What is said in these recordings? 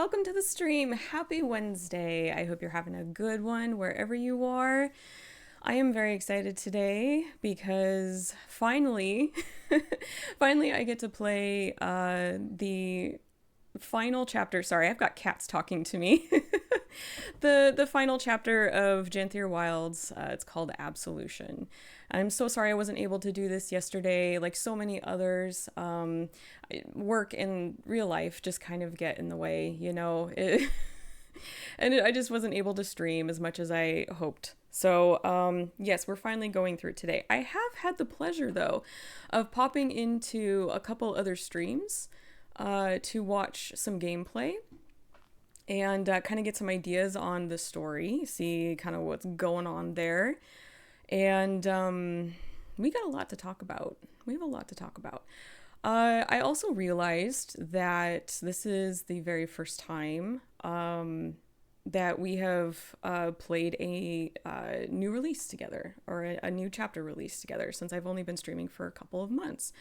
welcome to the stream. Happy Wednesday. I hope you're having a good one wherever you are. I am very excited today because finally, finally I get to play the final chapter. Sorry, I've got cats talking to me. The final chapter of Janthir Wilds. It's called Absolution. I'm so sorry I wasn't able to do this yesterday. Like so many others, work in real life just kind of get in the way, you know. I just wasn't able to stream as much as I hoped. So, yes, we're finally going through it today. I have had the pleasure, though, of popping into a couple other streams to watch some gameplay and kind of get some ideas on the story, see kind of what's going on there. And we got a lot to talk about. We have a lot to talk about. I also realized that this is the very first time that we have played a new release together, or a new chapter release together, since I've only been streaming for a couple of months.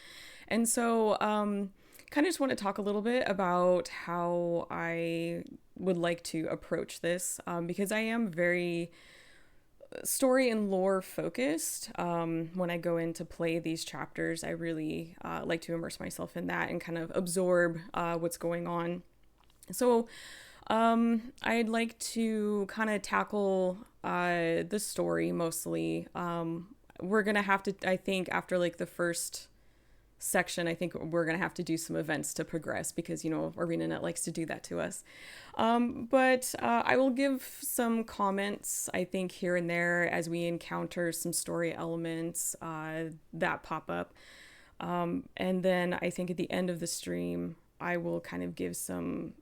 And so kind of just want to talk a little bit about how I would like to approach this, because I am very story and lore focused. When I go in to play these chapters, I really like to immerse myself in that and kind of absorb what's going on. So I'd like to kind of tackle the story mostly. We're gonna have to, I think, after like the first section, I think we're gonna have to do some events to progress because, you know, ArenaNet likes to do that to us. But I will give some comments, I think, here and there as we encounter some story elements that pop up. And then I think at the end of the stream, I will kind of give some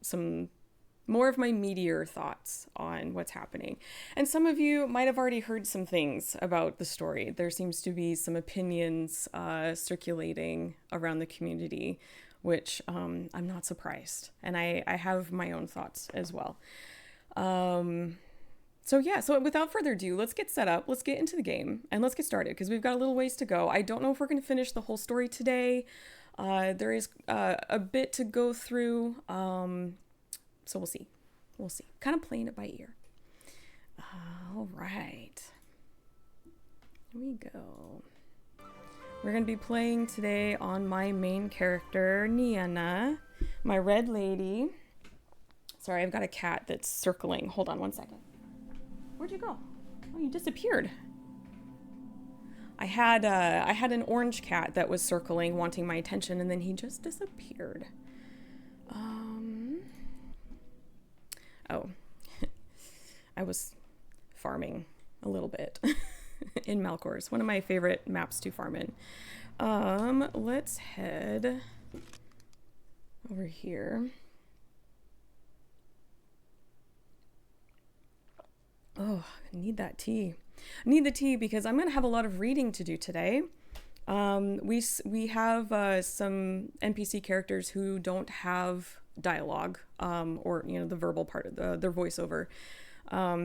more of my meatier thoughts on what's happening. And some of you might have already heard some things about the story. There seems to be some opinions circulating around the community, which I'm not surprised. And I have my own thoughts as well. So without further ado, let's get set up, let's get into the game, and let's get started, because we've got a little ways to go. I don't know if we're going to finish the whole story today. There is a bit to go through. So we'll see. We'll see. Kind of playing it by ear. All right. Here we go. We're going to be playing today on my main character, Nienna, my red lady. Sorry, I've got a cat that's circling. Hold on one second. Where'd you go? Oh, you disappeared. I had an orange cat that was circling, wanting my attention, and then he just disappeared. Oh, I was farming a little bit in Malcors, one of my favorite maps to farm in. Let's head over here. Oh, I need that tea. I need the tea because I'm going to have a lot of reading to do today. We have some NPC characters who don't have dialogue, or, you know, the verbal part of their voiceover,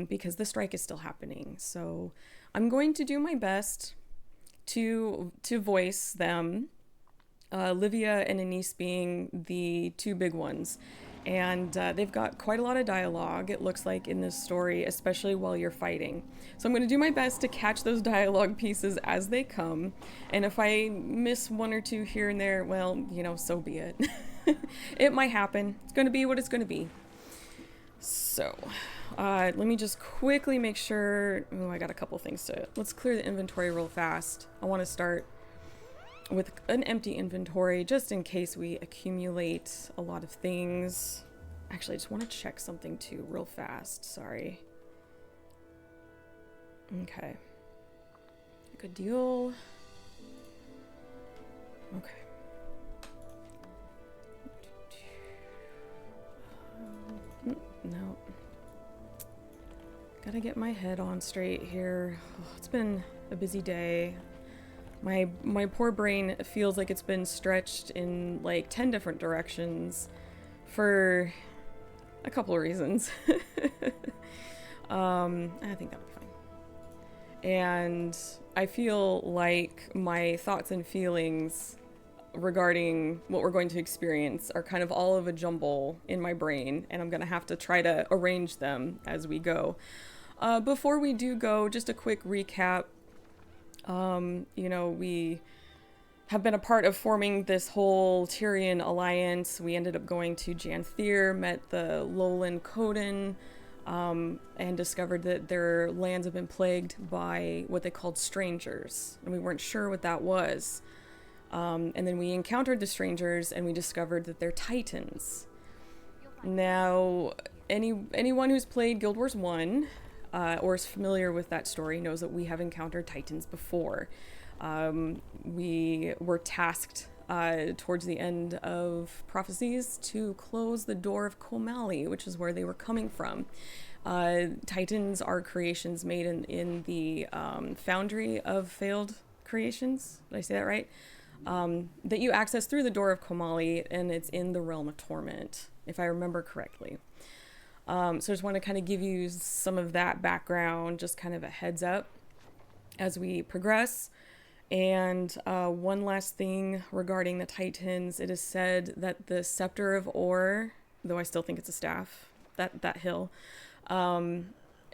because the strike is still happening. So I'm going to do my best to voice them, Livia and Anise being the two big ones. And they've got quite a lot of dialogue, it looks like, in this story, especially while you're fighting. So I'm going to do my best to catch those dialogue pieces as they come. And if I miss one or two here and there, well, you know, so be it. It might happen. It's going to be what it's going to be. So let me just quickly make sure. Oh, I got a couple things to. Let's clear the inventory real fast. I want to start with an empty inventory just in case we accumulate a lot of things. Actually, I just want to check something too real fast. Sorry. Okay. Good deal. Okay. No. Gotta get my head on straight here. Oh, it's been a busy day. My poor brain feels like it's been stretched in like 10 different directions for a couple of reasons. I think that'll be fine. And I feel like my thoughts and feelings regarding what we're going to experience are kind of all of a jumble in my brain, and I'm going to have to try to arrange them as we go. Before we do go, just a quick recap. We have been a part of forming this whole Tyrian alliance. We ended up going to Janthir, met the Lowland Coden, and discovered that their lands have been plagued by what they called strangers, and we weren't sure what that was. And then we encountered the strangers, and we discovered that they're titans. Now, anyone who's played Guild Wars 1 or is familiar with that story knows that we have encountered titans before. We were tasked towards the end of Prophecies to close the door of Komali, which is where they were coming from. Titans are creations made in the Foundry of Failed Creations. Did I say that right? That you access through the door of Komali, and it's in the Realm of Torment, if I remember correctly. So I just want to kind of give you some of that background, just kind of a heads up as we progress. And one last thing regarding the Titans, it is said that the Scepter of Ore, though I still think it's a staff, that hill,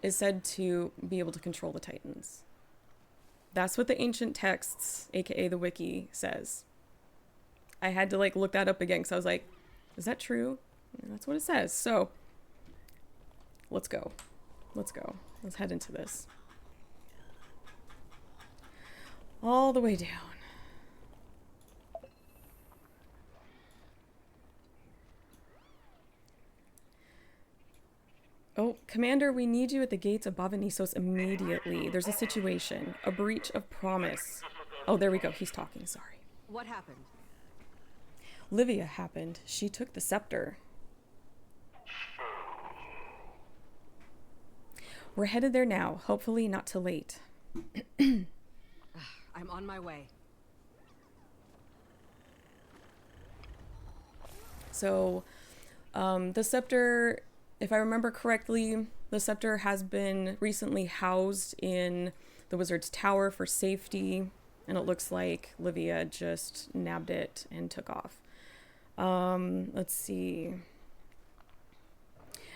is said to be able to control the Titans. That's what the ancient texts, aka the wiki, says. I had to look that up again because I was like, is that true? And that's what it says. So let's go. Let's head into this. All the way down. Oh, Commander, we need you at the gates of Bavanisos immediately. There's a situation. A breach of promise. Oh, there we go. He's talking. Sorry. What happened? Livia happened. She took the scepter. We're headed there now. Hopefully not too late. I'm on my way. So, the scepter, if I remember correctly, the scepter has been recently housed in the Wizard's Tower for safety, and it looks like Livia just nabbed it and took off. Let's see.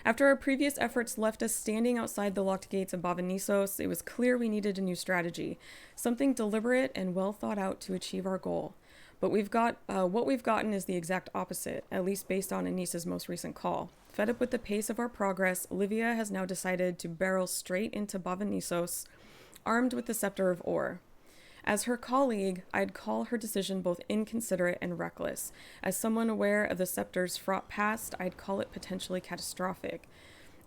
After our previous efforts left us standing outside the locked gates of Bavanisos, it was clear we needed a new strategy, something deliberate and well thought out to achieve our goal. But what we've gotten is the exact opposite, at least based on Anissa's most recent call. Fed up with the pace of our progress, Livia has now decided to barrel straight into Bavanisos, armed with the Scepter of Ore. As her colleague, I'd call her decision both inconsiderate and reckless. As someone aware of the Scepter's fraught past, I'd call it potentially catastrophic.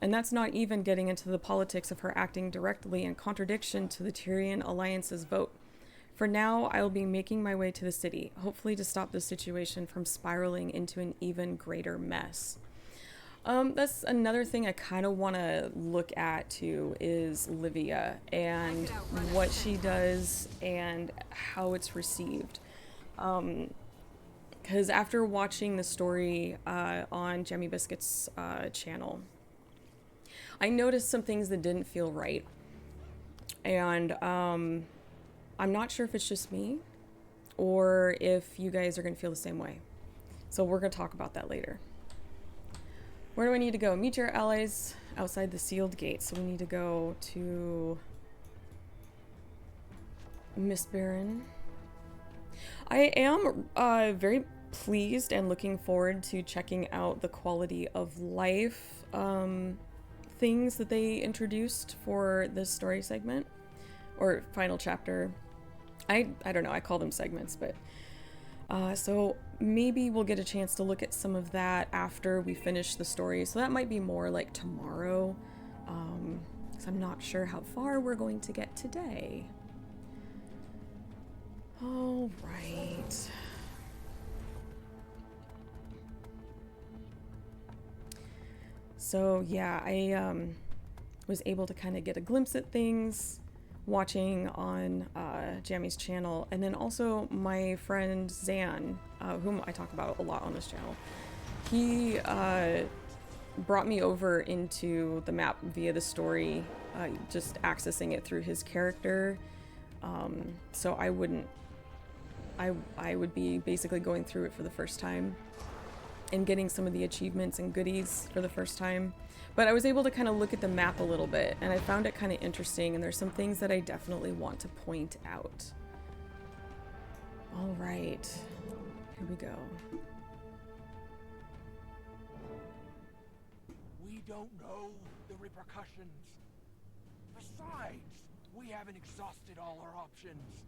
And that's not even getting into the politics of her acting directly in contradiction to the Tyrian Alliance's vote. For now, I'll be making my way to the city, hopefully to stop the situation from spiraling into an even greater mess. That's another thing I kind of want to look at too, is Livia and what she does and how it's received. Because after watching the story on Jammy Biscuit's channel, I noticed some things that didn't feel right. And I'm not sure if it's just me or if you guys are going to feel the same way. So we're going to talk about that later. Where do I need to go? Meet your allies outside the sealed gate. So we need to go to Miss Baron. I am very pleased and looking forward to checking out the quality of life things that they introduced for this story segment or final chapter. I don't know, I call them segments, but so maybe we'll get a chance to look at some of that after we finish the story. So that might be more like tomorrow, because I'm not sure how far we're going to get today. All right. So yeah, I was able to kind of get a glimpse at things watching on Jammy's channel, and then also my friend Zan, whom I talk about a lot on this channel. He brought me over into the map via the story, just accessing it through his character, so I wouldn't I would be basically going through it for the first time and getting some of the achievements and goodies for the first time. But I was able to kind of look at the map a little bit, and I found it kind of interesting, and there's some things that I definitely want to point out. All right, here we go. We don't know the repercussions. Besides, we haven't exhausted all our options.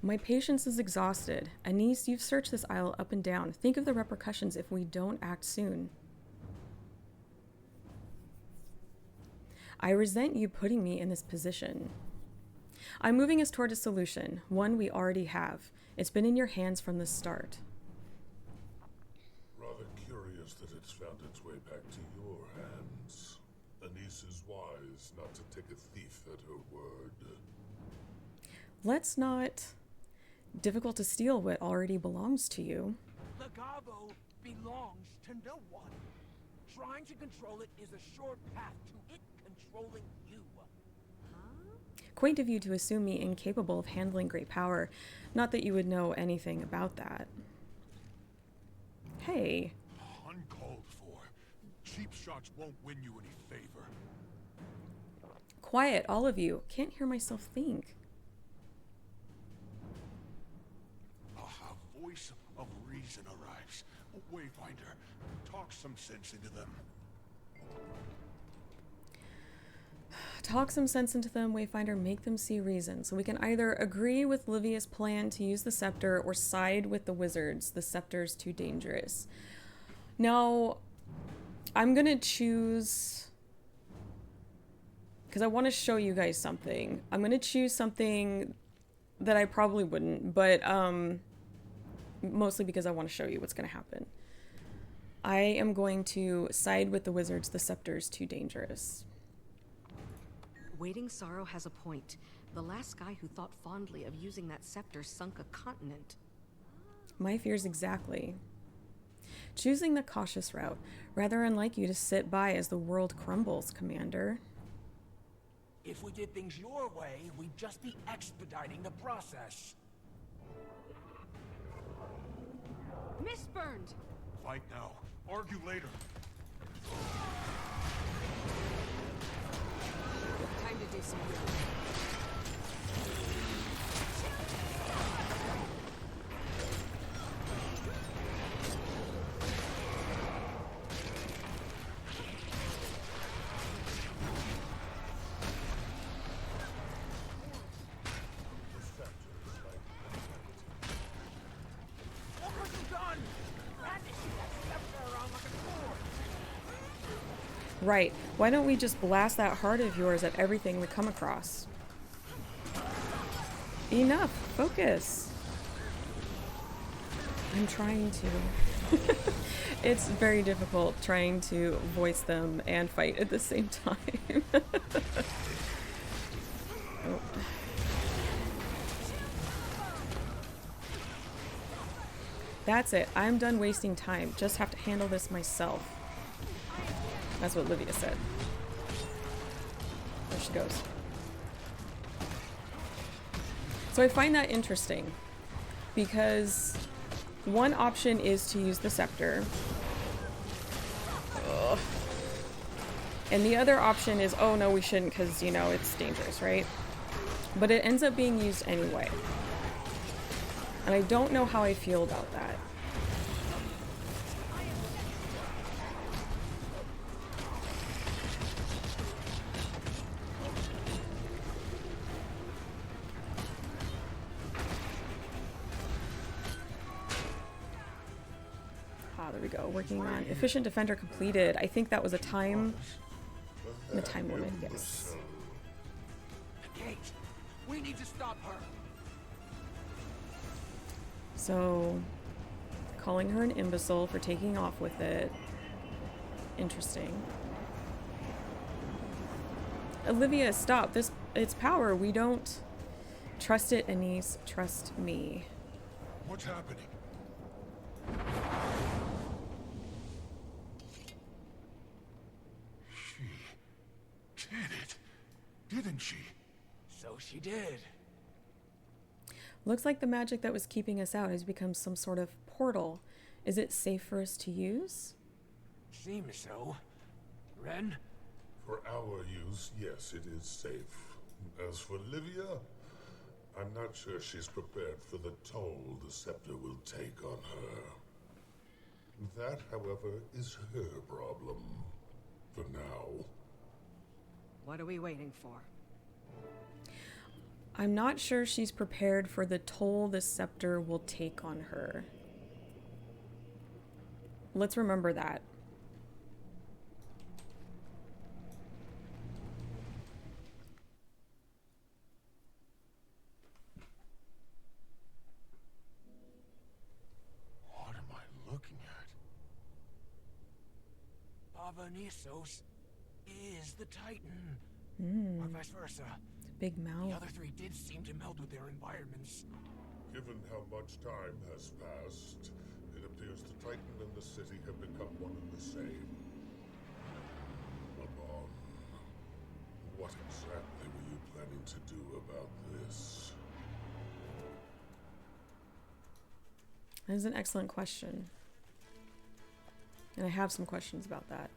My patience is exhausted. Anise, you've searched this isle up and down. Think of the repercussions if we don't act soon. I resent you putting me in this position. I'm moving us toward a solution, one we already have. It's been in your hands from the start. Rather curious that it's found its way back to your hands. Anise is wise not to take a thief at her word. Let's not... Difficult to steal what already belongs to you. The Gabo belongs to no one. Trying to control it is a short path to it controlling you. Quaint of you to assume me incapable of handling great power. Not that you would know anything about that. Hey. Uncalled for. Cheap shots won't win you any favor. Quiet, all of you. Can't hear myself think. A voice of reason arrives. Wayfinder, talk some sense into them. Talk some sense into them, Wayfinder, make them see reason. So we can either agree with Livia's plan to use the scepter or side with the wizards. The scepter's too dangerous. Now, I'm gonna choose... because I want to show you guys something. I'm gonna choose something that I probably wouldn't, but mostly because I want to show you what's gonna happen. I am going to side with the wizards. The scepter's too dangerous. Waiting Sorrow has a point. The last guy who thought fondly of using that scepter sunk a continent. My fears exactly. Choosing the cautious route, rather unlike you to sit by as the world crumbles, Commander. If we did things your way, we'd just be expediting the process. Mistburned! Fight now. Argue later. Time to do some good. What was done? Brandishing that scepter around like a sword. Right. Why don't we just blast that heart of yours at everything we come across? Enough. Focus. I'm trying to. It's very difficult trying to voice them and fight at the same time. Oh. That's it. I'm done wasting time. Just have to handle this myself. That's what Livia said. There she goes. So I find that interesting because one option is to use the scepter. Ugh. And the other option is, oh no, we shouldn't because, you know, it's dangerous, right? But it ends up being used anyway. And I don't know how I feel about that. There we go. Working on efficient defender completed. I think that was a time limit. Yes. Kate, we need to stop her. So, calling her an imbecile for taking off with it. Interesting. Olivia, stop. It's power. We don't trust it, Anise. Trust me. What's happening? She did it, didn't she? So she did. Looks like the magic that was keeping us out has become some sort of portal. Is it safe for us to use? Seems so. Ren? For our use, yes, it is safe. As for Livia, I'm not sure she's prepared for the toll the scepter will take on her. That, however, is her problem. For now. What are we waiting for? I'm not sure she's prepared for the toll the scepter will take on her. Let's remember that. What am I looking at? Avanisos is the Titan. Or vice versa. Big The mouth. other three did seem to meld with their environments. Given how much time has passed, it appears the Titan and the city have become one and the same. Amon, what exactly were you planning to do about this? That is an excellent question. And I have some questions about that.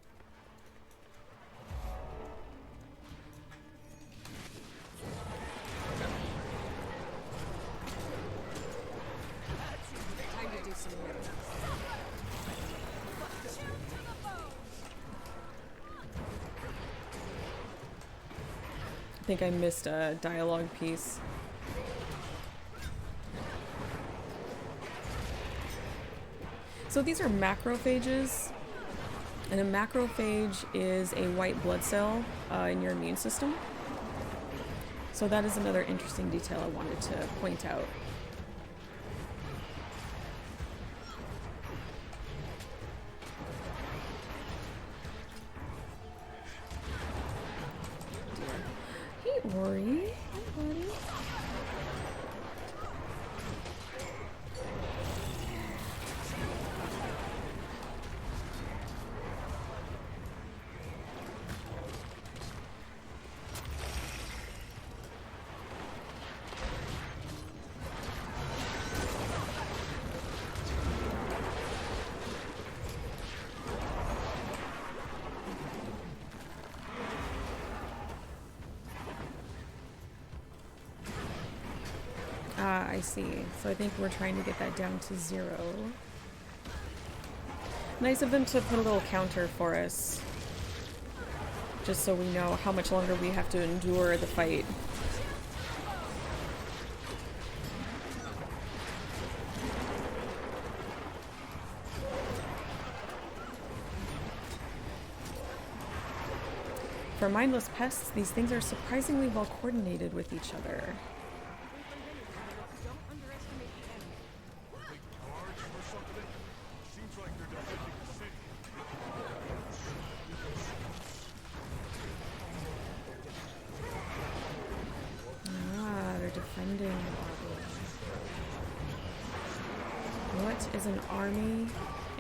Time to do some work. I think I missed a dialogue piece. So these are macrophages, and a macrophage is a white blood cell in your immune system. So that is another interesting detail I wanted to point out. Hey, Ori. Hi, buddy. Ah, I see. So I think we're trying to get that down to 0. Nice of them to put a little counter for us. Just so we know how much longer we have to endure the fight. For mindless pests, these things are surprisingly well coordinated with each other. Don't underestimate the enemy. Guards or something? Seems like they're defending the city. Ah, they're defending. What is an army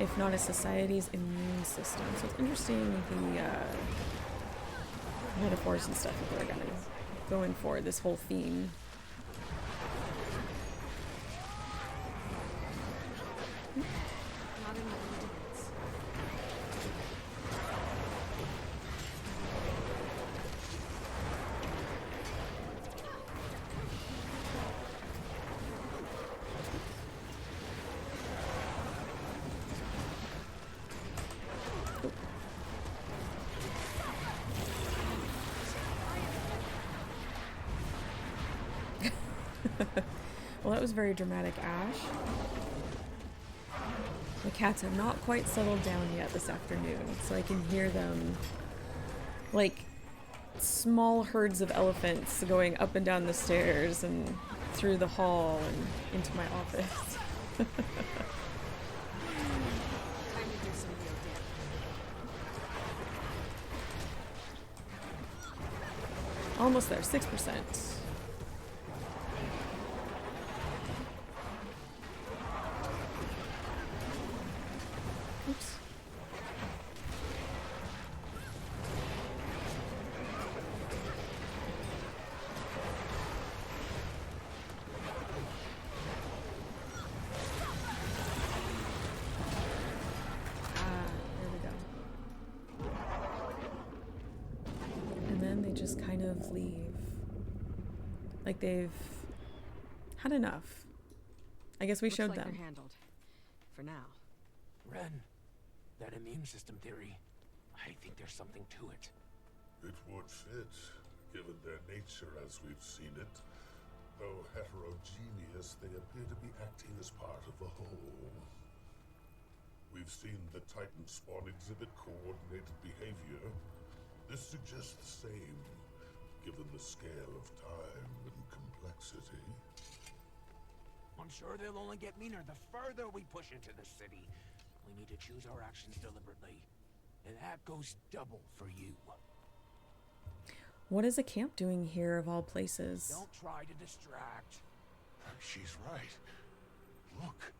if not a society's immune system? So it's interesting the metaphors and stuff that they're going for, this whole theme. Not enough endurance. Well, that was very dramatic, Ash. The cats have not quite settled down yet this afternoon, so I can hear them like small herds of elephants going up and down the stairs and through the hall and into my office. Time to do some real damage. Almost there, 6%. Oops. just kind of leave. Like they've had enough. I guess we showed Looks like them. they're handled. For now. Ren, that immune system theory, I think there's something to it. It would fit, given their nature as we've seen it. Though heterogeneous, they appear to be acting as part of a whole. We've seen the Titan spawn exhibit coordinated behavior. This suggests the same, given the scale of time and complexity. I'm sure they'll only get meaner the further we push into the city. We need to choose our actions deliberately. And that goes double for you. What is a camp doing here of all places? Don't try to distract. She's right. Look.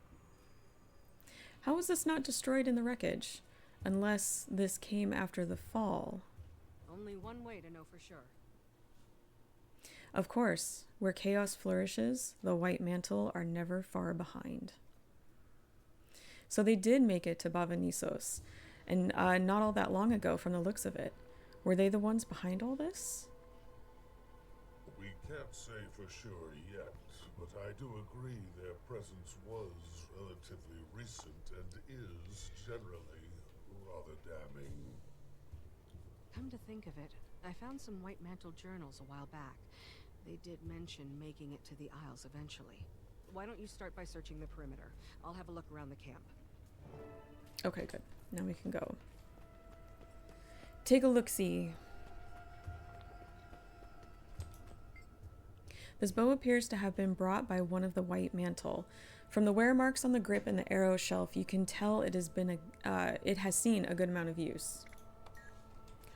How was this not destroyed in the wreckage? Unless this came after the fall. Only one way to know for sure. Of course, where chaos flourishes, the White Mantle are never far behind. So they did make it to Bava Nisos, and not all that long ago from the looks of it. Were they the ones behind all this? We can't say for sure yet, but I do agree their presence was relatively recent and is generally rather damning. Come to think of it, I found some White Mantle journals a while back. They did mention making it to the Isles eventually. Why don't you start by searching the perimeter? I'll have a look around the camp. Okay, good. Now we can go. Take a look-see. This bow appears to have been brought by one of the White Mantle. From the wear marks on the grip and the arrow shelf, you can tell it has seen a good amount of use.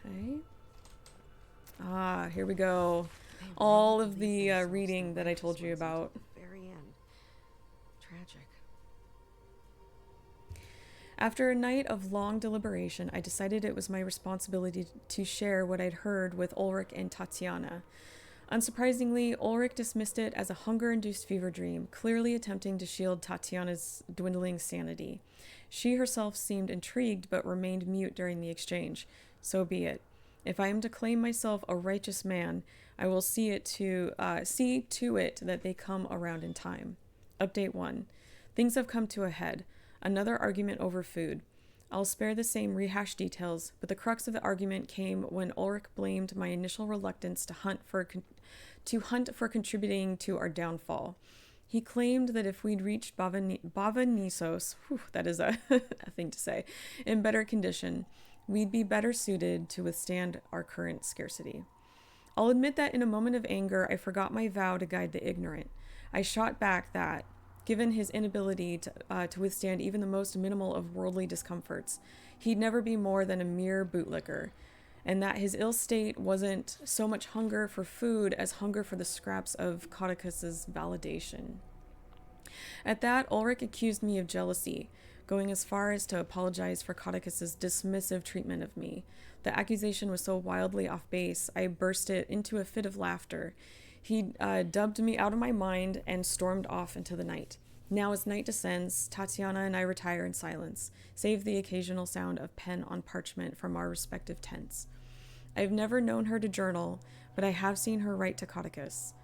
Okay. Ah, here we go. All of the reading that I told you about. Very end. Tragic. After a night of long deliberation, I decided it was my responsibility to share what I'd heard with Ulrich and Tatiana. Unsurprisingly, Ulrich dismissed it as a hunger-induced fever dream, clearly attempting to shield Tatiana's dwindling sanity. She herself seemed intrigued but remained mute during the exchange. So be it. If I am to claim myself a righteous man, I will see to it that they come around in time. Update 1. Things have come to a head. Another argument over food. I'll spare the same rehashed details, but the crux of the argument came when Ulrich blamed my initial reluctance to hunt for contributing to our downfall. He claimed that if we'd reached Bava Nisos, that is a thing to say, in better condition, we'd be better suited to withstand our current scarcity. I'll admit that in a moment of anger, I forgot my vow to guide the ignorant. I shot back that, given his inability to withstand even the most minimal of worldly discomforts, he'd never be more than a mere bootlicker, and that his ill state wasn't so much hunger for food as hunger for the scraps of Codicus's validation. At that, Ulrich accused me of jealousy, going as far as to apologize for Codicus's dismissive treatment of me. The accusation was so wildly off base, I burst it into a fit of laughter. He dubbed me out of my mind and stormed off into the night. Now as night descends, Tatiana and I retire in silence, save the occasional sound of pen on parchment from our respective tents. I've never known her to journal, but I have seen her write to Codicus.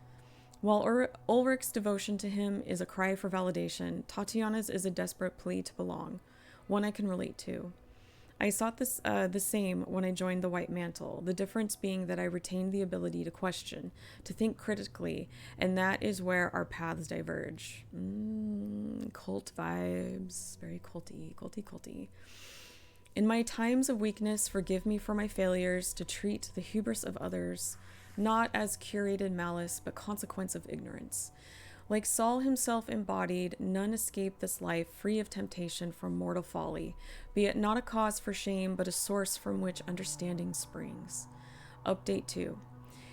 While Ulrich's devotion to him is a cry for validation, Tatiana's is a desperate plea to belong, one I can relate to. I sought the same when I joined the White Mantle, the difference being that I retained the ability to question, to think critically, and that is where our paths diverge. Cult vibes, very culty. In my times of weakness, forgive me for my failures to treat the hubris of others, not as curated malice, but consequence of ignorance. Like Saul himself embodied, none escape this life free of temptation from mortal folly, be it not a cause for shame, but a source from which understanding springs. Update 2.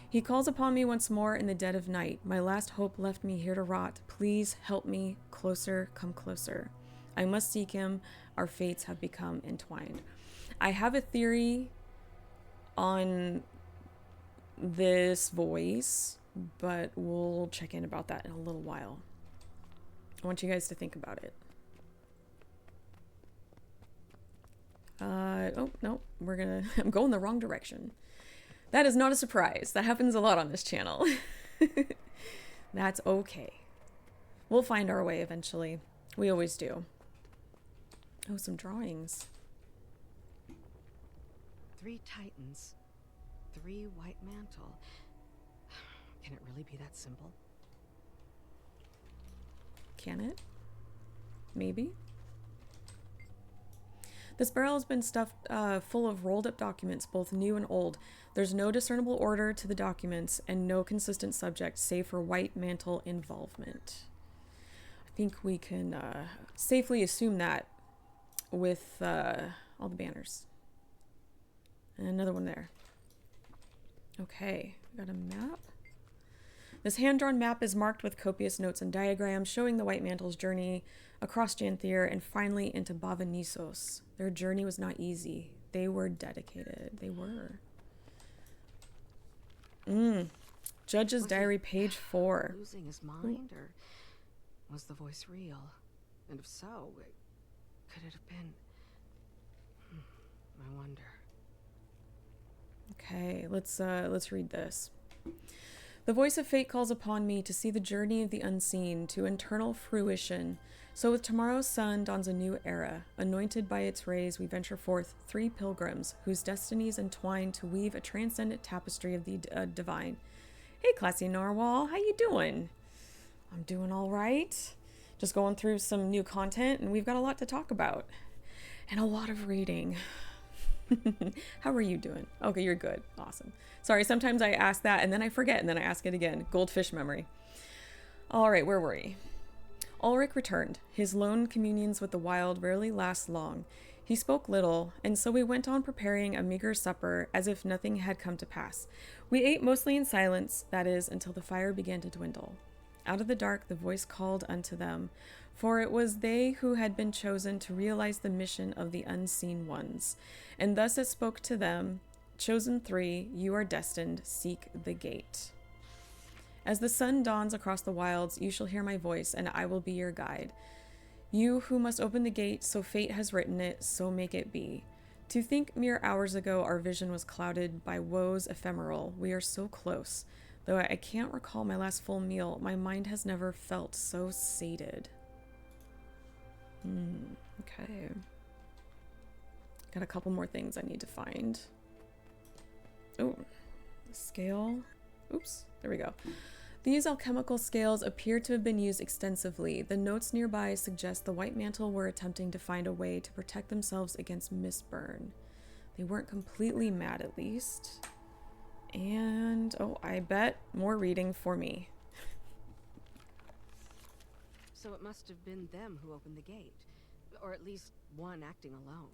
He calls upon me once more in the dead of night. My last hope left me here to rot. Please help me. Closer, come closer. I must seek him. Our fates have become entwined. I have a theory on this voice, but we'll check in about that in a little while. I want you guys to think about it. Oh, no, I'm going the wrong direction. That is not a surprise. That happens a lot on this channel. That's okay. We'll find our way eventually. We always do. Oh, some drawings. 3 titans, 3 white mantle. Can it really be that simple? Can it? Maybe. This barrel has been stuffed full of rolled up documents, both new and old. There's no discernible order to the documents and no consistent subject, save for white mantle involvement. I think we can safely assume that with all the banners. And another one there. Okay, got a map. This hand-drawn map is marked with copious notes and diagrams showing the White Mantle's journey across Janthir and finally into Bava Nissos. Their journey was not easy. They were dedicated. They were. Judge's diary, page 4. Losing his mind, or was the voice real? And if so, could it have been? I wonder. Okay, let's read this. The voice of fate calls upon me to see the journey of the unseen to eternal fruition. So with tomorrow's sun dawns a new era. Anointed by its rays, we venture forth 3 pilgrims whose destinies entwine to weave a transcendent tapestry of the divine. Hey, Classy Narwhal, how you doing? I'm doing all right. Just going through some new content, and we've got a lot to talk about. And a lot of reading. How are you doing? Okay, you're good. Awesome. Sorry, sometimes I ask that and then I forget and then I ask it again. Goldfish memory. All right, where were we? Ulrich returned. His lone communions with the wild rarely last long. He spoke little, and so we went on preparing a meager supper as if nothing had come to pass. We ate mostly in silence, that is, until the fire began to dwindle. Out of the dark, the voice called unto them, for it was they who had been chosen to realize the mission of the unseen ones. And thus it spoke to them, chosen 3, you are destined, seek the gate. As the sun dawns across the wilds, you shall hear my voice, and I will be your guide. You who must open the gate, so fate has written it, so make it be. To think mere hours ago our vision was clouded by woes ephemeral, we are so close. Though I can't recall my last full meal, my mind has never felt so sated. Okay. Got a couple more things I need to find. Oh, scale. Oops, there we go. These alchemical scales appear to have been used extensively. The notes nearby suggest the White Mantle were attempting to find a way to protect themselves against mistburn. They weren't completely mad, at least. And, oh, I bet more reading for me. So it must have been them who opened the gate. Or at least one acting alone.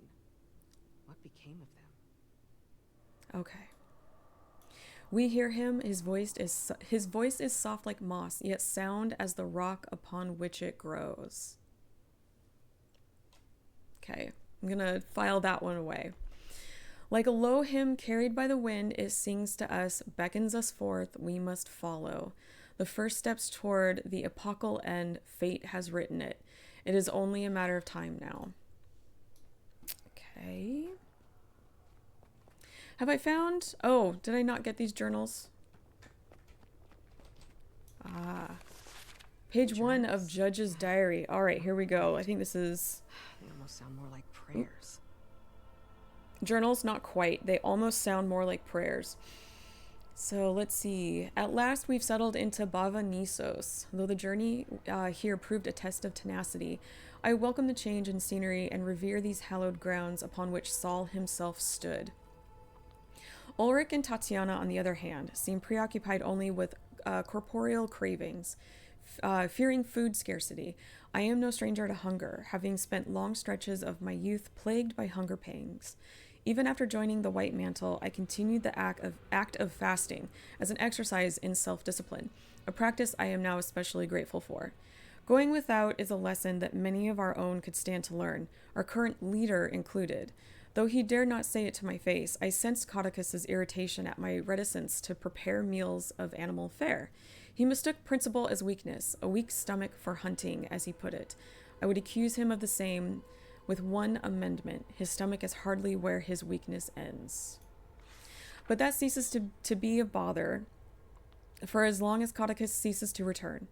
What became of them? Okay. We hear him, his voice is soft like moss, yet sound as the rock upon which it grows. Okay, I'm gonna file that one away. Like a low hymn carried by the wind, it sings to us, beckons us forth, we must follow. The first steps toward the epochal end, fate has written it. It is only a matter of time now. Okay. Have I found... Oh, did I not get these journals? Ah. Page 1 of Judge's diary. All right, here we go. I think this is... They almost sound more like prayers. Journals, not quite. They almost sound more like prayers. So let's see. At last we've settled into Bava Nissos. Though the journey here proved a test of tenacity, I welcome the change in scenery and revere these hallowed grounds upon which Saul himself stood. Ulrich and Tatiana, on the other hand, seem preoccupied only with corporeal cravings, fearing food scarcity. I am no stranger to hunger, having spent long stretches of my youth plagued by hunger pangs. Even after joining the White Mantle, I continued the act of fasting as an exercise in self-discipline, a practice I am now especially grateful for. Going without is a lesson that many of our own could stand to learn, our current leader included. Though he dared not say it to my face, I sensed Codicus's irritation at my reticence to prepare meals of animal fare. He mistook principle as weakness, a weak stomach for hunting, as he put it. I would accuse him of the same, with one amendment. His stomach is hardly where his weakness ends. But that ceases to be a bother for as long as Codicus ceases to return.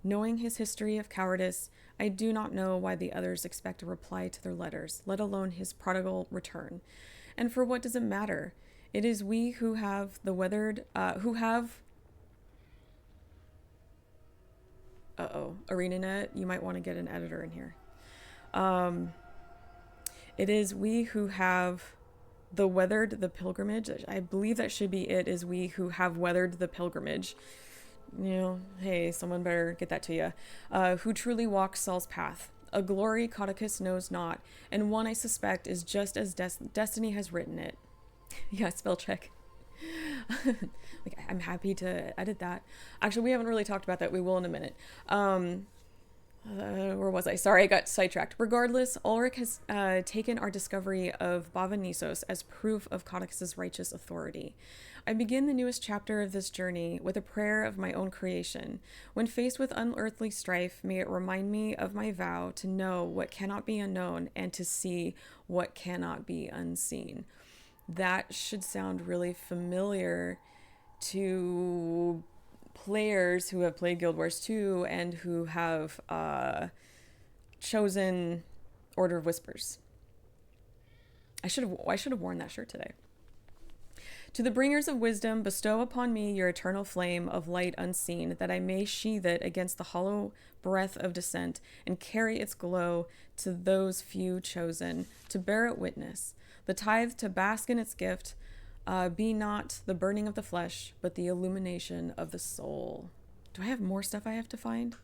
Knowing his history of cowardice, I do not know why the others expect a reply to their letters, let alone his prodigal return. And for what does it matter? It is we who have the weathered, ArenaNet, you might want to get an editor in here. It is we who have weathered the pilgrimage. I believe that should be it, is we who have weathered the pilgrimage. You know, hey, someone better get that to you. Who truly walks Saul's path. A glory Codicus knows not, and one I suspect is just as destiny has written it. Yeah, spell check. Like, I'm happy to edit that. Actually, we haven't really talked about that. We will in a minute. Where was I? Sorry, I got sidetracked. Regardless, Ulrich has taken our discovery of Bava Nisos as proof of Codicus's righteous authority. I begin the newest chapter of this journey with a prayer of my own creation. When faced with unearthly strife, may it remind me of my vow to know what cannot be unknown and to see what cannot be unseen. That should sound really familiar to players who have played Guild Wars 2 and who have chosen Order of Whispers. I should have worn that shirt today. To the bringers of wisdom, bestow upon me your eternal flame of light unseen, that I may sheathe it against the hollow breath of dissent and carry its glow to those few chosen, to bear it witness. The tithe to bask in its gift, be not the burning of the flesh, but the illumination of the soul. Do I have more stuff I have to find?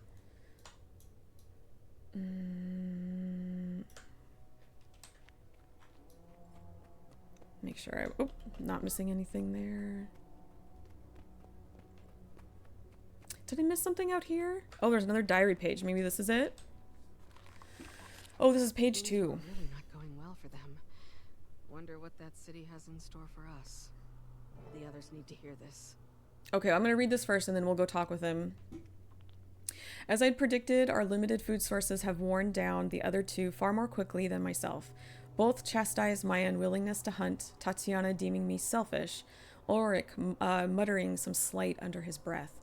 Make sure I'm not missing anything there. Did I miss something out here? Oh, there's another diary page. Maybe this is it? Oh, this is page 2. Really not going well for them. Wonder what that city has in store for us. The others need to hear this. Okay, I'm going to read this first and then we'll go talk with him. As I'd predicted, our limited food sources have worn down the other two far more quickly than myself. Both chastised my unwillingness to hunt, Tatiana deeming me selfish, Ulrich muttering some slight under his breath.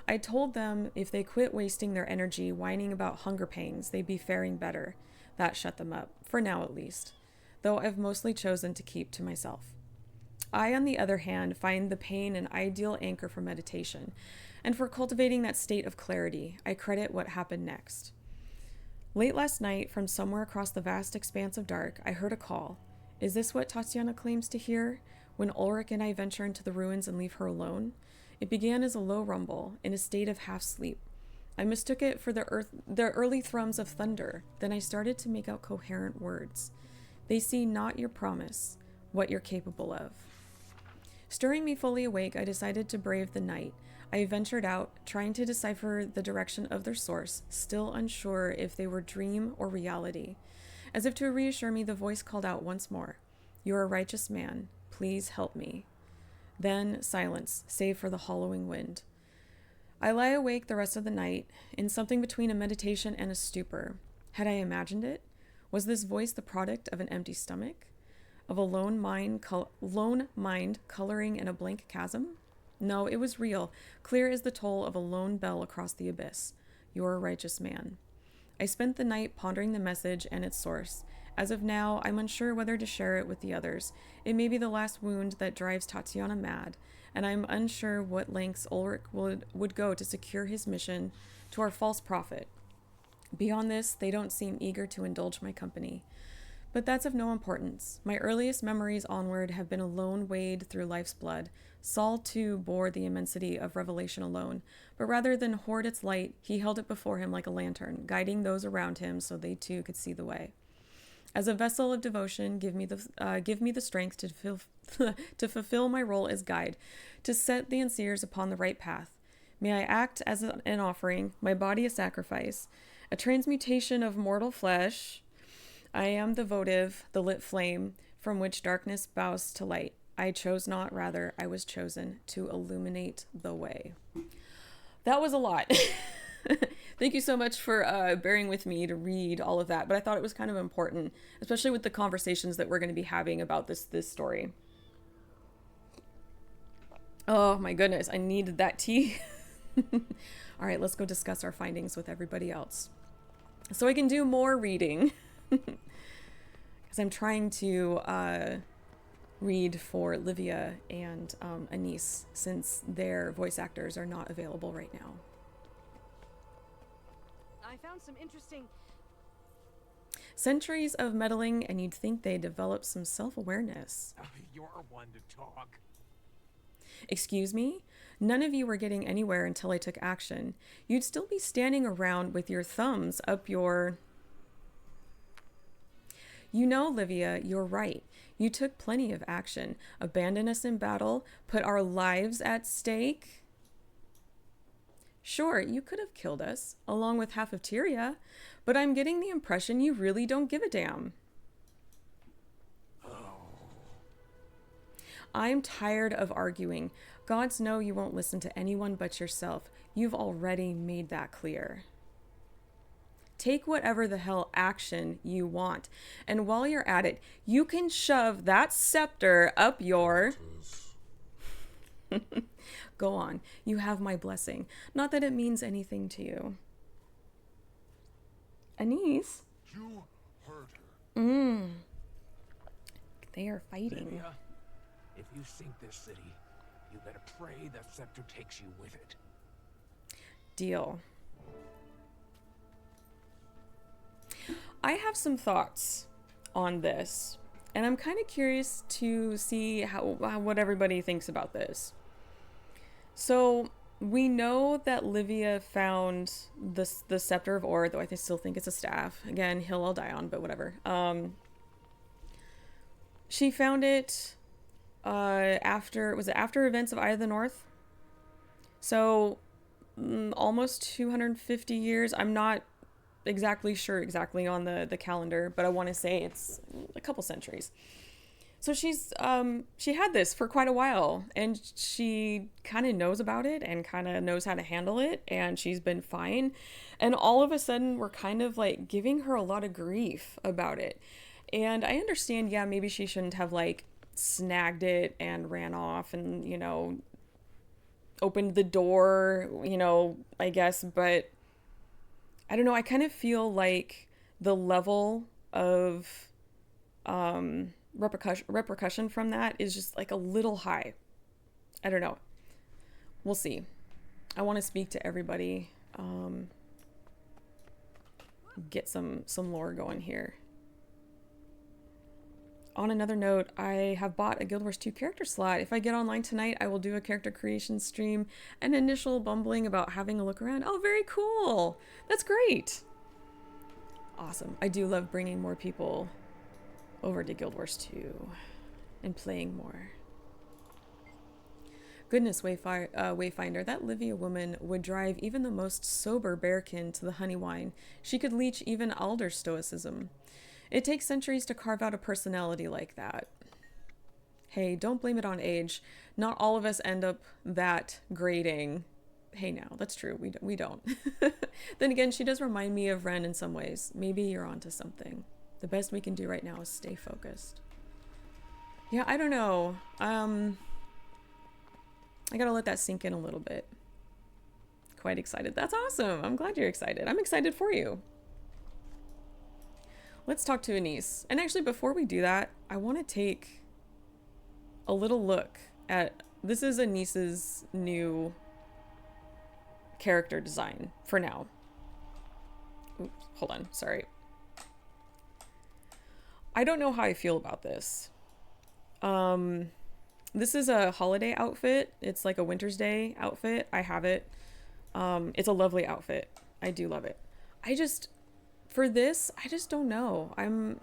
I told them if they quit wasting their energy whining about hunger pangs, they'd be faring better. That shut them up, for now at least, though I've mostly chosen to keep to myself. I, on the other hand, find the pain an ideal anchor for meditation, and for cultivating that state of clarity, I credit what happened next. Late last night, from somewhere across the vast expanse of dark, I heard a call. Is this what Tatiana claims to hear? When Ulrich and I venture into the ruins and leave her alone? It began as a low rumble, in a state of half-sleep. I mistook it for the early thrums of thunder. Then I started to make out coherent words. They see not your promise, what you're capable of. Stirring me fully awake, I decided to brave the night. I ventured out, trying to decipher the direction of their source, still unsure if they were dream or reality. As if to reassure me, the voice called out once more, "You're a righteous man. Please help me." Then silence, save for the hollowing wind. I lie awake the rest of the night, in something between a meditation and a stupor. Had I imagined it? Was this voice the product of an empty stomach? Of a lone mind coloring in a blank chasm? No, it was real, clear as the toll of a lone bell across the abyss. You're a righteous man. I spent the night pondering the message and its source. As of now, I'm unsure whether to share it with the others. It may be the last wound that drives Tatiana mad, and I'm unsure what lengths Ulrich would go to secure his mission to our false prophet. Beyond this, they don't seem eager to indulge my company. But that's of no importance. My earliest memories onward have been a lone wade through life's blood. Saul, too, bore the immensity of revelation alone, but rather than hoard its light, he held it before him like a lantern, guiding those around him so they too could see the way. As a vessel of devotion, give me the strength to fulfill my role as guide, to set the unseers upon the right path. May I act as an offering, my body a sacrifice, a transmutation of mortal flesh. I am the votive, the lit flame, from which darkness bows to light. I chose not, rather, I was chosen to illuminate the way. That was a lot. Thank you so much for bearing with me to read all of that, but I thought it was kind of important, especially with the conversations that we're going to be having about this story. Oh my goodness, I needed that tea. All right, let's go discuss our findings with everybody else. So I can do more reading. Because I'm trying to read for Livia and Anise, since their voice actors are not available right now. I found some interesting... Centuries of meddling, and you'd think they developed some self-awareness. You're one to talk. Excuse me? None of you were getting anywhere until I took action. You'd still be standing around with your thumbs up your... You know, Livia, you're right. You took plenty of action. Abandoned us in battle, put our lives at stake. Sure, you could have killed us, along with half of Tyria, but I'm getting the impression you really don't give a damn. I'm tired of arguing. Gods know you won't listen to anyone but yourself. You've already made that clear. Take whatever the hell action you want. And while you're at it, you can shove that scepter up your... Go on. You have my blessing. Not that it means anything to you. Anise? You heard her. They are fighting. Livia, if you sink this city, you better pray that scepter takes you with it. Deal. I have some thoughts on this, and I'm kind of curious to see what everybody thinks about this. So we know that Livia found the Scepter of Ore, though I still think it's a staff. Again, hill I'll die on, but whatever. She found it after events of Eye of the North? So almost 250 years. I'm not exactly sure on the calendar, but I want to say it's a couple centuries. So she had this for quite a while, and she kind of knows about it and kind of knows how to handle it, and she's been fine. And all of a sudden we're kind of like giving her a lot of grief about it. And I understand, yeah, maybe she shouldn't have like snagged it and ran off and, you know, opened the door, you know, I guess, but I don't know, I kind of feel like the level of repercussion from that is just like a little high. I don't know. We'll see. I want to speak to everybody, get some lore going here. On another note, I have bought a Guild Wars 2 character slot. If I get online tonight, I will do a character creation stream and initial bumbling about having a look around. Oh, very cool. That's great. Awesome. I do love bringing more people over to Guild Wars 2 and playing more. Goodness, Wayfinder, that Livia woman would drive even the most sober bearkin to the honey wine. She could leech even Alder's stoicism. It takes centuries to carve out a personality like that. Hey, don't blame it on age. Not all of us end up that grading. Hey now, that's true. We don't. Then again, she does remind me of Ren in some ways. Maybe you're onto something. The best we can do right now is stay focused. Yeah, I don't know. I gotta let that sink in a little bit. Quite excited. That's awesome. I'm glad you're excited. I'm excited for you. Let's talk to Anise. And actually, before we do that, I want to take a little look at... This is Anise's new character design for now. Oops, hold on. Sorry. I don't know how I feel about this. This is a holiday outfit. It's like a Winter's Day outfit. I have it. It's a lovely outfit. I do love it. For this, I just don't know. I'm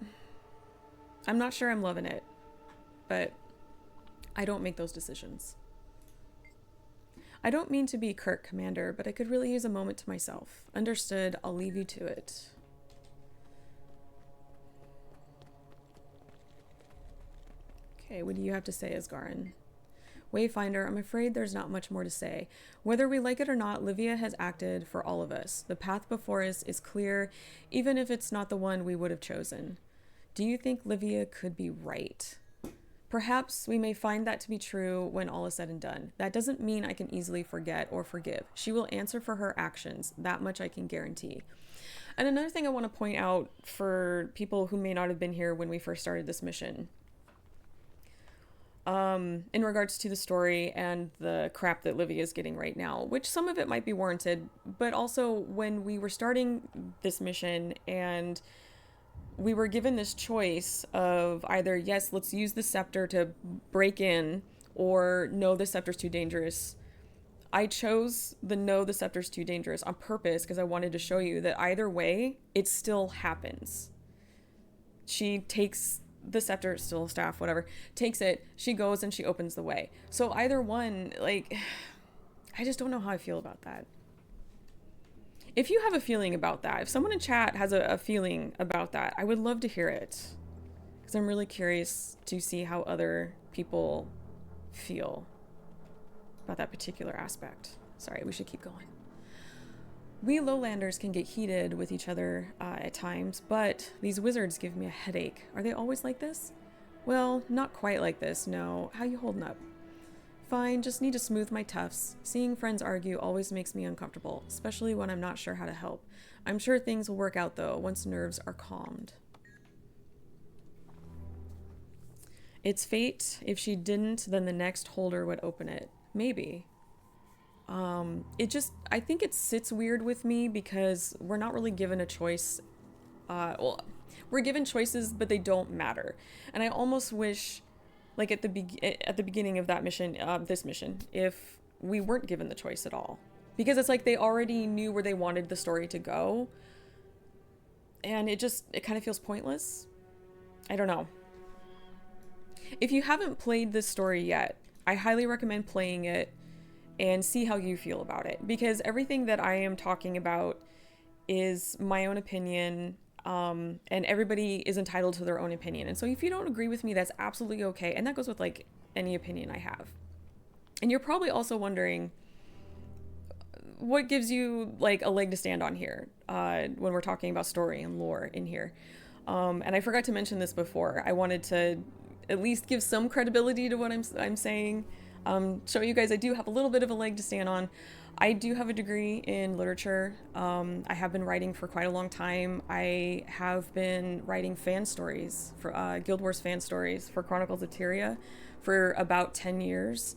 not sure I'm loving it, but I don't make those decisions. I don't mean to be curt, Commander, but I could really use a moment to myself. Understood. I'll leave you to it. Okay, what do you have to say, Asgarin? Wayfinder, I'm afraid there's not much more to say. Whether we like it or not, Livia has acted for all of us. The path before us is clear, even if it's not the one we would have chosen. Do you think Livia could be right? Perhaps we may find that to be true when all is said and done. That doesn't mean I can easily forget or forgive. She will answer for her actions. That much I can guarantee. And another thing I want to point out for people who may not have been here when we first started this mission, in regards to the story and the crap that Livia is getting right now, which some of it might be warranted, but also when we were starting this mission and we were given this choice of either, yes, let's use the scepter to break in, or no, the scepter's too dangerous. I chose the no, the scepter's too dangerous on purpose because I wanted to show you that either way, it still happens. She takes the scepter, still staff, whatever, takes it, she goes and she opens the way. So either one, like, I just don't know how I feel about that. If you have a feeling about that, if someone in chat has a feeling about that, I would love to hear it. Because I'm really curious to see how other people feel about that particular aspect. Sorry, we should keep going. We lowlanders can get heated with each other at times, but these wizards give me a headache. Are they always like this? Well, not quite like this, no. How you holding up? Fine, just need to smooth my tufts. Seeing friends argue always makes me uncomfortable, especially when I'm not sure how to help. I'm sure things will work out though, once nerves are calmed. It's fate. If she didn't, then the next holder would open it. Maybe. I think it sits weird with me because we're not really given a choice. Well, we're given choices, but they don't matter. And I almost wish, like at the beginning of that mission, this mission, if we weren't given the choice at all, because it's like they already knew where they wanted the story to go, and it kind of feels pointless. I don't know. If you haven't played this story yet, I highly recommend playing it and see how you feel about it, because everything that I am talking about is my own opinion. And everybody is entitled to their own opinion. And so if you don't agree with me, that's absolutely okay. And that goes with like any opinion I have. And you're probably also wondering what gives you like a leg to stand on here when we're talking about story and lore in here. And I forgot to mention this before. I wanted to at least give some credibility to what I'm saying. Show you guys I do have a little bit of a leg to stand on. I do have a degree in literature. I have been writing for quite a long time. I have been writing fan stories for Guild Wars fan stories for Chronicles of Tyria for about 10 years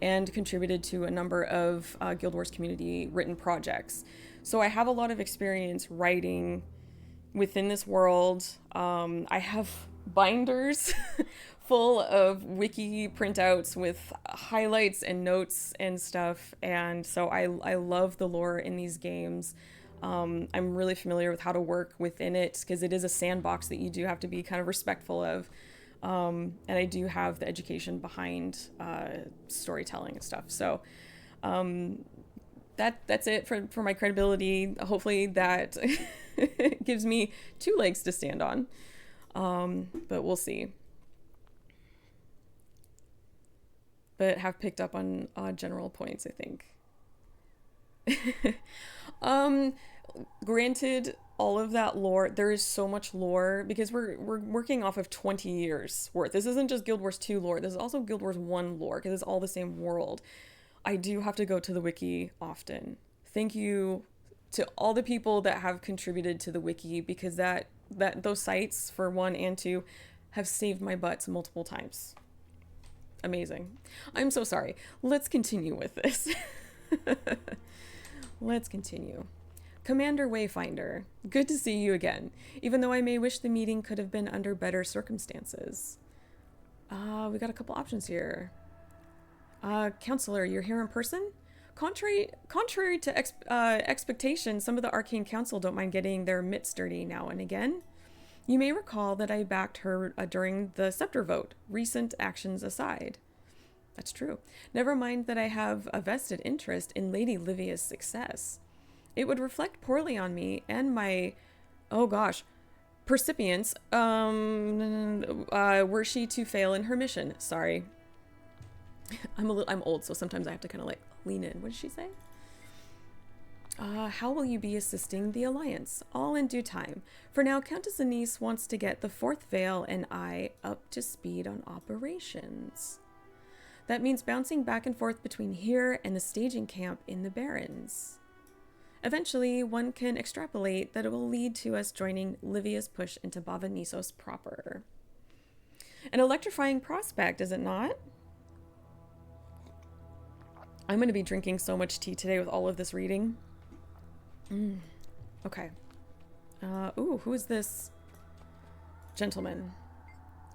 and contributed to a number of Guild Wars community written projects. So I have a lot of experience writing within this world. I have binders full of wiki printouts with highlights and notes and stuff, and so I love the lore in these games. I'm really familiar with how to work within it because it is a sandbox that you do have to be kind of respectful of, and I do have the education behind storytelling and stuff. So that's it for my credibility. Hopefully that gives me 2 legs to stand on, but we'll see. But have picked up on general points, I think. Granted, all of that lore, there is so much lore because we're working off of 20 years worth. This isn't just Guild Wars 2 lore. This is also Guild Wars 1 lore because it's all the same world. I do have to go to the wiki often. Thank you to all the people that have contributed to the wiki, because that those sites for 1 and 2 have saved my butts multiple times. Amazing. I'm so sorry. Let's continue with this. Let's continue. Commander Wayfinder, good to see you again, even though I may wish the meeting could have been under better circumstances. We got a couple options here. Counselor, you're here in person? Contrary to expectation, some of the Arcane Council don't mind getting their mitts dirty now and again. You may recall that I backed her during the scepter vote, recent actions aside. That's true. Never mind that I have a vested interest in Lady Livia's success. It would reflect poorly on me and my, oh gosh, percipients, were she to fail in her mission. Sorry. I'm old, so sometimes I have to kind of like lean in. What did she say? How will you be assisting the Alliance? All in due time. For now, Countess Anise wants to get the Fourth Veil and I up to speed on operations. That means bouncing back and forth between here and the staging camp in the Barrens. Eventually, one can extrapolate that it will lead to us joining Livia's push into Bavanisos proper. An electrifying prospect, is it not? I'm going to be drinking so much tea today with all of this reading. Okay. Ooh, who is this gentleman?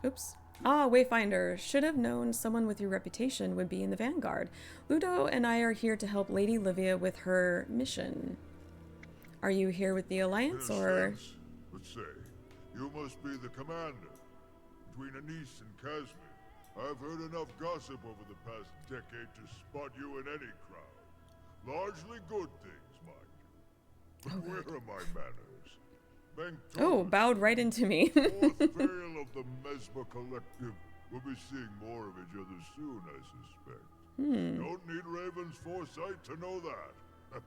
Oops. Ah, Wayfinder. Should have known someone with your reputation would be in the vanguard. Ludo and I are here to help Lady Livia with her mission. Are you here with the Alliance, or...? Let's say, you must be the commander. Between Anise and Casimir, I've heard enough gossip over the past decade to spot you in any crowd. Largely good things, mind you. But where are my manners? Oh, bowed right into me. Fourth Veil of the Mesmer Collective. We'll be seeing more of each other soon, I suspect. Don't need Raven's foresight to know that.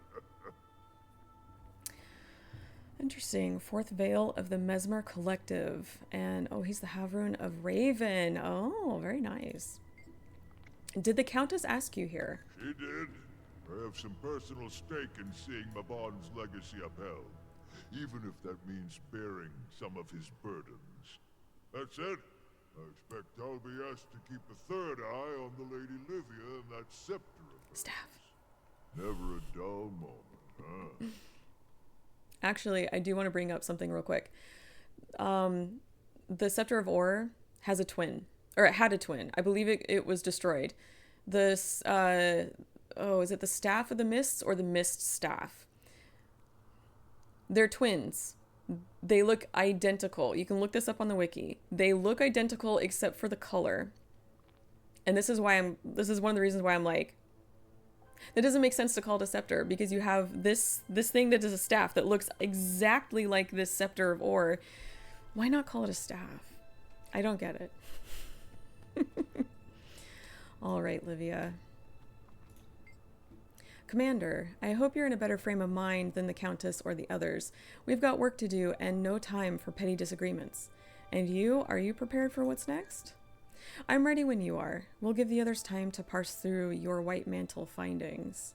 Interesting. Fourth Veil of the Mesmer Collective. And, oh, he's the Havrun of Raven. Oh, very nice. Did the Countess ask you here? She did. I have some personal stake in seeing Mabon's legacy upheld, even if that means bearing some of his burdens. That's it. I expect I'll be asked to keep a third eye on the Lady Livia and that scepter of hers. Staff. Never a dull moment, huh? Actually, I do want to bring up something real quick. The Scepter of Ore has a twin. Or it had a twin. I believe it was destroyed. This, is it the Staff of the Mists or the Mist Staff? They're twins. They look identical. You can look this up on the wiki. They look identical except for the color. And this is one of the reasons why I'm like, that doesn't make sense to call it a scepter, because you have this thing that is a staff that looks exactly like this Scepter of Ore. Why not call it a staff? I don't get it. All right, Livia. Commander, I hope you're in a better frame of mind than the Countess or the others. We've got work to do and no time for petty disagreements. And you, are you prepared for what's next? I'm ready when you are. We'll give the others time to parse through your White Mantle findings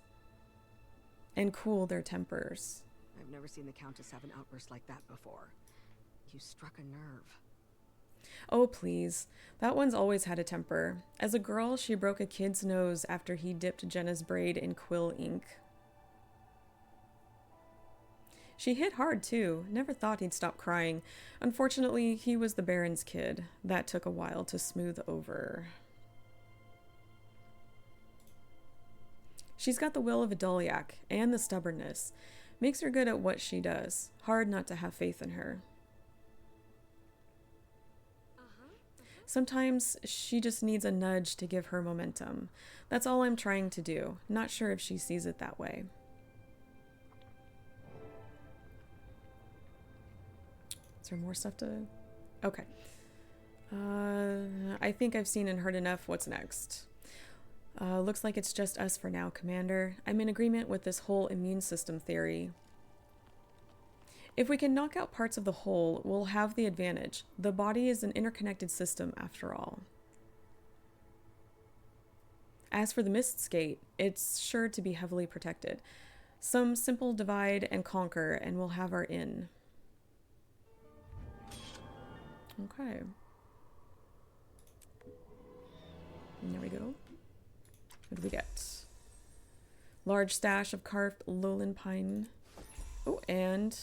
and cool their tempers. I've never seen the Countess have an outburst like that before. You struck a nerve. Oh, please. That one's always had a temper. As a girl, she broke a kid's nose after he dipped Jenna's braid in quill ink. She hit hard, too. Never thought he'd stop crying. Unfortunately, he was the Baron's kid. That took a while to smooth over. She's got the will of a Doliac, and the stubbornness. Makes her good at what she does. Hard not to have faith in her. Sometimes she just needs a nudge to give her momentum. That's all I'm trying to do. Not sure if she sees it that way. Is there more stuff to... Okay. I think I've seen and heard enough. What's next? Looks like it's just us for now, Commander. I'm in agreement with this whole immune system theory. If we can knock out parts of the whole, we'll have the advantage. The body is an interconnected system, after all. As for the Mist's Gate, it's sure to be heavily protected. Some simple divide and conquer, and we'll have our in. Okay. And there we go. What do we get? Large stash of carved lowland pine. Oh, and...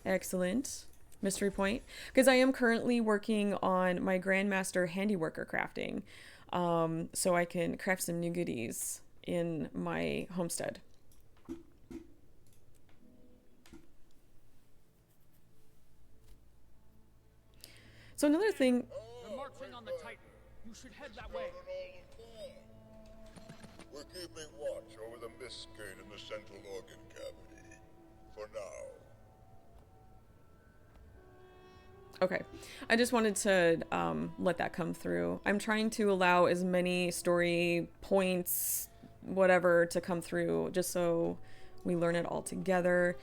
Excellent. Mystery point. Because I am currently working on my Grandmaster Handiworker crafting. So I can craft some new goodies in my homestead. So another thing... They're marching on the Titan. You should head that way. We're keeping watch over the mist gate in the central organ cavity. For now. Okay, I just wanted to let that come through. I'm trying to allow as many story points, whatever, to come through, just so We learn it all together.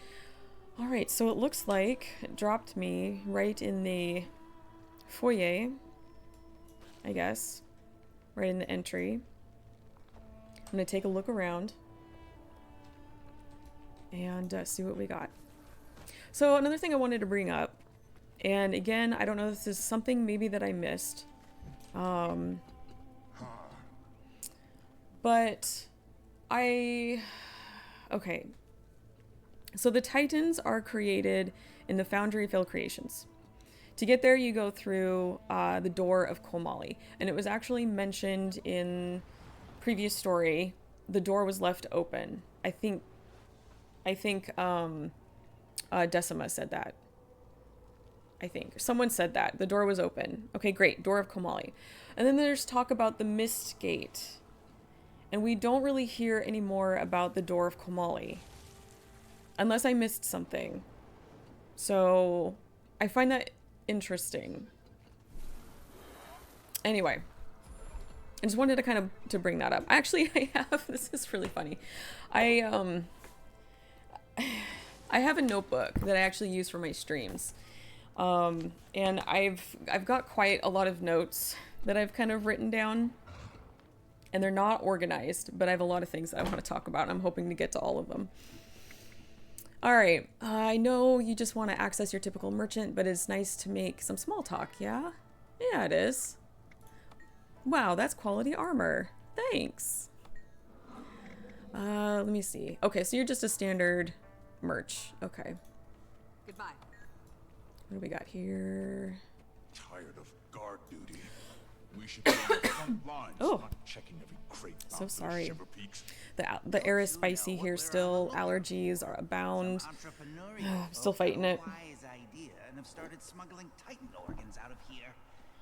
All right, so it looks like it dropped me right in the foyer, I guess, right in the entry. I'm gonna take a look around and see what we got. So another thing I wanted to bring up, and again, I don't know if this is something maybe that I missed, but okay. So the Titans are created in the Foundry of Failed Creations. To get there, you go through the door of Komali, and it was actually mentioned in previous story. The door was left open. I think Decima said that. I think someone said that the door was open. Okay, great. Door of Komali, and then there's talk about the Mist Gate, and we don't really hear any more about the door of Komali. Unless I missed something. So I find that interesting. Anyway, I just wanted to kind of to bring that up. Actually, I have, this is really funny. I have a notebook that I actually use for my streams. And I've got quite a lot of notes that I've kind of written down. And they're not organized, but I have a lot of things that I want to talk about. And I'm hoping to get to all of them. All right, I know you just want to access your typical merchant, but it's nice to make some small talk, yeah? Yeah, it is. Wow, that's quality armor. Thanks. Let me see. Okay, so you're just a standard merch. Okay. Goodbye. What do we got here? Tired of guard duty. We should be on the front lines, not checking every crate. So sorry. The air is spicy here still. Allergies are abound. Still fighting it. Wise idea and have started smuggling Titan organs out of here.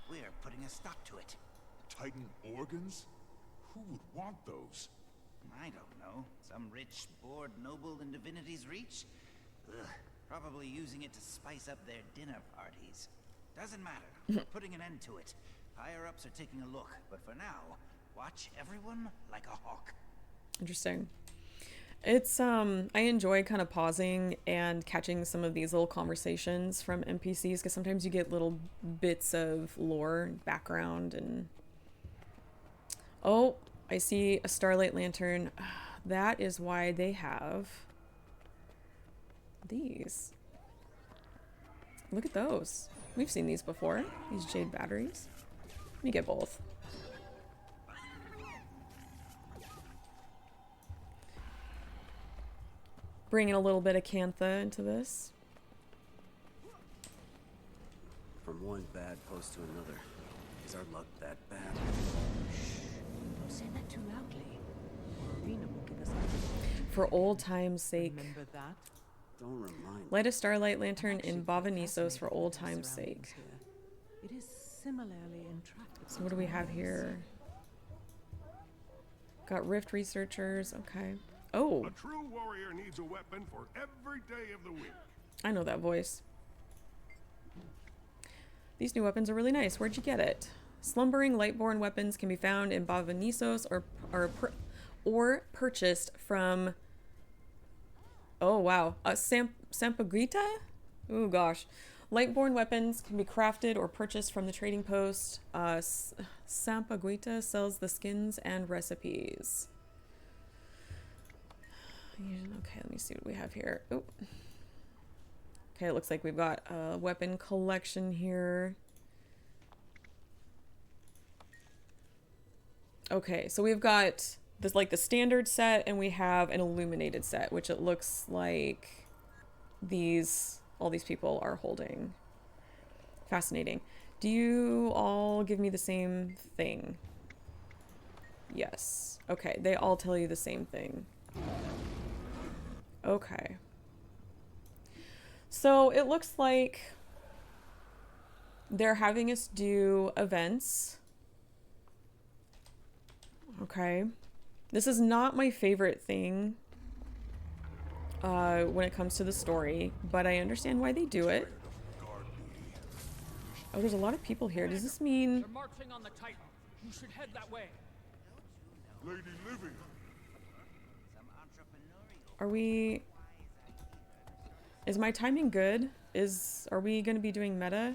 We're putting a stop to it. Titan organs? Who would want those? I don't know. Some rich, bored noble in Divinity's reach? Ugh, probably using it to spice up their dinner parties. Doesn't matter. We're putting an end to it. Higher-ups are taking a look, but for now, watch everyone like a hawk. Interesting. It's I enjoy kind of pausing and catching some of these little conversations from NPCs, because sometimes you get little bits of lore and background. And oh, I see a Starlight Lantern. That is why they have these. Look at those. We've seen these before, these jade batteries. Let me get both. Bringing a little bit of Cantha into this. From one bad post to another. Is our luck that bad? Don't say that too loudly. Arena will give us For old time's sake. Remember that? Don't remind me. Light a Starlight Lantern in Bavanisos for old time's sake. It is similarly intractable. So what do we have here? Got Rift researchers. Okay. Oh, A true warrior needs a weapon for every day of the week. I know that voice. These new weapons are really nice. Where'd you get it? Slumbering Lightborn weapons can be found in Bavanisos or purchased from... Oh, wow. Sampaguita? Oh, gosh. Lightborn weapons can be crafted or purchased from the trading post. Sampaguita sells the skins and recipes. Okay, let me see what we have here. Oh. Okay, it looks like we've got a weapon collection here. Okay, so we've got this, like, the standard set, and we have an illuminated set, which it looks like all these people are holding. Fascinating. Do you all give me the same thing? Yes. Okay, they all tell you the same thing. Okay. So it looks like they're having us do events. Okay. This is not my favorite thing when it comes to the story, but I understand why they do it. Oh, there's a lot of people here. Does this mean... They're marching on the Titan. You should head that way. Lady Livy. Some entrepreneurial Are we... Is my timing good? Are we going to be doing meta?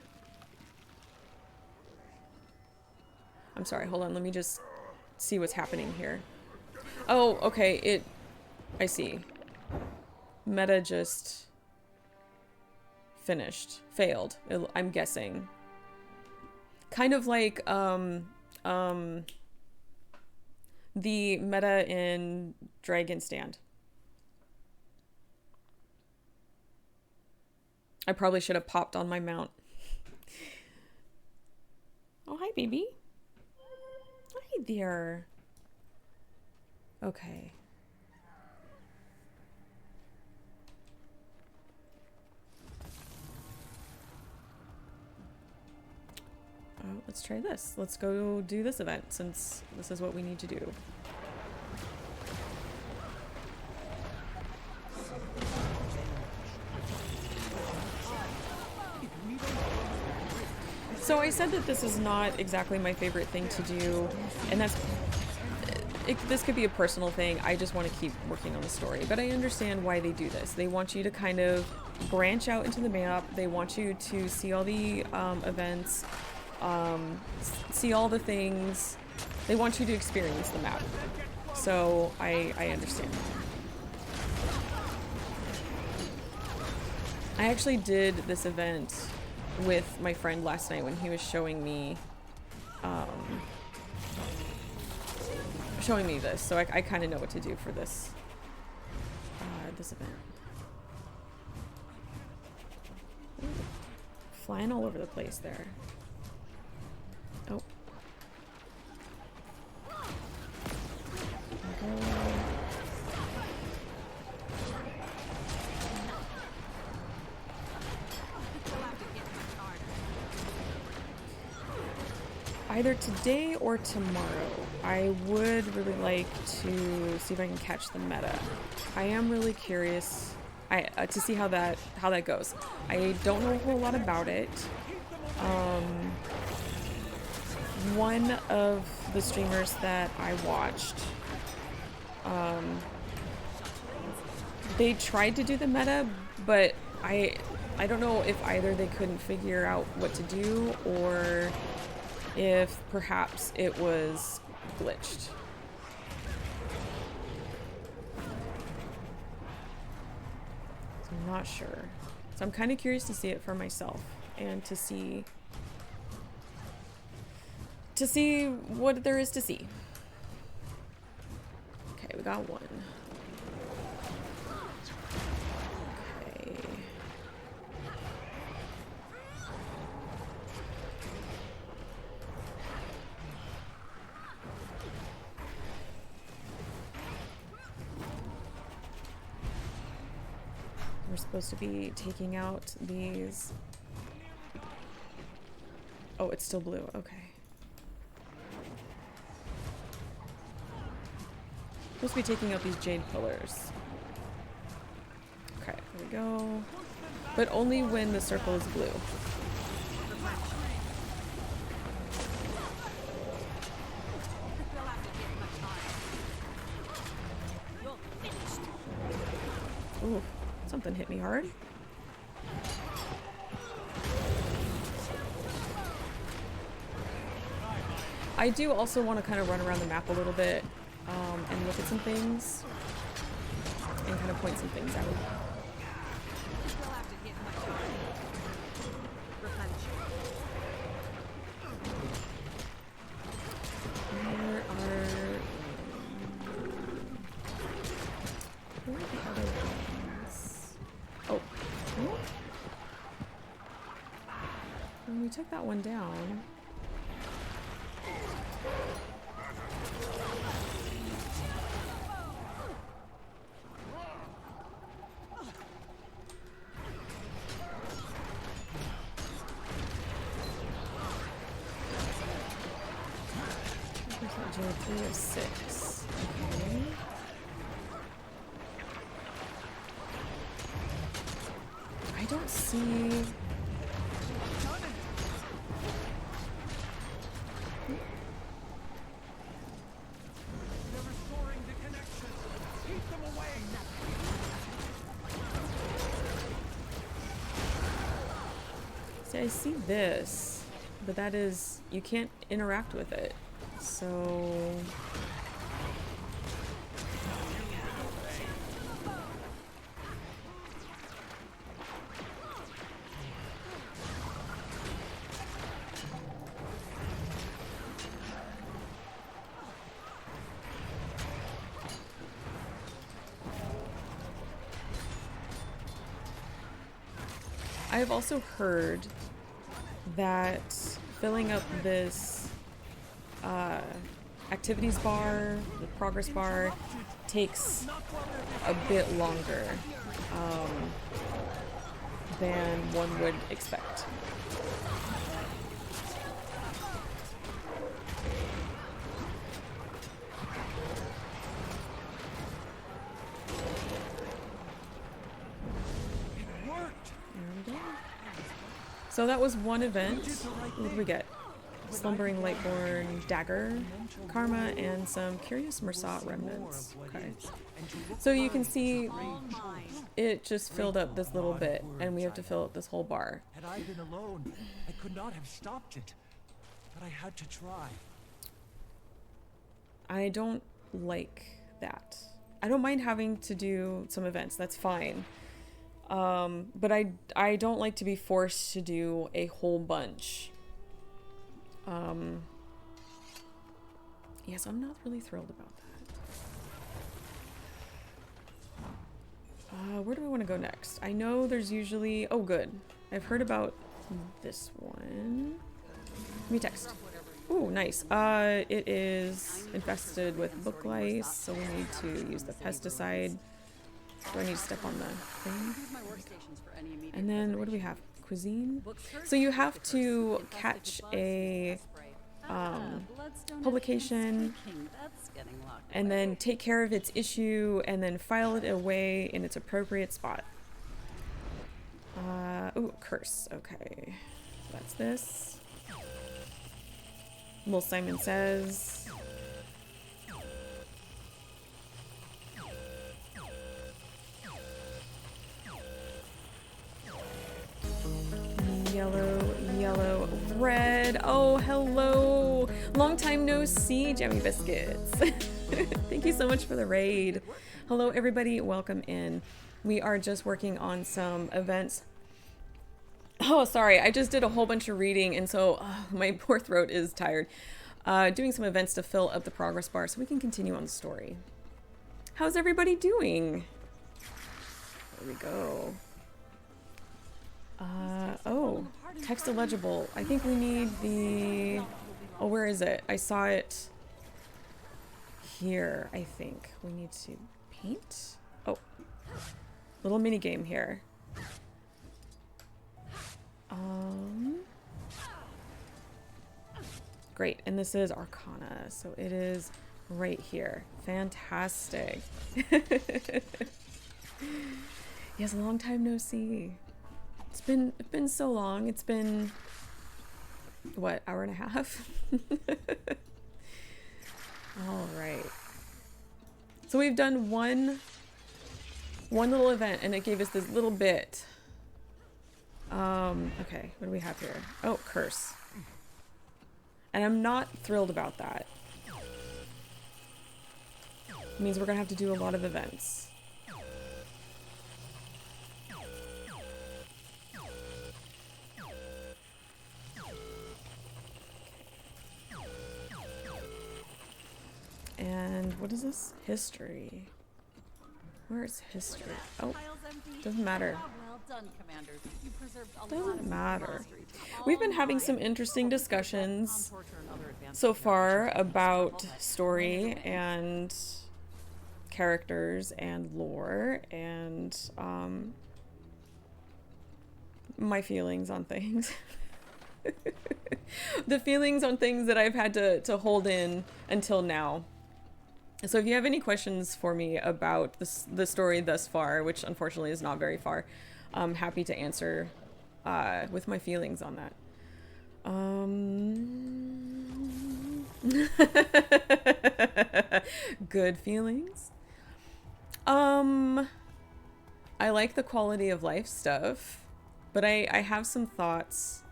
I'm sorry, hold on. Let me just see what's happening here. Oh, okay. I see. Meta just finished. Failed. I'm guessing. Kind of like, the meta in Dragon Stand. I probably should have popped on my mount. Oh, hi, baby. Hi there. Okay. Oh, let's try this. Let's go do this event since this is what we need to do. So I said that this is not exactly my favorite thing to do, and this could be a personal thing. I just want to keep working on the story, but I understand why they do this. They want you to kind of branch out into the map. They want you to see all the events, see all the things. They want you to experience the map. So I understand. I actually did this event with my friend last night when he was showing me this, so I kind of know what to do for this this event. Ooh, flying all over the place there. Oh. There we go. Either today or tomorrow. I would really like to see if I can catch the meta. I am really curious to see how that goes. I don't know a whole lot about it. One of the streamers that I watched, they tried to do the meta, but I don't know if either they couldn't figure out what to do or if perhaps it was glitched. So I'm not sure. So I'm kind of curious to see it for myself and to see what there is to see. Okay, we got one. Okay. We're supposed to be taking out these. Oh, it's still blue. Okay. Supposed to be taking out these jade pillars. Okay, there we go. But only when the circle is blue. Ooh, something hit me hard. I do also want to kind of run around the map a little bit and look at some things and kind of point some things out. Where are the other ones? Oh. When we took that one down. GW2 of 6. Okay. I don't see. See, I see this, but that is, you can't interact with it. So... I've also heard that filling up this activities bar, the progress bar, takes a bit longer than one would expect. So that was one event. What did we get? Slumbering Lightborn Dagger, Karma, and some Curious Mersat remnants. Okay. So you can see it just filled up this little bit, and we have to fill up this whole bar. Had I been alone, I could not have stopped it. But I had to try. I don't like that. I don't mind having to do some events. That's fine. But I don't like to be forced to do a whole bunch. Yes, I'm not really thrilled about that. Where do I want to go next? I know there's usually... Oh, good. I've heard about this one. Let me text. Ooh, nice. It is infested with book lice, so we need to use the pesticide. Do I need to step on the thing? And then, what do we have? Cuisine? So you have to catch a publication and then take care of its issue and then file it away in its appropriate spot. Ooh, curse. Okay. That's this. Well, Simon Says. Yellow, yellow, red. Oh, hello. Long time no see, Jammy Biscuits. Thank you so much for the raid. Hello, everybody. Welcome in. We are just working on some events. Oh, sorry. I just did a whole bunch of reading, and so my poor throat is tired. Doing some events to fill up the progress bar so we can continue on the story. How's everybody doing? There we go. Oh, text illegible. I think we need the... Oh, where is it? I saw it here, I think. We need to paint? Oh, little mini game here. Great, and this is Arcana, so it is right here. Fantastic. Yes, a long time no see. It's been so long. It's been what, hour and a half? All right. So we've done one little event and it gave us this little bit. Okay, what do we have here? Oh, curse. And I'm not thrilled about that. It means we're gonna have to do a lot of events. And what is this? History. Where is history? Oh, doesn't matter. Doesn't matter. We've been having some interesting discussions so far about story and characters and lore and my feelings on things. The feelings on things that I've had to hold in until now. So if you have any questions for me about the story thus far, which unfortunately is not very far, I'm happy to answer with my feelings on that. Good feelings. I like the quality of life stuff, but I have some thoughts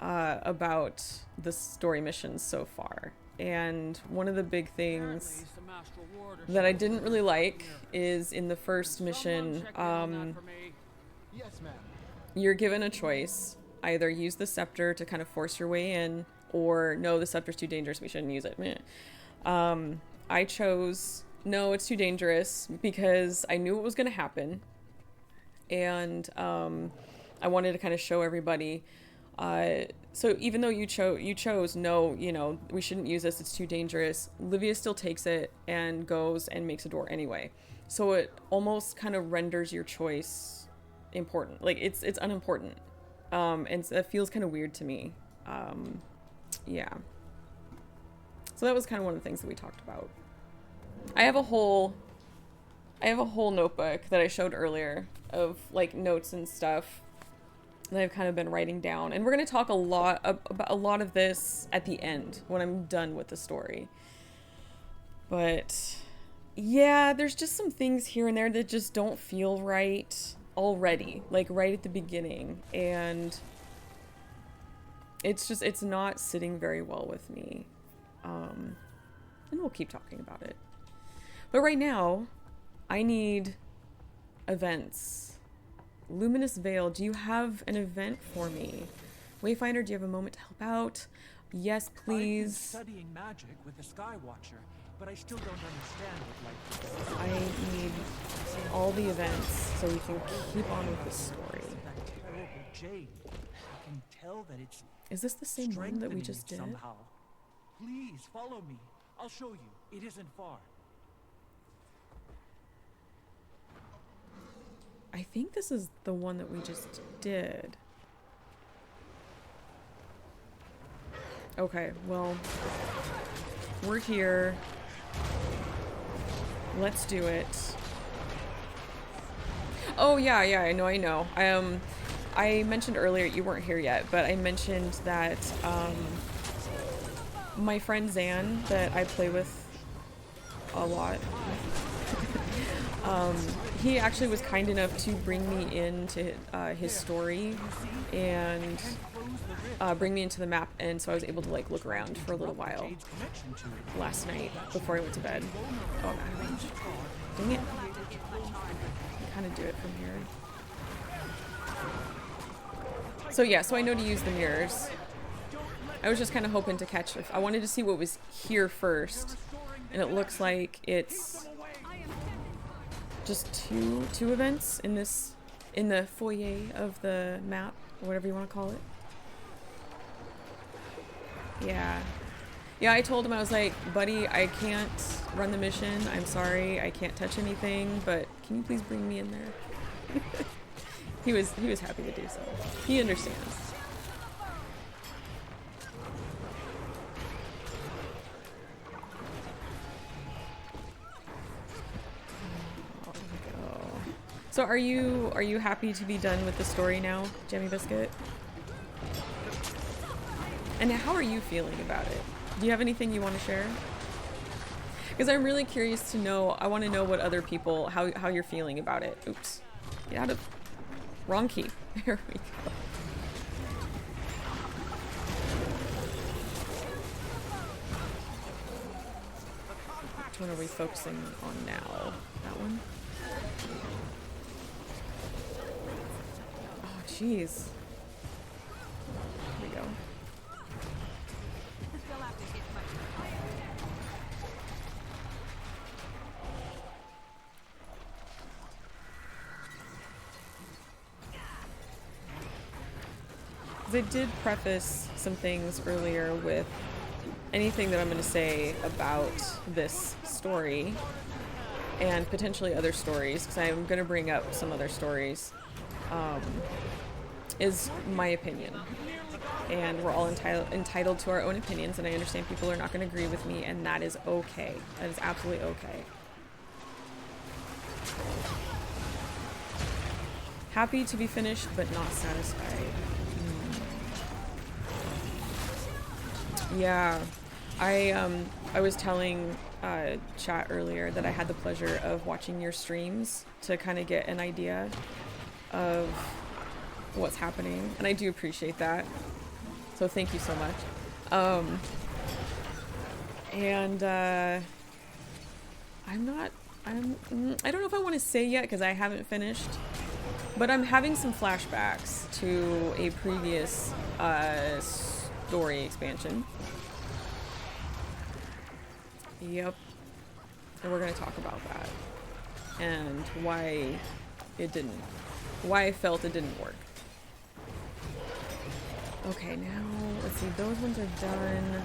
about the story missions so far. And one of the big things that I didn't really like is in the first mission, you're given a choice. Either use the scepter to kind of force your way in, or no, the scepter's too dangerous, we shouldn't use it. I chose, no, it's too dangerous, because I knew what was going to happen. And I wanted to kind of show everybody. So even though you chose, no, you know, we shouldn't use this, it's too dangerous, Livia still takes it and goes and makes a door anyway. So it almost kind of renders your choice important. Like, it's unimportant. And it feels kind of weird to me. Yeah. So that was kind of one of the things that we talked about. I have a whole notebook that I showed earlier of like notes and stuff that I've kind of been writing down, and we're going to talk about a lot of this at the end when I'm done with the story. But yeah, there's just some things here and there that just don't feel right already, like right at the beginning, and it's not sitting very well with me. And we'll keep talking about it. But right now, I need events. Luminous Veil, do you have an event for me? Wayfinder, do you have a moment to help out? Yes, please. I've been studying magic with the Sky Watcher, but I still don't understand it like I need all the events so we can keep on with the story. that terrible jade. I can tell that it's Is this the same one that we just did? strengthening somehow. Please follow me. I'll show you. It isn't far. I think this is the one that we just did. Okay, well, we're here. Let's do it. Oh yeah, I know. I mentioned earlier, you weren't here yet, but I mentioned that my friend Zan that I play with a lot, he actually was kind enough to bring me into his story and bring me into the map, and so I was able to like look around for a little while last night before I went to bed. Oh, I'm out of range. Dang it. I kind of do it from here. So yeah, so I know to use the mirrors. I was just kind of hoping to catch I wanted to see what was here first, and it looks like it's just two events in the foyer of the map, or whatever you want to call it. Yeah, I told him, I was like, buddy, I can't run the mission, I'm sorry, I can't touch anything, but can you please bring me in there? he was happy to do so. He understands. So are you happy to be done with the story now, Jammy Biscuit? And how are you feeling about it? Do you have anything you want to share? Because I'm really curious to know, I want to know what other people, how you're feeling about it. Oops. Get out of... Wrong key. There we go. Which one are we focusing on now? That one? Oh, jeez. Here we go. I did preface some things earlier with anything that I'm going to say about this story and potentially other stories, because I'm going to bring up some other stories, is my opinion. And we're all entitled to our own opinions, and I understand people are not going to agree with me, and that is okay. That is absolutely okay. Happy to be finished, but not satisfied. Yeah, I was telling chat earlier that I had the pleasure of watching your streams to kind of get an idea of what's happening, and I do appreciate that. So thank you so much. And I don't know if I want to say yet because I haven't finished, but I'm having some flashbacks to a previous story expansion. Yep. And we're going to talk about that and why I felt it didn't work. Okay, now let's see, those ones are done.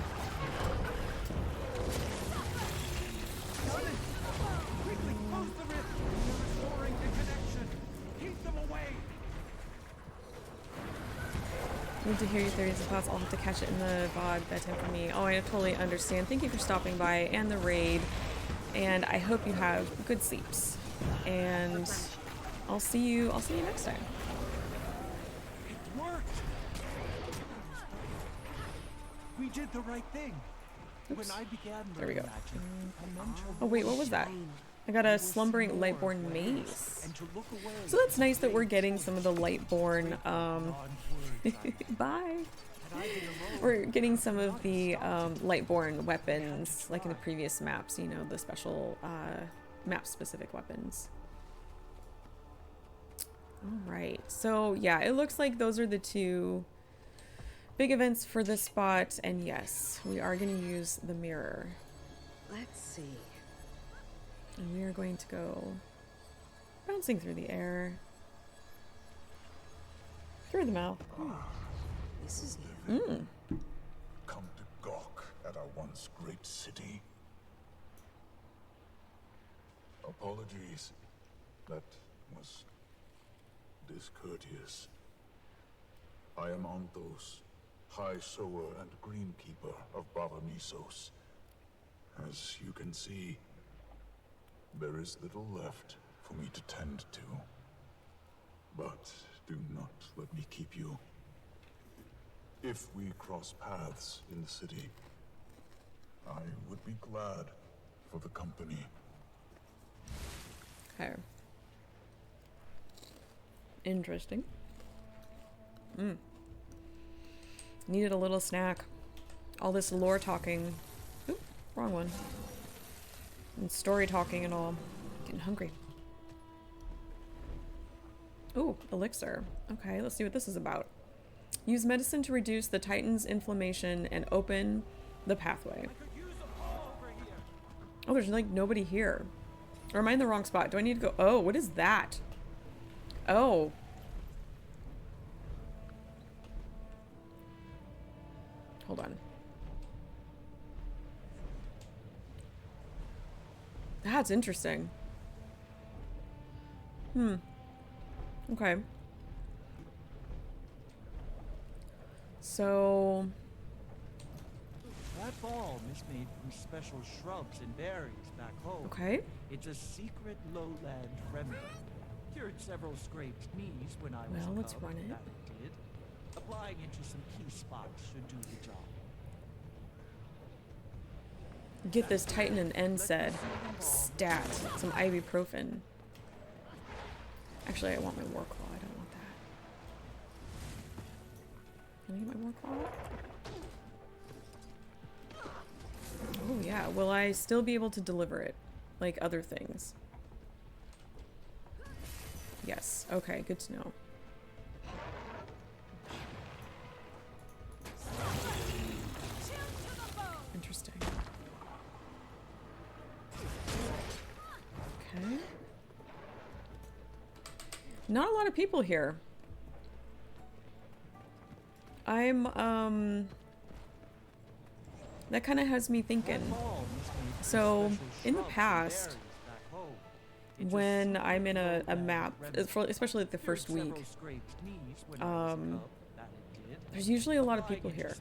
Quickly close the rift. We're restoring the connection. Keep them away. Need to hear your theories and thoughts. I'll have to catch it in the VOD bedtime for me. Oh, I totally understand. Thank you for stopping by and the raid. And I hope you have good sleeps. And I'll see you next time. It worked. We did the right thing. Oops. When I began There we go. magic, I meant to Oh wait, what was that? I got a slumbering lightborn mace. and to look away. So that's nice that we're getting some of the lightborn bye. We're getting some of the lightborn weapons like in the previous maps, you know, the special map specific weapons. All right. So yeah, it looks like those are the two big events for this spot, and yes, we are going to use the mirror. Let's see. And we are going to go bouncing through the air. Through the mouth. This is new. Come to gawk at our once great city. Apologies. That was discourteous. I am Anthos, High Sower and Greenkeeper of Bavanisos. As you can see, there is little left for me to tend to. But do not let me keep you. If we cross paths in the city, I would be glad for the company. Okay. Interesting. Needed a little snack. All this lore talking. Oop, wrong one. And story talking and all. Getting hungry. Ooh, elixir. Okay, let's see what this is about. Use medicine to reduce the Titan's inflammation and open the pathway. Oh, there's like nobody here. Or am I in the wrong spot? Do I need to go? Oh, what is that? Oh. Hold on. That's interesting. Okay. So... That balm is made from special shrubs and berries back home. Okay. It's a secret lowland remedy. Cured several scraped knees when I was Well, a let's cub, run it. that did. Applying it to some key spots should do the job. Get this Titan and NSAID. Stat. Some ibuprofen. Actually, I want my war claw. I don't want that. Can I get my war claw? Oh yeah. Will I still be able to deliver it? Like other things? Yes. Okay, good to know. Interesting. Okay. Not a lot of people here. That kind of has me thinking. So, in the past, when I'm in a map, especially like the first week, there's usually a lot of people here.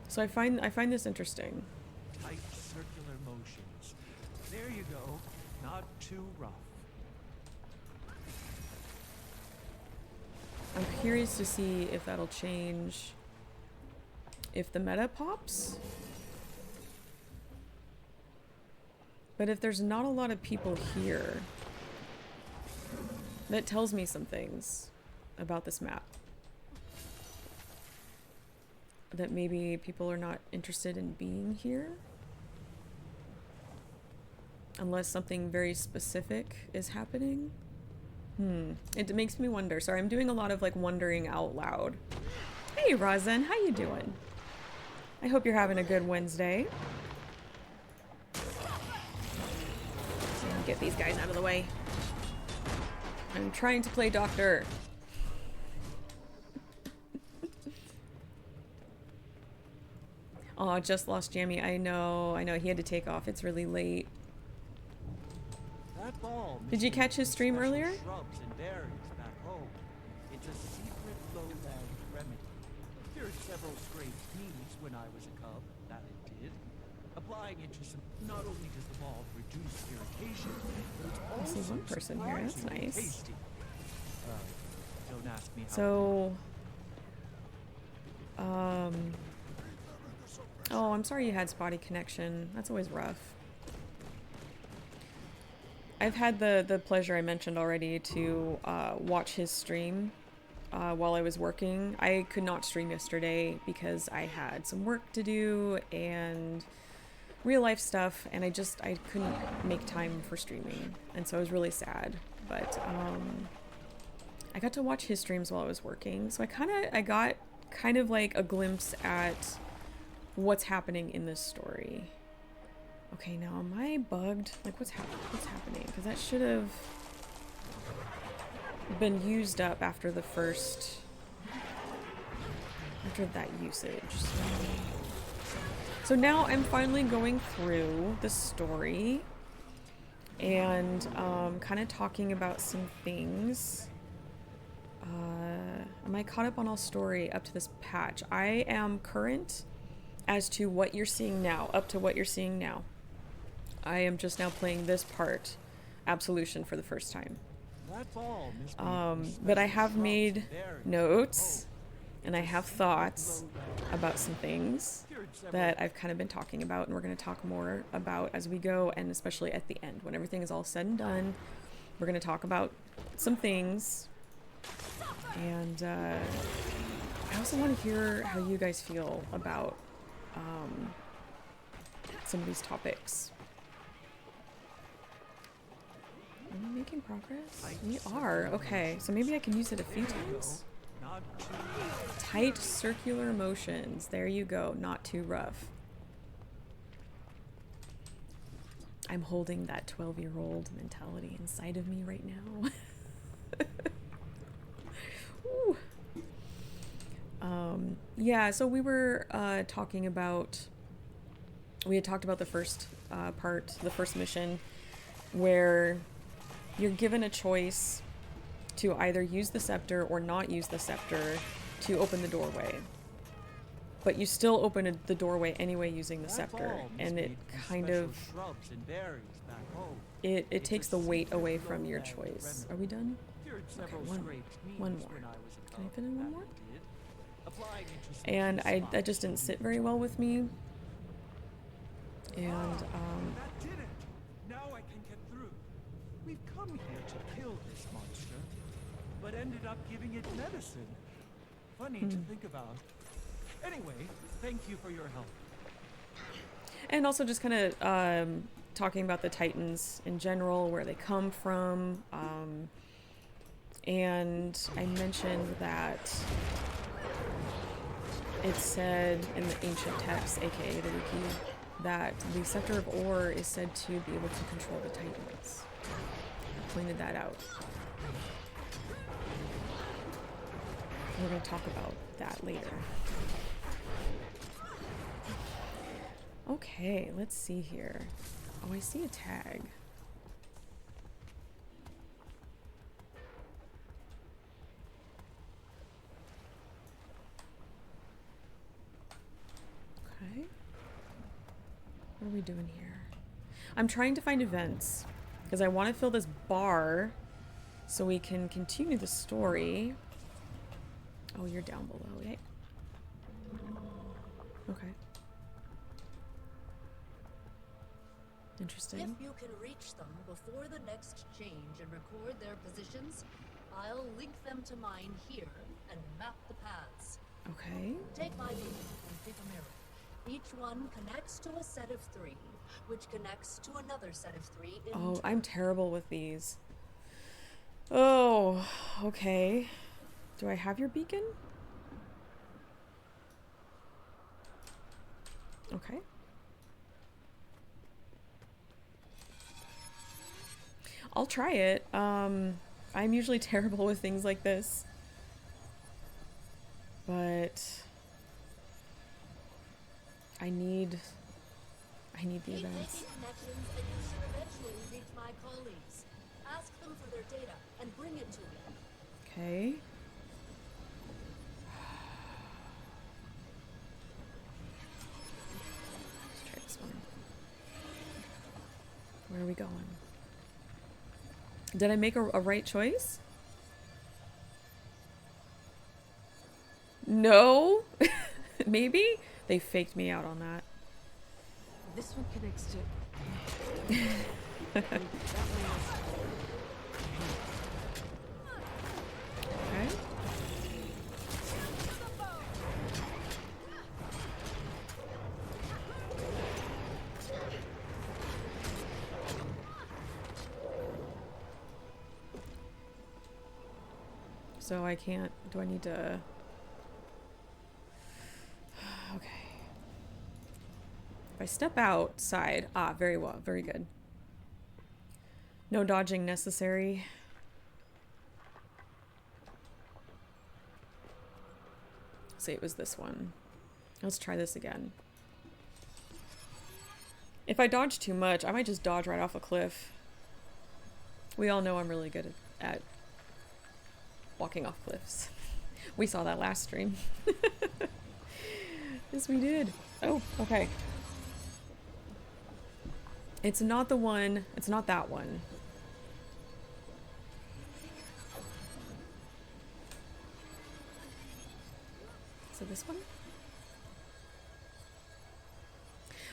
So I find this interesting. Tight circular motions. There you go. Not too rough. I'm curious to see if that'll change if the meta pops. But if there's not a lot of people here, that tells me some things about this map. that maybe people are not interested in being here. Unless something very specific is happening. It makes me wonder. Sorry, I'm doing a lot of like wondering out loud. Hey, Rosin, how you doing? I hope you're having a good Wednesday. So let me get these guys out of the way. I'm trying to play doctor. Oh, I just lost Jamie. I know. He had to take off. It's really late. That ball Did you catch his stream special earlier? Shrubs and berries back home. It's a secret lowland remedy. Cured several scraped knees when I was a cub. That it did. Applying it to some. Not only does the ball reduce irritation, but it's I also see one person here. That's surprisingly nice. tasty. Don't ask me how. So, oh, I'm sorry you had spotty connection. That's always rough. I've had the pleasure I mentioned already to watch his stream while I was working. I could not stream yesterday because I had some work to do and real life stuff, and I couldn't make time for streaming, and so I was really sad. But I got to watch his streams while I was working, so I got kind of like a glimpse at what's happening in this story. Okay, now am I bugged? Like what's happening? Because that should have been used up after the first, after that usage. So now I'm finally going through the story and kind of talking about some things. Am I caught up on all story up to this patch? I am current as to what you're seeing now, up to what you're seeing now. I am just now playing this part, Absolution, for the first time. That ball, But I have made notes and I have thoughts about some things that I've kind of been talking about, and we're going to talk more about as we go, and especially at the end when everything is all said and done. We're going to talk about some things, and I also want to hear how you guys feel about some of these topics. Are we making progress? We are. Okay, so maybe I can use it a few times. Tight circular motions. There you go. Not too rough. I'm holding that 12-year-old mentality inside of me right now. Ooh. Yeah, so we were talking about... We had talked about the first part, the first mission, where you're given a choice to either use the scepter or not use the scepter to open the doorway. But you still open the doorway anyway using the scepter, and it kind of... It takes the weight away from your choice. Are we done? Okay, one more. Can I fit in one more? And that just didn't sit very well with me. And, That did it! Now I can get through. We've come here to kill this monster, but ended up giving it medicine. Funny to think about. Anyway, thank you for your help. and also just kind of talking about the Titans in general, where they come from. And I mentioned that it said in the ancient text, aka the wiki, that the Scepter of Ore is said to be able to control the Titans. I pointed that out. We're going to talk about that later. Okay, let's see here. Oh, I see a tag. Okay. What are we doing here? I'm trying to find events because I want to fill this bar so we can continue the story. Oh, you're down below. Yay. Okay. Interesting. If you can reach them before the next change and record their positions, I'll link them to mine here and map the paths. Okay. Take my beacon and pick a mirror. Each one connects to a set of 3, which connects to another set of 3 in Oh, turn. I'm terrible with these. Oh, okay. Do I have your beacon? Okay. I'll try it. I'm usually terrible with things like this. But I need the Keep events. making connections and you should eventually reach my colleagues. Ask them for their data and bring it to me. Okay. Let's try this one. Where are we going? Did I make a right choice? No? Maybe? They faked me out on that. This one connects to... Okay. So I can't... Do I need to... Okay. If I step outside... Ah, very well. Very good. No dodging necessary. Say it was this one. Let's try this again. If I dodge too much, I might just dodge right off a cliff. We all know I'm really good at walking off cliffs. We saw that last stream. Yes, we did. Oh, okay. It's not the one. It's not that one. So this one?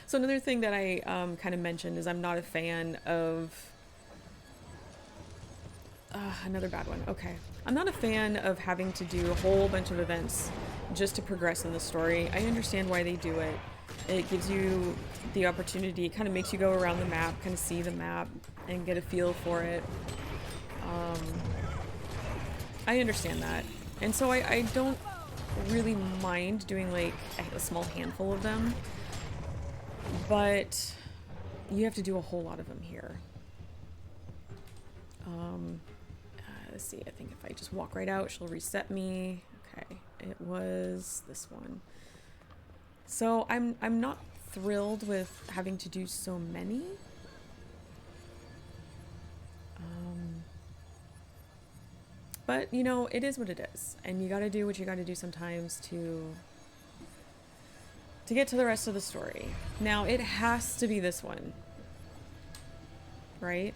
So another thing that I kind of mentioned is I'm not a fan of... another bad one. Okay. I'm not a fan of having to do a whole bunch of events just to progress in the story. I understand why they do it. It gives you the opportunity, it kind of makes you go around the map, kind of see the map, and get a feel for it. I understand that. And so I don't really mind doing like a small handful of them. But you have to do a whole lot of them here. Let's see, I think if I just walk right out, she'll reset me. Okay, it was this one. So I'm not thrilled with having to do so many. But, you know, it is what it is. And you gotta do what you gotta do sometimes to get to the rest of the story. Now, it has to be this one. Right?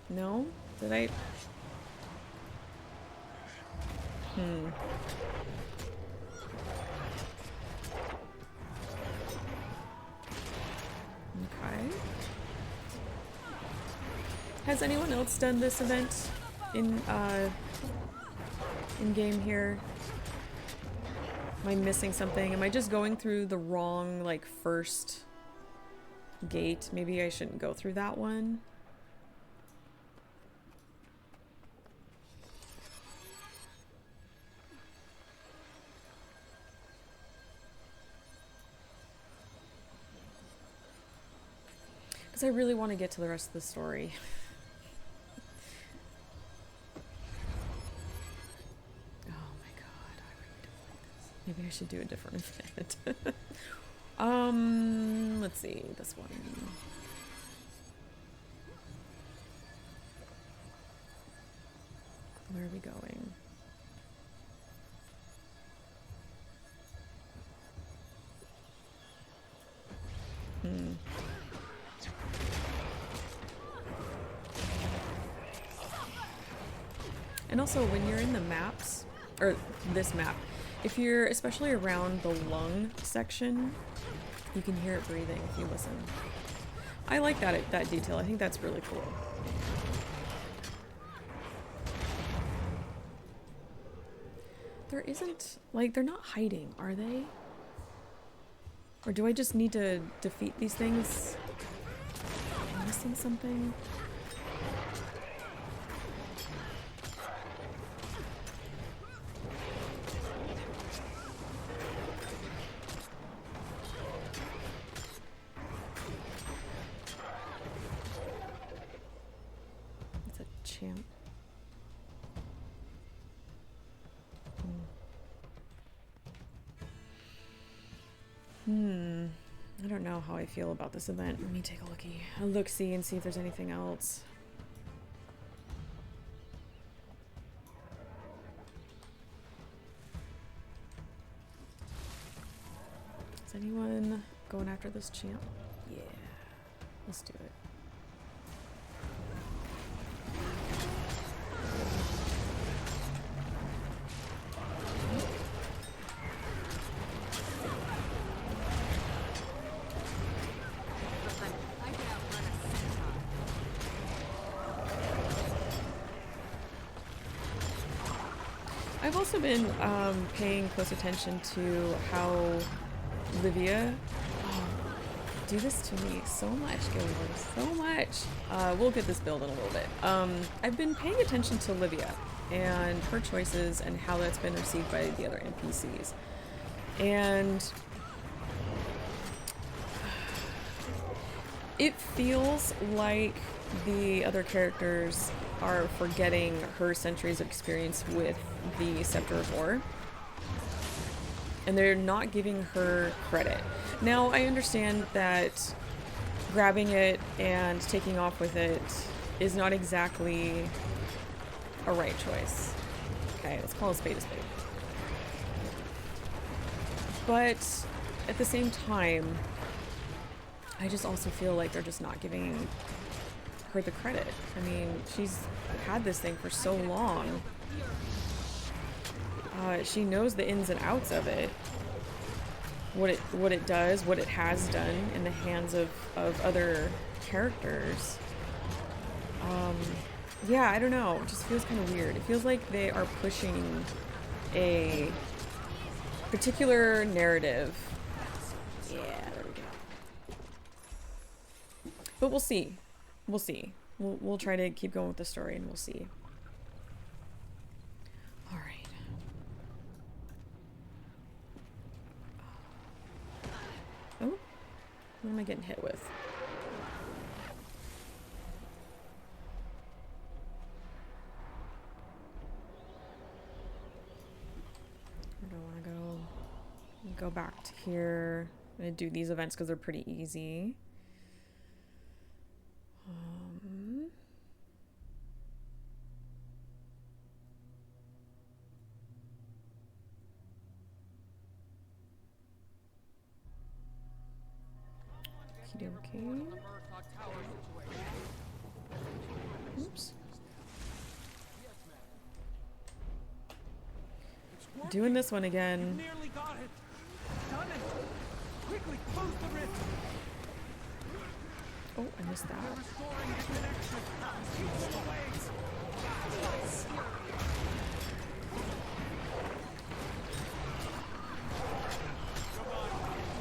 No? Did I? Okay. Has anyone else done this event in game here? Am I missing something? Am I just going through the wrong, like, first gate? Maybe I shouldn't go through that one. Because I really want to get to the rest of the story. Oh my god, I really don't like this. Maybe I should do a different event. Let's see, this one. Where are we going? And also, when you're in the maps, or this map, If you're especially around the lung section, you can hear it breathing if you listen. I like that detail. I think that's really cool. There isn't, like, they're not hiding, are they? Or do I just need to defeat these things? Am I missing something? It's a champ. I don't know how I feel about this event. Let me take a look-see and see if there's anything else. Is anyone going after this champ? Yeah. Let's do it. I've also been paying close attention to how Livia do this to me so much, Gilmore, so much. We'll get this build in a little bit. I've been paying attention to Livia and her choices and how that's been received by the other NPCs. And it feels like the other characters are forgetting her centuries of experience with the Scepter of War. And they're not giving her credit. Now, I understand that grabbing it and taking off with it is not exactly a right choice. Okay, let's call a spade a spade. But at the same time, I just also feel like they're just not giving her the credit. I mean, she's had this thing for so long. She knows the ins and outs of it. What it does, what it has done in the hands of other characters. Yeah, I don't know. It just feels kind of weird. It feels like they are pushing a particular narrative. Yeah, there we go. But we'll see. We'll see. We'll try to keep going with the story and we'll see. All right. Oh, what am I getting hit with? I don't want to go back to here. I'm going to do these events because they're pretty easy. Okay. Oops. Doing this one again. Nearly got it. Done it. Quickly close the rift. Oh, I missed that. We're restoring the connection. Use the waves.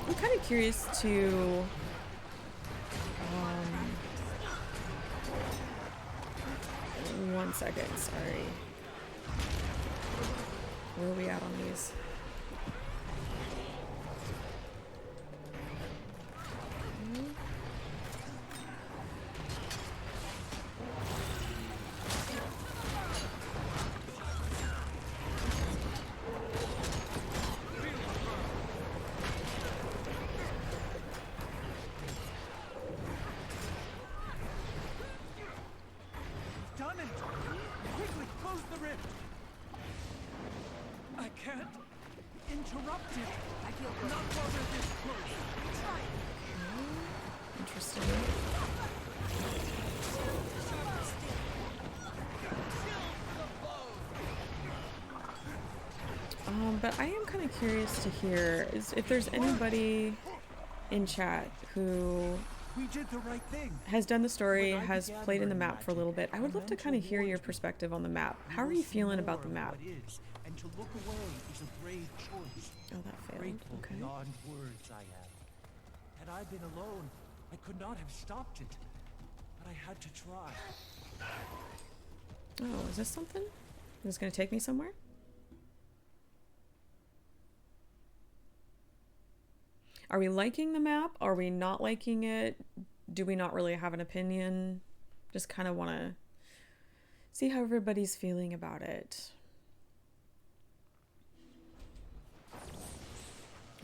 I'm kind of curious to one second, sorry. Where are we at on these? But But I am kind of curious to hear if there's anybody in chat who We did the right thing. has done the story, When I has began played in the learning map for a little bit. I would love to mentor kind of hear your warned me. perspective on the map. You How are will you see feeling more about the of map? what is, and to look away is a brave choice. Oh, that failed. Grateful Okay. beyond words I am. Had I been alone, I could not have stopped it. But I had to try. Oh, is this something? Is this going to take me somewhere? Are we liking the map? Are we not liking it? Do we not really have an opinion? Just kind of want to see how everybody's feeling about it.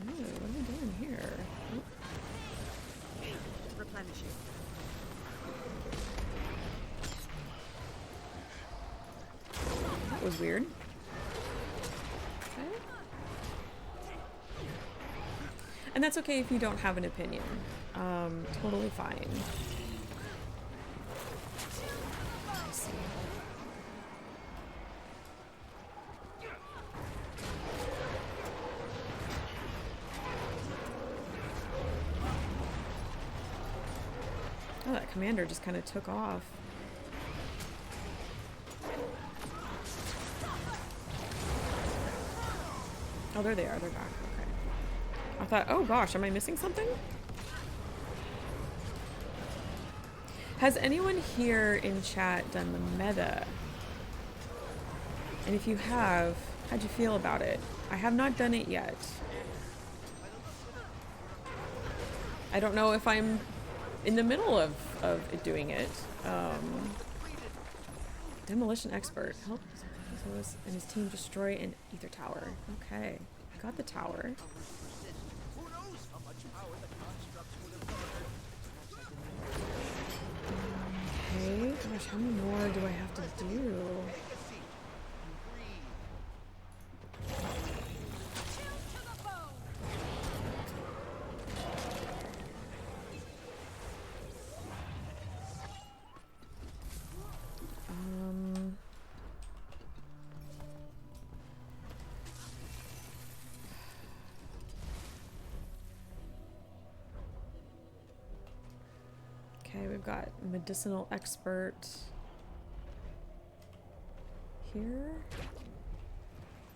Ooh, what are we doing here? Replenish you. That was weird. Okay. And that's okay if you don't have an opinion. Totally fine. I see. Oh, that commander just kind of took off. Oh, there they are. They're back. Okay. I thought, oh gosh, am I missing something? Has anyone here in chat done the meta? And if you have, how'd you feel about it? I have not done it yet. I don't know if I'm in the middle of doing it. Demolition expert. Help Zois and his team destroy an ether tower. Okay. Got the tower. Okay. Gosh, how many more do I have to do? Okay, we've got medicinal expert here.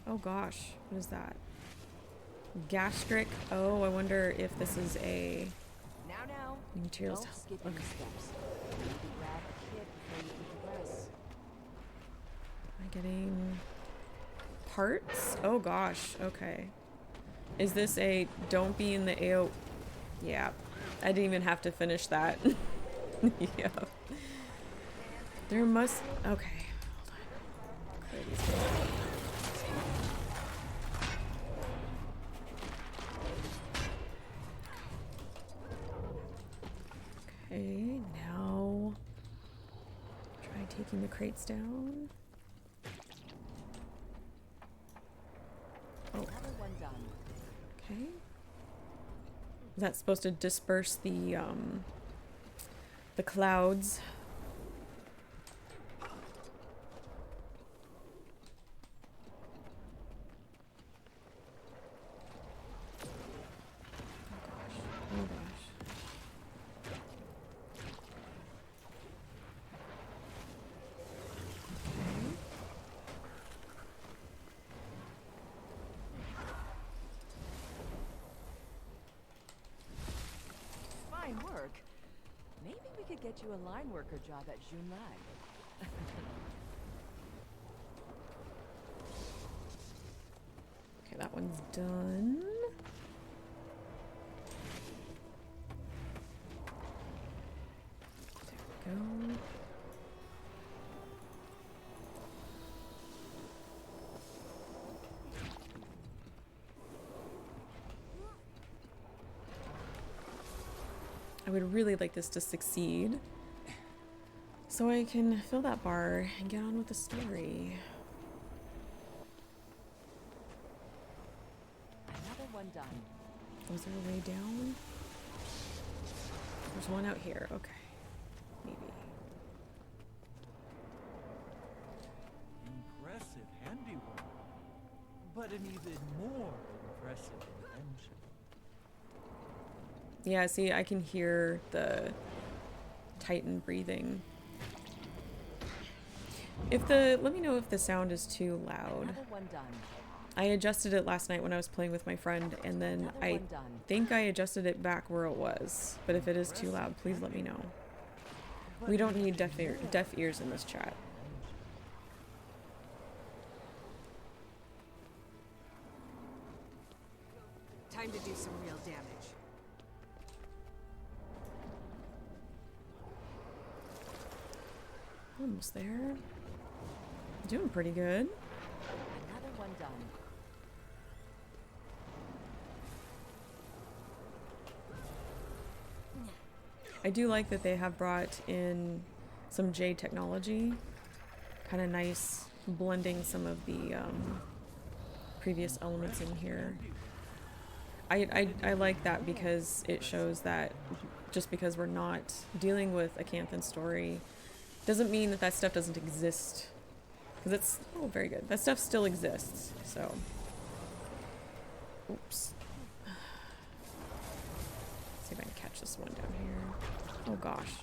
Oh gosh, what is that? Gastric. Oh, I wonder if this is a Now, new materials. don't skip Okay. any steps. You need to grab a kit before you can progress. Am I getting parts? Oh gosh, okay. Is this a don't be in the AO? Yeah, I didn't even have to finish that. Yeah. There must. Okay. Hold on. Clear these things. Okay, now try taking the crates down. Oh. Another one done. Okay. Is that supposed to disperse the clouds? Oh gosh. Okay. Fine work. Maybe we could get you a line worker job at Junlai. Okay, that one's done. There we go. I would really like this to succeed so I can fill that bar and get on with the story. Another one done. Was there a way down? There's one out here. Okay. Maybe. Impressive handiwork. but an even more impressive invention. Yeah, see, I can hear the Titan breathing. Let me know if the sound is too loud. Another one done. I adjusted it last night when I was playing with my friend, and then I think I adjusted it back where it was. But if it is too loud, please let me know. We don't need deaf ears in this chat. Time to do some real damage. Almost there. Doing pretty good. Another one done. I do like that they have brought in some J technology. Kind of nice, blending some of the previous elements in here. I like that because it shows that just because we're not dealing with a Canthan story doesn't mean that that stuff doesn't exist. Because it's, oh, very good. That stuff still exists, so. Oops. Let's see if I can catch this one down here. Oh gosh.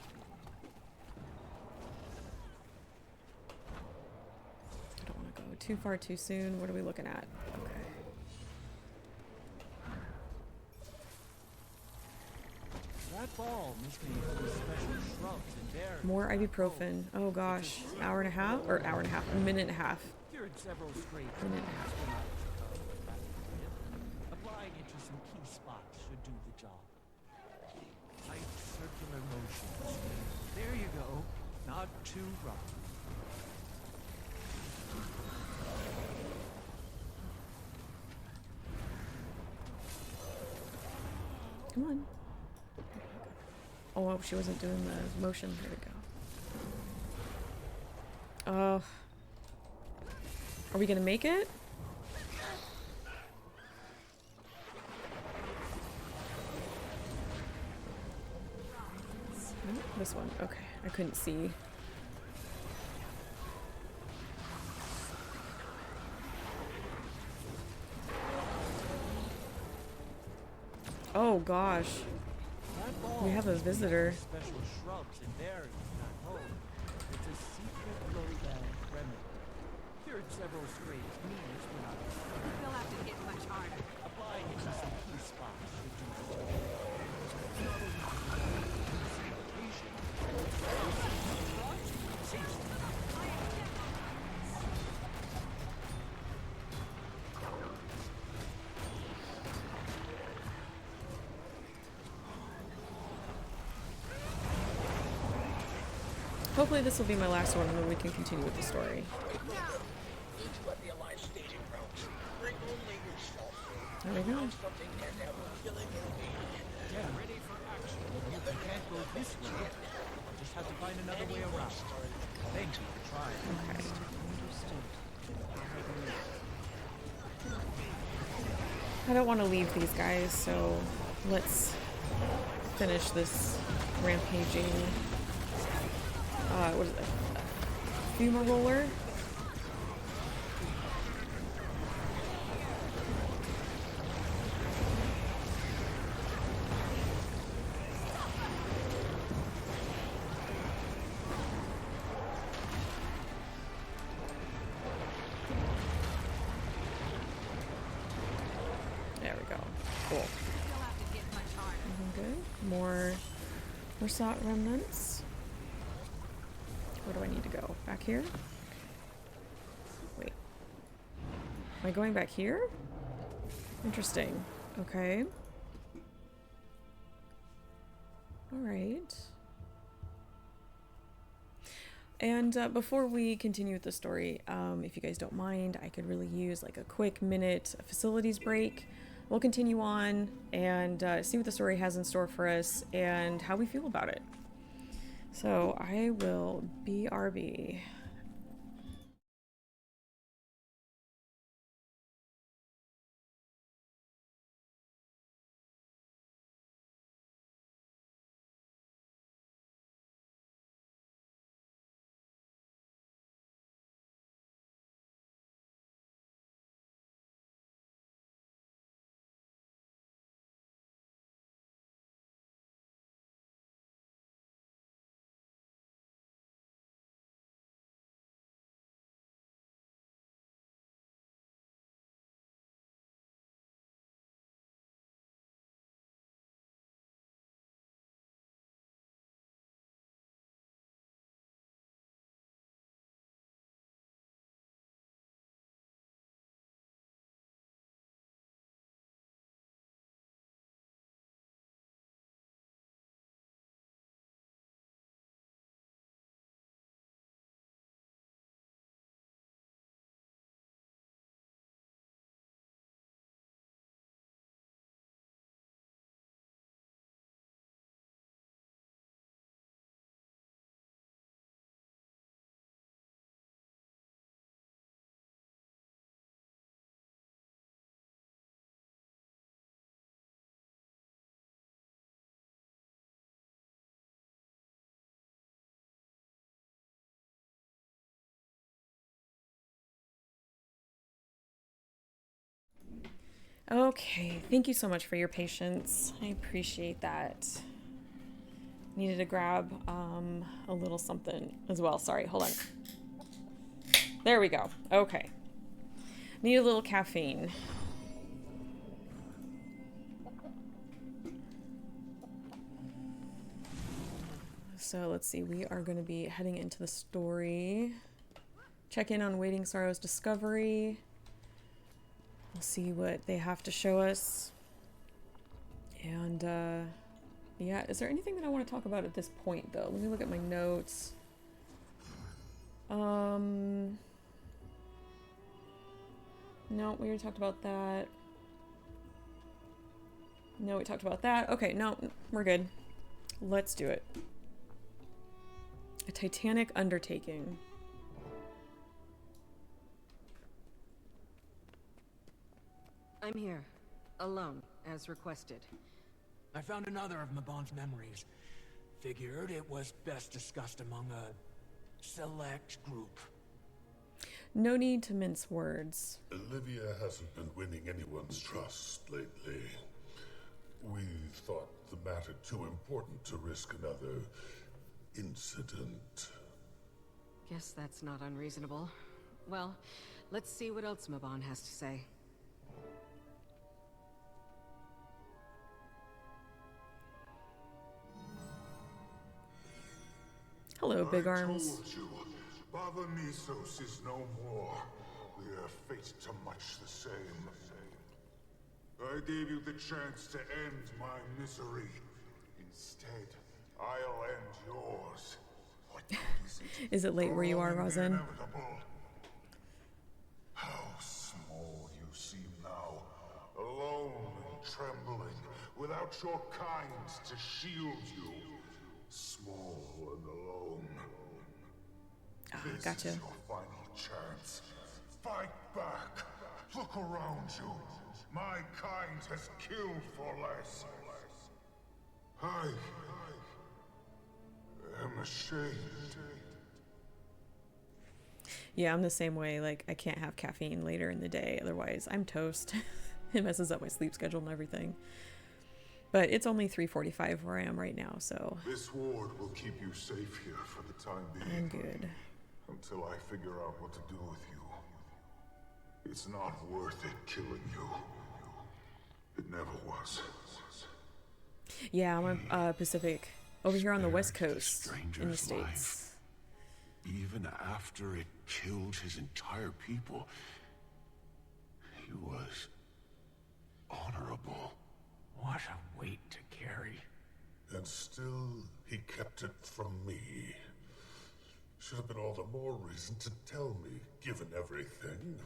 I don't want to go too far too soon. What are we looking at? Okay. That balm is made from special shrubs and berries. More ibuprofen. Oh gosh. Hour and a half? Or hour and a half. A minute and a half. Cured several stray Minute and a half. Applying it to some key spots should do the job. Light circular motions. There you go. Not too rough. Come on. Oh, she wasn't doing the motion. There we go. Are we gonna make it? This one. Okay, I couldn't see. Oh gosh. We have a visitor. Special shrubs and berries at home. It's a secret lowland remedy. Cured several stray fleas when I was young. You'll have to hit much harder. Applying it to some key spots should do the job. It's not only patient, it's tasty. Hopefully this will be my last one and then we can continue with the story. There we go. Yeah, ready for action. If you can't go this way, I'll just have to find another way around. Thank you for trying. Okay. I don't want to leave these guys, so let's finish this rampaging. What is it? Fuma roller? There we go. Cool. Good. More Versat remnants. Where do I need to go? Back here? Wait. Am I going back here? Interesting. Okay. Alright. And before we continue with the story, if you guys don't mind, I could really use like a quick minute facilities break. We'll continue on and see what the story has in store for us and how we feel about it. So I will BRB. Okay, thank you so much for your patience. I appreciate that. Needed to grab a little something as well. Sorry, hold on. There we go. Okay. Need a little caffeine. So let's see, we are going to be heading into the story. Check in on Waiting Sorrow's discovery. We'll see what they have to show us. And, yeah, is there anything that I want to talk about at this point, though? Let me look at my notes. No, we already talked about that. No, we talked about that. Okay, no, we're good. Let's do it. A titanic undertaking. I'm here, alone, as requested. I found another of Mabon's memories. Figured it was best discussed among a select group. No need to mince words. Olivia hasn't been winning anyone's trust lately. We thought the matter too important to risk another incident. Guess that's not unreasonable. Well, let's see what else Mabon has to say. Hello, Big Arms. I told you, Baba Misos is no more. We are fated to much the same. I gave you the chance to end my misery. Instead, I'll end yours. What good is it? Is it late where you are, Rosin? Inevitable. How small you seem now, alone and trembling, without your kind to shield you. Small and alone. This gotcha. is your final chance. Fight back. Look around you. My kind has killed for less. I am ashamed. Yeah, I'm the same way. Like, I can't have caffeine later in the day, otherwise I'm toast. It messes up my sleep schedule and everything. But it's only 3:45 where I am right now, so This ward will keep you safe here for the time being. I'm good. Until I figure out what to do with you. It's not worth it killing you. It never was. Yeah, I'm Pacific. Over here on the West Spared Coast in the stranger's States. life. Even after it killed his entire people, he was honorable. What a weight to carry. And still, he kept it from me. Should have been all the more reason to tell me, given everything.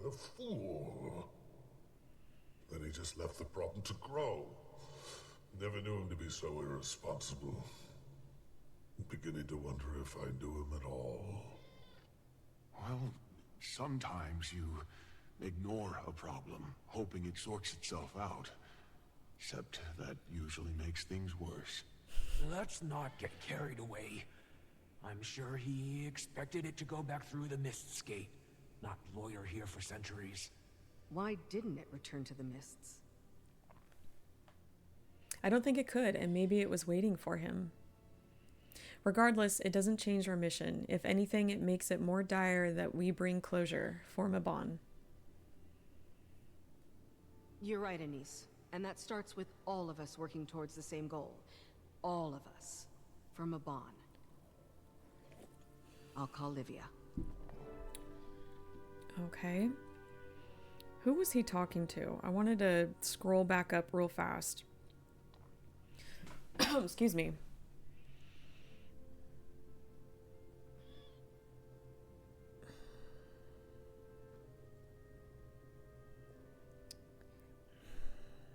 The fool. Then he just left the problem to grow. Never knew him to be so irresponsible. Beginning to wonder if I knew him at all. Well, sometimes you ignore a problem, hoping it sorts itself out. Except that usually makes things worse. Let's not get carried away. I'm sure he expected it to go back through the Mist's gate. Not lawyer here for centuries. Why didn't it return to the mists? I don't think it could, and maybe it was waiting for him. Regardless, it doesn't change our mission. If anything, it makes it more dire that we bring closure for Mabon. You're right, Anise. And that starts with all of us working towards the same goal. All of us. For Mabon. I'll call Livia. Okay. Who was he talking to? I wanted to scroll back up real fast. Excuse me.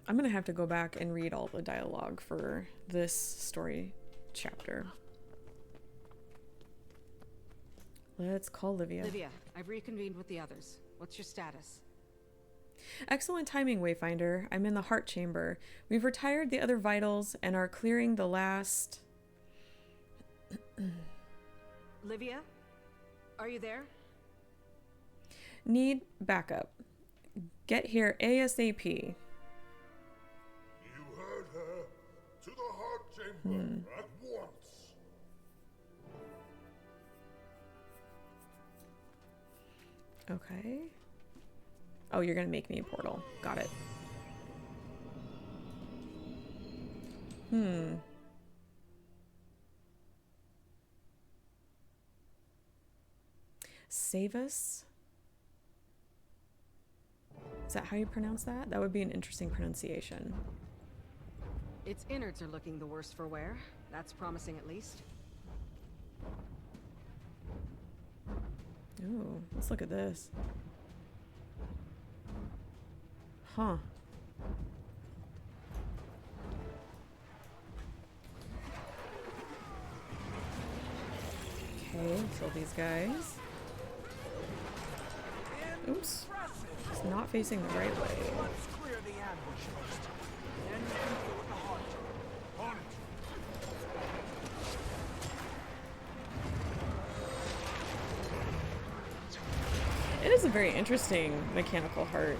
I'm gonna have to go back and read all the dialogue for this story chapter. Let's call Livia. Livia, I've reconvened with the others. What's your status? Excellent timing, Wayfinder. I'm in the heart chamber. We've retired the other vitals and are clearing the last... Livia? Are you there? Need backup. Get here ASAP. You heard her. To the heart chamber at once. Okay. Oh, you're gonna make me a portal. Got it. Save us? Is that how you pronounce that? That would be an interesting pronunciation. Its innards are looking the worst for wear. That's promising at least. Ooh, let's look at this. Huh. Okay, kill these guys. Oops. It's not facing the right way. Let's clear the ambush first. Then we can deal with the heart. On it. It is a very interesting mechanical heart.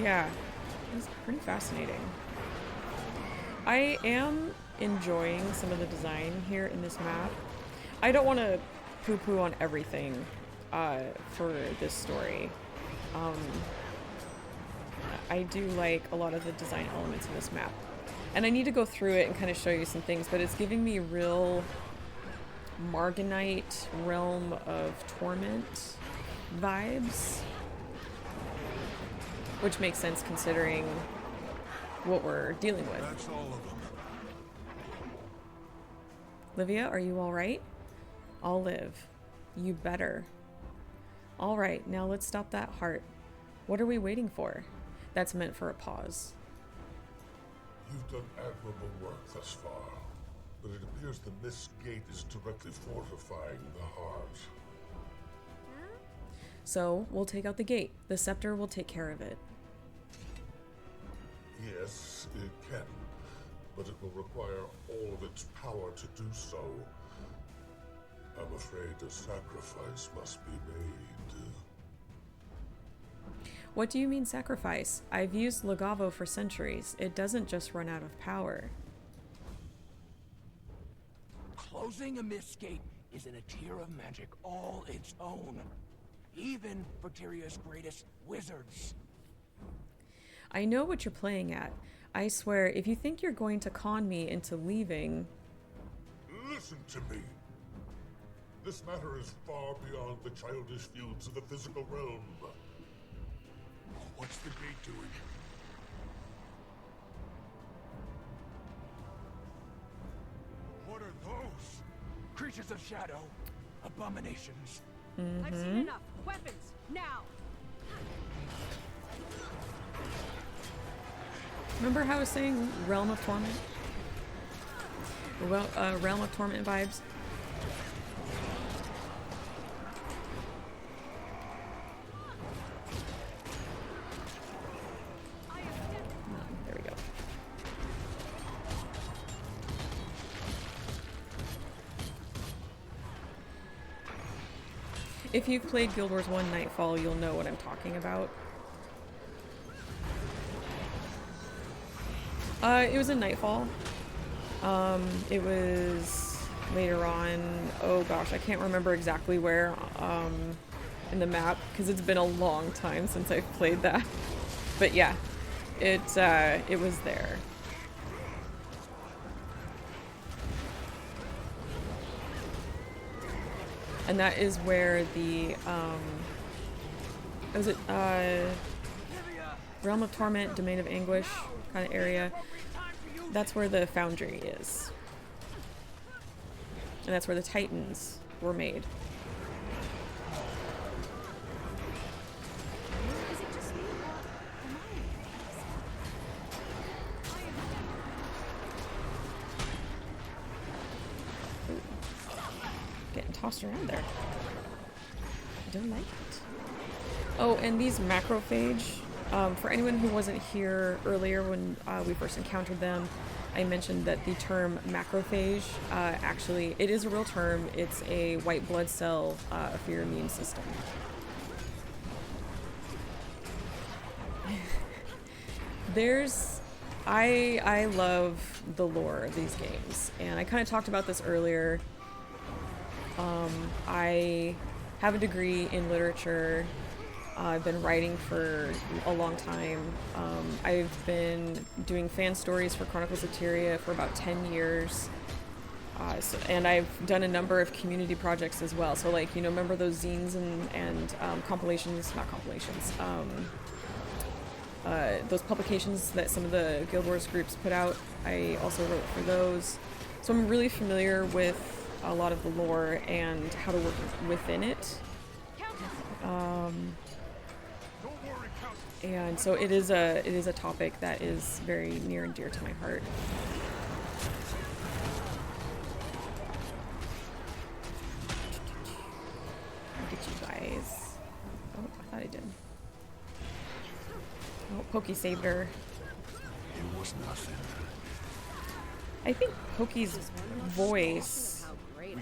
Yeah, it's pretty fascinating. I am enjoying some of the design here in this map. I don't want to poo-poo on everything for this story. I do like a lot of the design elements in this map. And I need to go through it and kind of show you some things, but it's giving me real Marganite Realm of Torment vibes. Which makes sense considering what we're dealing with. That's all of them. Livia, are you alright? I'll live. You better. Alright, now let's stop that heart. What are we waiting for? That's meant for a pause. You've done admirable work thus far, but it appears the Mist Gate is directly fortifying the heart. So, we'll take out the gate. The scepter will take care of it. Yes, it can, but it will require all of its power to do so. I'm afraid a sacrifice must be made. What do you mean sacrifice? I've used Legavo for centuries. It doesn't just run out of power. Closing a Mist Gate is in a tier of magic all its own. Even for Tyria's greatest wizards. I know what you're playing at. I swear, if you think you're going to con me into leaving... Listen to me. This matter is far beyond the childish feuds of the physical realm. What's the gate doing? What are those? Creatures of shadow. Abominations. I've seen enough. Weapons, now! Remember how I was saying Realm of Torment? Well, Realm of Torment vibes? There we go. If you've played Guild Wars 1 Nightfall, you'll know what I'm talking about. It was in Nightfall. It was later on, oh gosh, I can't remember exactly where in the map, because it's been a long time since I've played that. But yeah, it was there. And that is where the, was it, Realm of Torment, Domain of Anguish kind of area. That's where the foundry is. And that's where the Titans were made. Getting tossed around there. I don't like it. Oh, and these macrophage For anyone who wasn't here earlier when we first encountered them, I mentioned that the term macrophage, actually, it is a real term. It's a white blood cell for your immune system. I love the lore of these games, and I kind of talked about this earlier. I have a degree in literature. I've been writing for a long time. I've been doing fan stories for Chronicles of Tyria for about 10 years. And I've done a number of community projects as well. So, like, you know, remember those zines and compilations, not compilations, those publications that some of the Guild Wars groups put out? I also wrote for those. So I'm really familiar with a lot of the lore and how to work within it. And so it is a topic that is very near and dear to my heart. Look at you guys. Oh, I thought I did. Oh, Pokey saved her. It was nothing. I think Pokey's voice,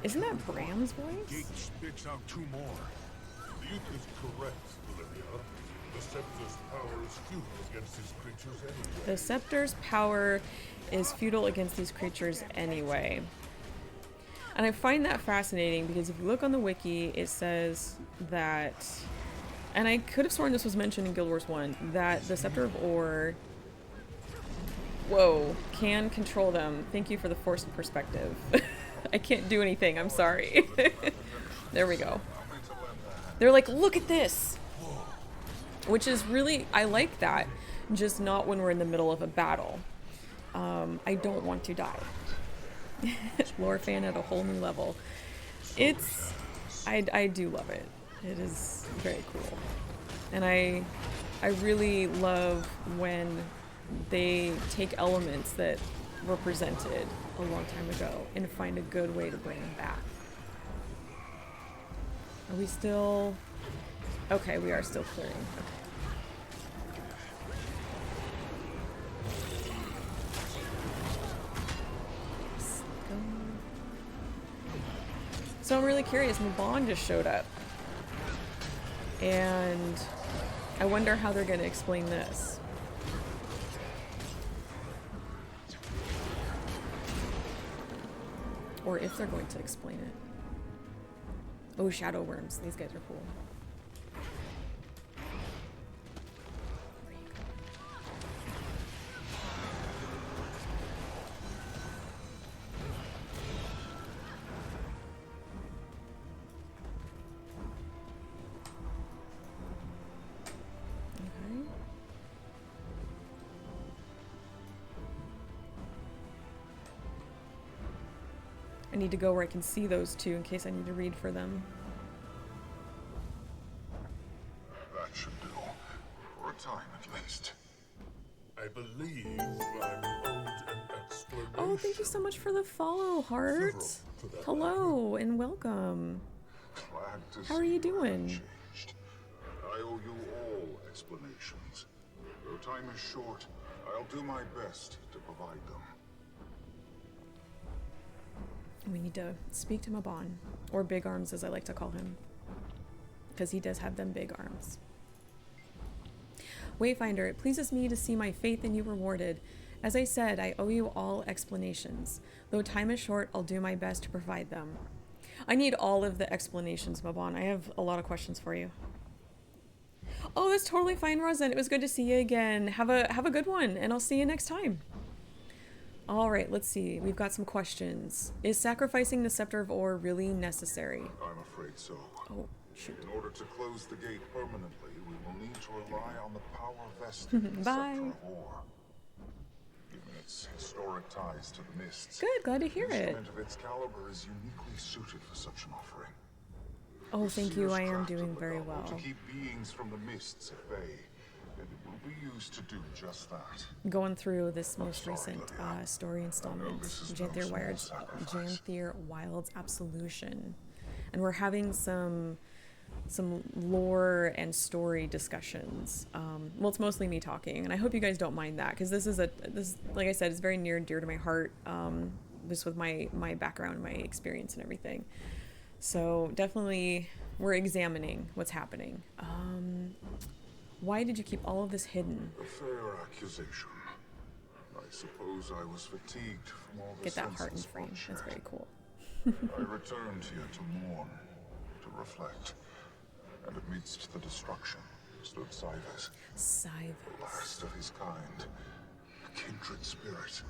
isn't that Bram's voice? Gate spits out 2 more. Duke is correct, Olivia. The Scepter's power is futile against these creatures anyway. The Scepter's power is futile against these creatures anyway. And I find that fascinating because if you look on the wiki, it says that, and I could have sworn this was mentioned in Guild Wars 1, that the Scepter of Ore, whoa, can control them. Thank you for the forced perspective. I can't do anything, I'm sorry. There we go. They're like, look at this! Which is really, I like that, just not when we're in the middle of a battle. I don't want to die. Lore fan at a whole new level. I do love it. It is very cool. And I really love when they take elements that were presented a long time ago and find a good way to bring them back. Are we still... Okay, we are still clearing. Okay. So I'm really curious, Mabon just showed up. And I wonder how they're going to explain this. Or if they're going to explain it. Oh, shadow worms. These guys are cool. I need to go where I can see those two in case I need to read for them. That should do. For a time, at least. I believe I'm owed an explanation. Oh, thank you so much for the follow, Heart. Hello and welcome. How are you doing? I owe you all explanations. Though time is short, I'll do my best to provide them. We need to speak to Mabon, or Big Arms as I like to call him, because he does have them big arms. Wayfinder, it pleases me to see my faith in you rewarded. As I said, I owe you all explanations. Though time is short, I'll do my best to provide them. I need all of the explanations, Mabon. I have a lot of questions for you. Oh, that's totally fine, Rosen. It was good to see you again. Have a good one, and I'll see you next time. All right, let's see. We've got some questions. Is sacrificing the Scepter of Ore really necessary? I'm afraid so. Oh, shoot. In order to close the gate permanently, we will need to rely on the power vested in the Bye. Scepter of Ore. Given its historic ties to the Mists, Good, glad to hear an it. instrument of its caliber is uniquely suited for such an offering. Oh, thank you. Seer's I am craft of doing the very Goal well. To keep beings from the Mists at bay, and it will be used to do just that. Going through this most recent story installment, Janthir Wilds Absolution, and we're having some some lore and story discussions. Well, it's mostly me talking, and I hope you guys don't mind that, because this, like I said, is very near and dear to my heart, just with my background, my experience and everything. So definitely we're examining what's happening. Why did you keep all of this hidden? A fair accusation. I suppose I was fatigued from all the Get that heart in senseless frame. bloodshed. That's very cool. I returned here to mourn, to reflect. And amidst the destruction stood Cybus. The last of his kind. A kindred spirit.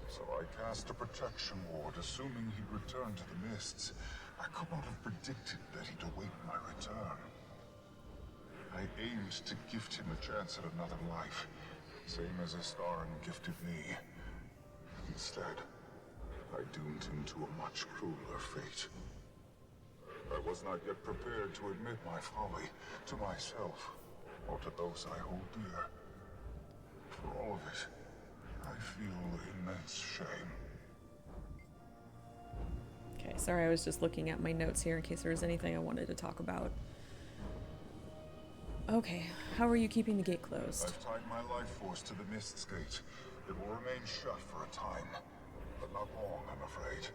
So I cast a protection ward, assuming he'd return to the mists. I could not have predicted that he'd await my return. I aimed to gift him a chance at another life, same as Astaran gifted me. Instead, I doomed him to a much crueler fate. I was not yet prepared to admit my folly to myself, or to those I hold dear. For all of it, I feel immense shame. Okay, sorry, I was just looking at my notes here in case there was anything I wanted to talk about. Okay, how are you keeping the gate closed? I've tied my life force to the Mist's gate. It will remain shut for a time, but not long, I'm afraid.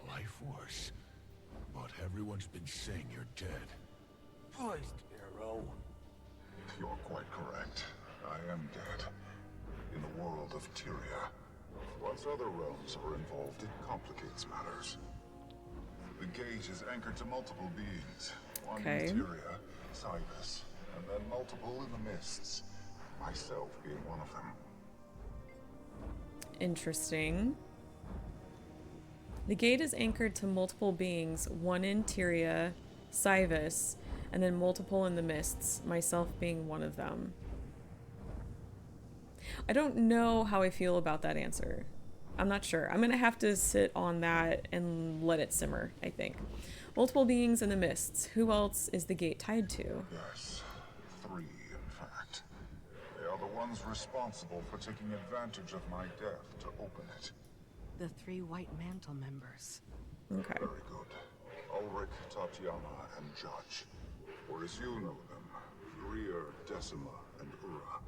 Life force? But everyone's been saying you're dead. Poised arrow. You're quite correct. I am dead. In the world of Tyria. Once other realms are involved, it complicates matters. The gate is anchored to multiple beings. One in Tyria, Cybus, and then multiple in the mists. Myself being one of them. Interesting. The gate is anchored to multiple beings, one in Tyria, Cybus, and then multiple in the mists, myself being one of them. I don't know how I feel about that answer. I'm not sure. I'm gonna have to sit on that and let it simmer, I think. Multiple beings in the mists. Who else is the gate tied to? Yes, 3 in fact. They are the ones responsible for taking advantage of my death to open it. The 3 White Mantle members. Okay. Very good. Ulrich, Tatiana, and Judge. Or as you know them, Greer, Decima, and Ura.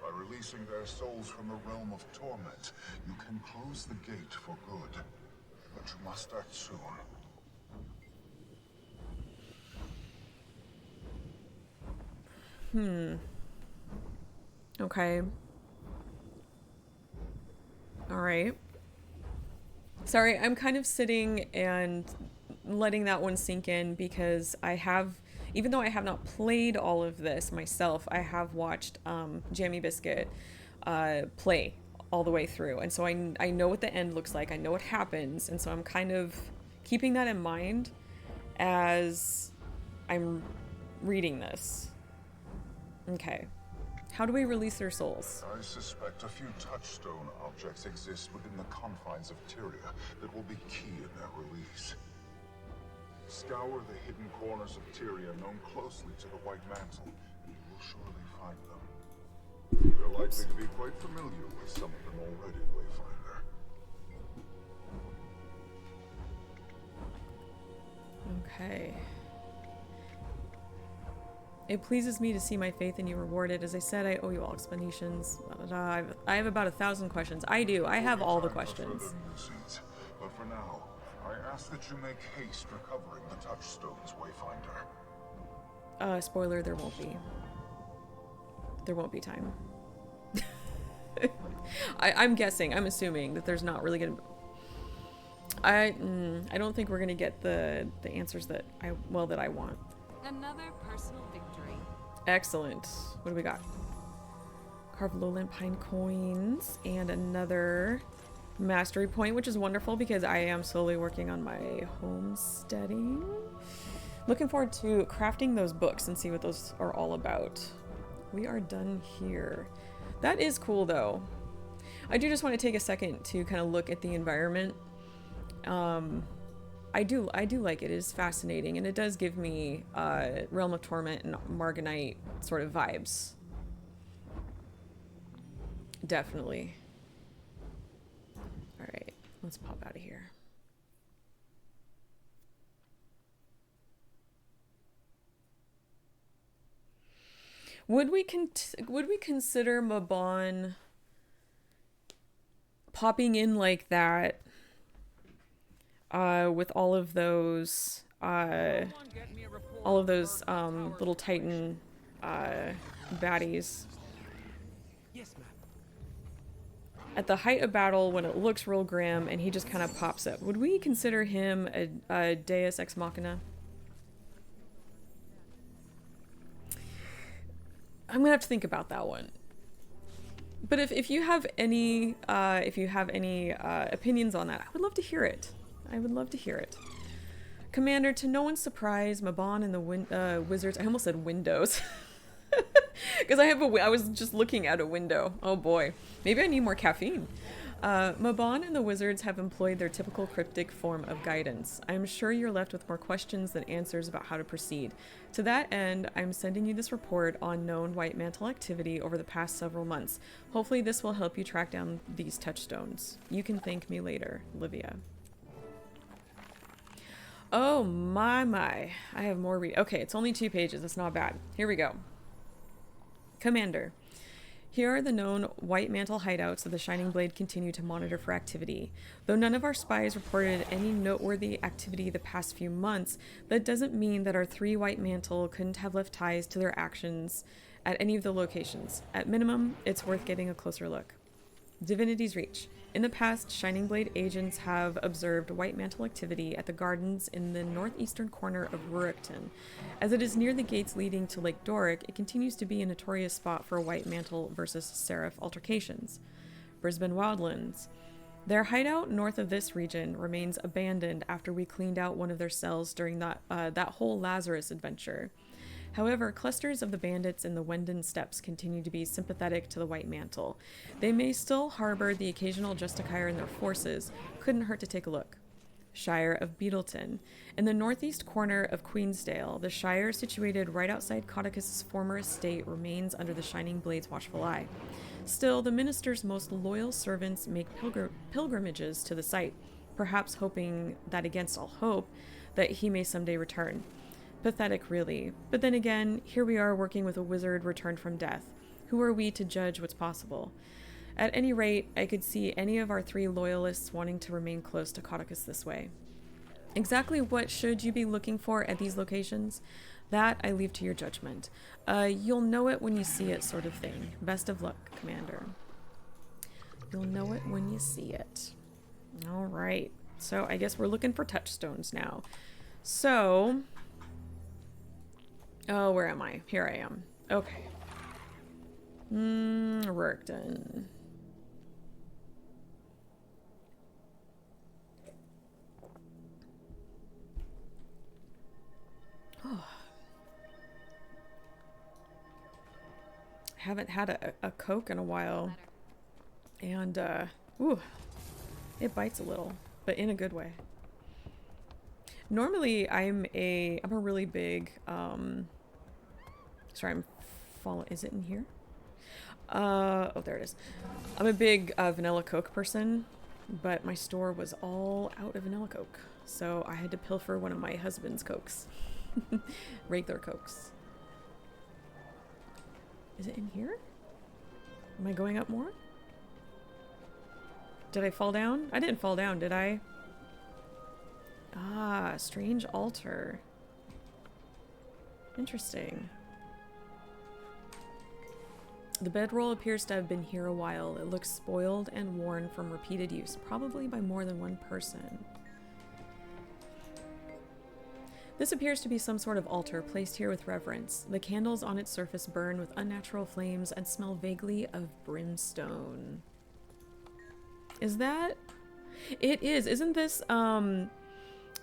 By releasing their souls from the realm of torment, you can close the gate for good. But you must act soon. Okay. Alright. Sorry, I'm kind of sitting and letting that one sink in because I have, even though I have not played all of this myself, I have watched Jammy Biscuit play all the way through. And so I know what the end looks like. I know what happens. And so I'm kind of keeping that in mind as I'm reading this. Okay. How do we release their souls? I suspect a few touchstone objects exist within the confines of Tyria that will be key in their release. Scour the hidden corners of Tyria known closely to the White Mantle, and you will surely find them. You're likely to be quite familiar with some of them already, Wayfinder. Okay. It pleases me to see my faith in you rewarded. As I said, I owe you all explanations. I have about 1,000 questions. I do. I have all the questions. But for now, I ask that you make haste recovering the touchstones, Wayfinder. Spoiler, there won't be. There won't be time. I'm guessing, I'm assuming that there's not really gonna... I don't think we're gonna get the answers that I want. Another personal victory. Excellent. What do we got? Carved lowland pine coins and another mastery point, which is wonderful because I am slowly working on my homesteading. Looking forward to crafting those books and see what those are all about. We are done here. That is cool though. I do just want to take a second to kind of look at the environment. I do like it. It is fascinating, and it does give me Realm of Torment and Marganite sort of vibes. Definitely. All right, let's pop out of here. Would we consider Mabon popping in like that with all of those little Titan baddies? Yes, ma'am. At the height of battle, when it looks real grim and he just kind of pops up, would we consider him a Deus Ex Machina? I'm gonna have to think about that one. But if you have any opinions on that, I would love to hear it. I would love to hear it. Commander, to no one's surprise, Mabon and the wizards. I almost said windows. Because I was just looking at a window. Oh boy. Maybe I need more caffeine. Mabon and the wizards have employed their typical cryptic form of guidance. I'm sure you're left with more questions than answers about how to proceed. To that end, I'm sending you this report on known white mantle activity over the past several months. Hopefully this will help you track down these touchstones. You can thank me later, Livia. Oh my. I have more read. Okay, it's only 2 pages. It's not bad. Here we go. Commander, here are the known white mantle hideouts that the Shining Blade continue to monitor for activity. Though none of our spies reported any noteworthy activity the past few months, that doesn't mean that our 3 white mantle couldn't have left ties to their actions at any of the locations. At minimum, it's worth getting a closer look. Divinity's Reach. In the past, Shining Blade agents have observed white mantle activity at the gardens in the northeastern corner of Rurikton. As it is near the gates leading to Lake Doric, it continues to be a notorious spot for white mantle versus seraph altercations. Brisbane Wildlands. Their hideout north of this region remains abandoned after we cleaned out one of their cells during that whole Lazarus adventure. However, clusters of the bandits in the Wendon Steppes continue to be sympathetic to the White Mantle. They may still harbor the occasional Justicar in their forces. Couldn't hurt to take a look. Shire of Beetleton. In the northeast corner of Queensdale, the shire situated right outside Codicus's former estate remains under the Shining Blade's watchful eye. Still, the minister's most loyal servants make pilgrimages to the site, perhaps hoping that against all hope, that he may someday return. Pathetic, really. But then again, here we are working with a wizard returned from death. Who are we to judge what's possible? At any rate, I could see any of our 3 loyalists wanting to remain close to Codicus this way. Exactly what should you be looking for at these locations? That I leave to your judgment. You'll know it when you see it, sort of thing. Best of luck, Commander. You'll know it when you see it. All right. So I guess we're looking for touchstones now. So... oh, where am I? Here I am. Okay. Rurikton. Oh. Haven't had a Coke in a while. And, ooh, it bites a little, but in a good way. Normally, I'm a really big, sorry, is it in here? Oh, there it is. I'm a big vanilla Coke person, but my store was all out of vanilla Coke. So I had to pilfer one of my husband's Cokes. Regular Cokes. Is it in here? Am I going up more? Did I fall down? I didn't fall down, did I? Ah, strange altar. Interesting. The bedroll appears to have been here a while. It looks spoiled and worn from repeated use, probably by more than one person. This appears to be some sort of altar placed here with reverence. The candles on its surface burn with unnatural flames and smell vaguely of brimstone. Is that... It is. Isn't this,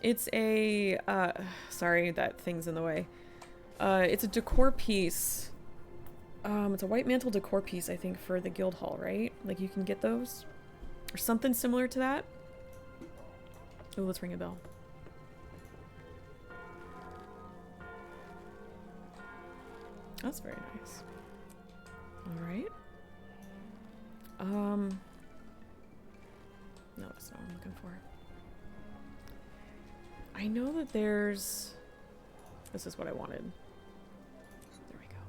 it's a, sorry, that thing's in the way. It's a decor piece. It's a white mantle decor piece, I think, for the guild hall, right? Like, you can get those? Or something similar to that? Oh, let's ring a bell. That's very nice. Alright. No, that's not what I'm looking for. I know that there's... This is what I wanted. There we go.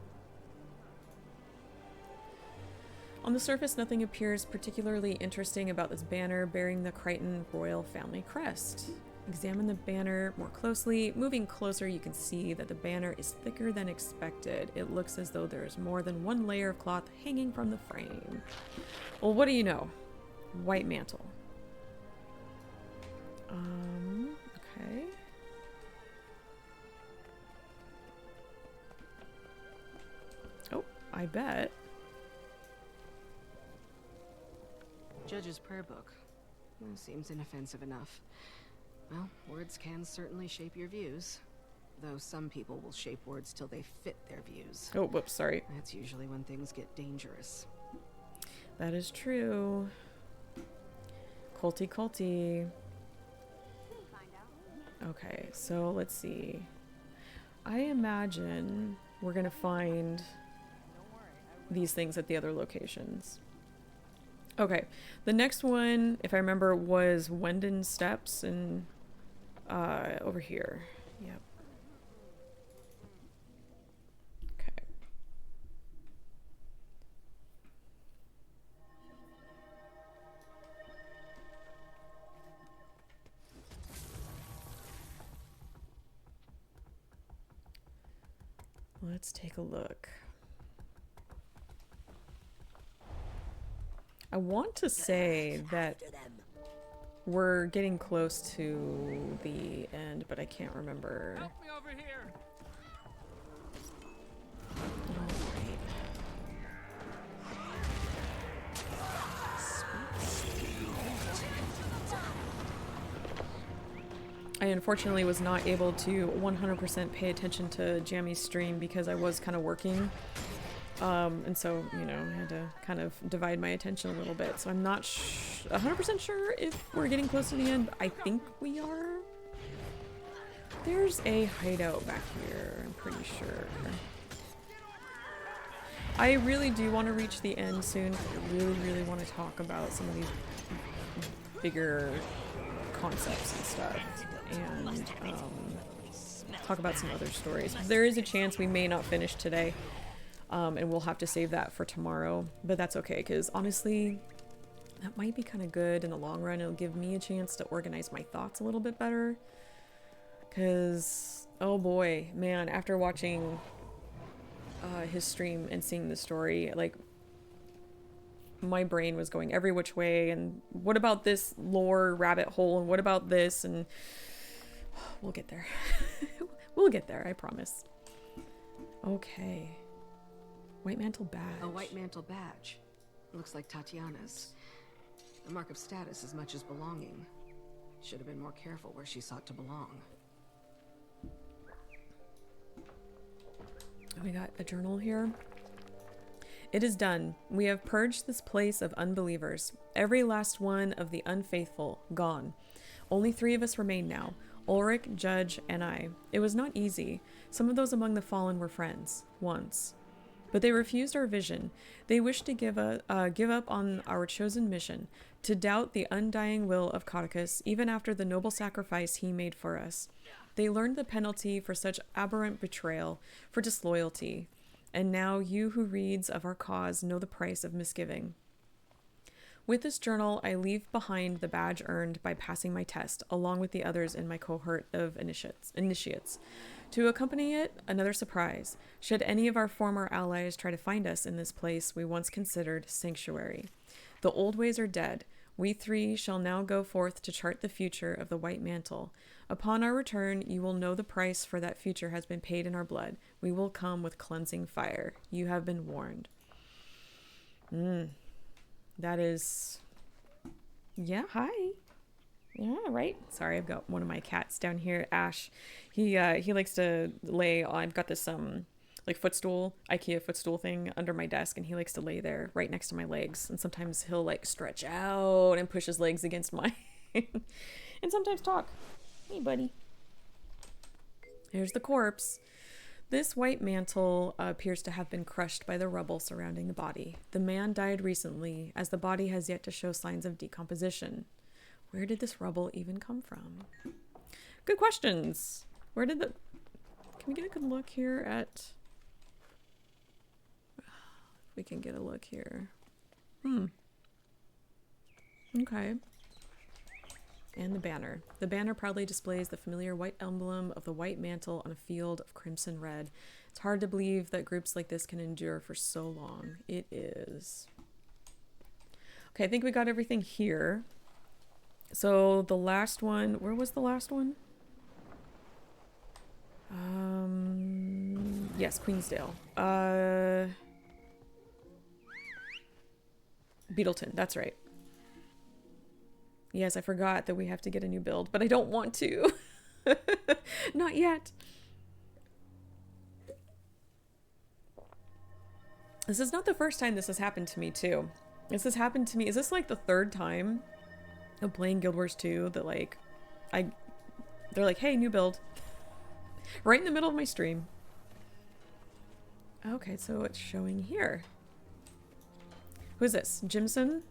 On the surface, nothing appears particularly interesting about this banner bearing the Crichton royal family crest. Examine the banner more closely. Moving closer, you can see that the banner is thicker than expected. It looks as though there is more than one layer of cloth hanging from the frame. Well, what do you know? White mantle. Okay. Oh, I bet. Judge's prayer book. Seems inoffensive enough. Well, words can certainly shape your views. Though some people will shape words till they fit their views. Oh, whoops, sorry. That's usually when things get dangerous. That is true. Culty. Okay, so let's see. I imagine we're gonna find these things at the other locations. Okay, the next one, if I remember, was Wendon Steps and over here. Yep. Okay. Let's take a look. I want to say that we're getting close to the end, but I can't remember. Help me over here. I unfortunately was not able to 100% pay attention to Jammy's stream because I was kind of working. And so, you know, I had to kind of divide my attention a little bit. So I'm not 100% sure if we're getting close to the end. I think we are. There's a hideout back here, I'm pretty sure. I really do want to reach the end soon. I really want to talk about some of these bigger concepts and stuff. And talk about some other stories. There is a chance we may not finish today. And we'll have to save that for tomorrow, but that's okay, because honestly, that might be kind of good in the long run. It'll give me a chance to organize my thoughts a little bit better, because, oh boy, man, after watching his stream and seeing the story, like, my brain was going every which way, and what about this lore rabbit hole, and what about this, and we'll get there. We'll get there, I promise. Okay. White mantle badge. A white mantle badge. Looks like Tatiana's. A mark of status as much as belonging. Should have been more careful where she sought to belong. We got a journal here. It is done. We have purged this place of unbelievers. Every last one of the unfaithful gone. Only 3 of us remain now. Ulrich, Judge, and I. It was not easy. Some of those among the fallen were friends. Once. But they refused our vision. They wished to give up on our chosen mission, to doubt the undying will of Codicus, even after the noble sacrifice he made for us. They learned the penalty for such aberrant betrayal, for disloyalty. And now you who reads of our cause know the price of misgiving. With this journal, I leave behind the badge earned by passing my test, along with the others in my cohort of initiates. To accompany it, another surprise. Should any of our former allies try to find us in this place we once considered sanctuary. The old ways are dead. We 3 shall now go forth to chart the future of the White Mantle. Upon our return, you will know the price for that future has been paid in our blood. We will come with cleansing fire. You have been warned. That is... Yeah, hi. Yeah, right. Sorry, I've got one of my cats down here, Ash. He likes to lay on, I've got this like footstool, IKEA footstool thing under my desk, and he likes to lay there right next to my legs. And sometimes he'll like stretch out and push his legs against mine. And sometimes talk. Hey, buddy. Here's the corpse. This white mantle appears to have been crushed by the rubble surrounding the body. The man died recently, as the body has yet to show signs of decomposition. Where did this rubble even come from? Good questions. Where did the... Can we get a good look here at... We can get a look here. Okay. And the banner. The banner proudly displays the familiar white emblem of the white mantle on a field of crimson red. It's hard to believe that groups like this can endure for so long. It is. Okay, I think we got everything here. So the last one, where was the last one? Yes, Queensdale. Beetleton, that's right. Yes, I forgot that we have to get a new build, but I don't want to. Not yet. This is not the first time this has happened to me, too. This has happened to me. Is this like the third time of playing Guild Wars 2 that like they're like, hey, new build. Right in the middle of my stream. Okay, so it's showing here. Who's this? Jimson?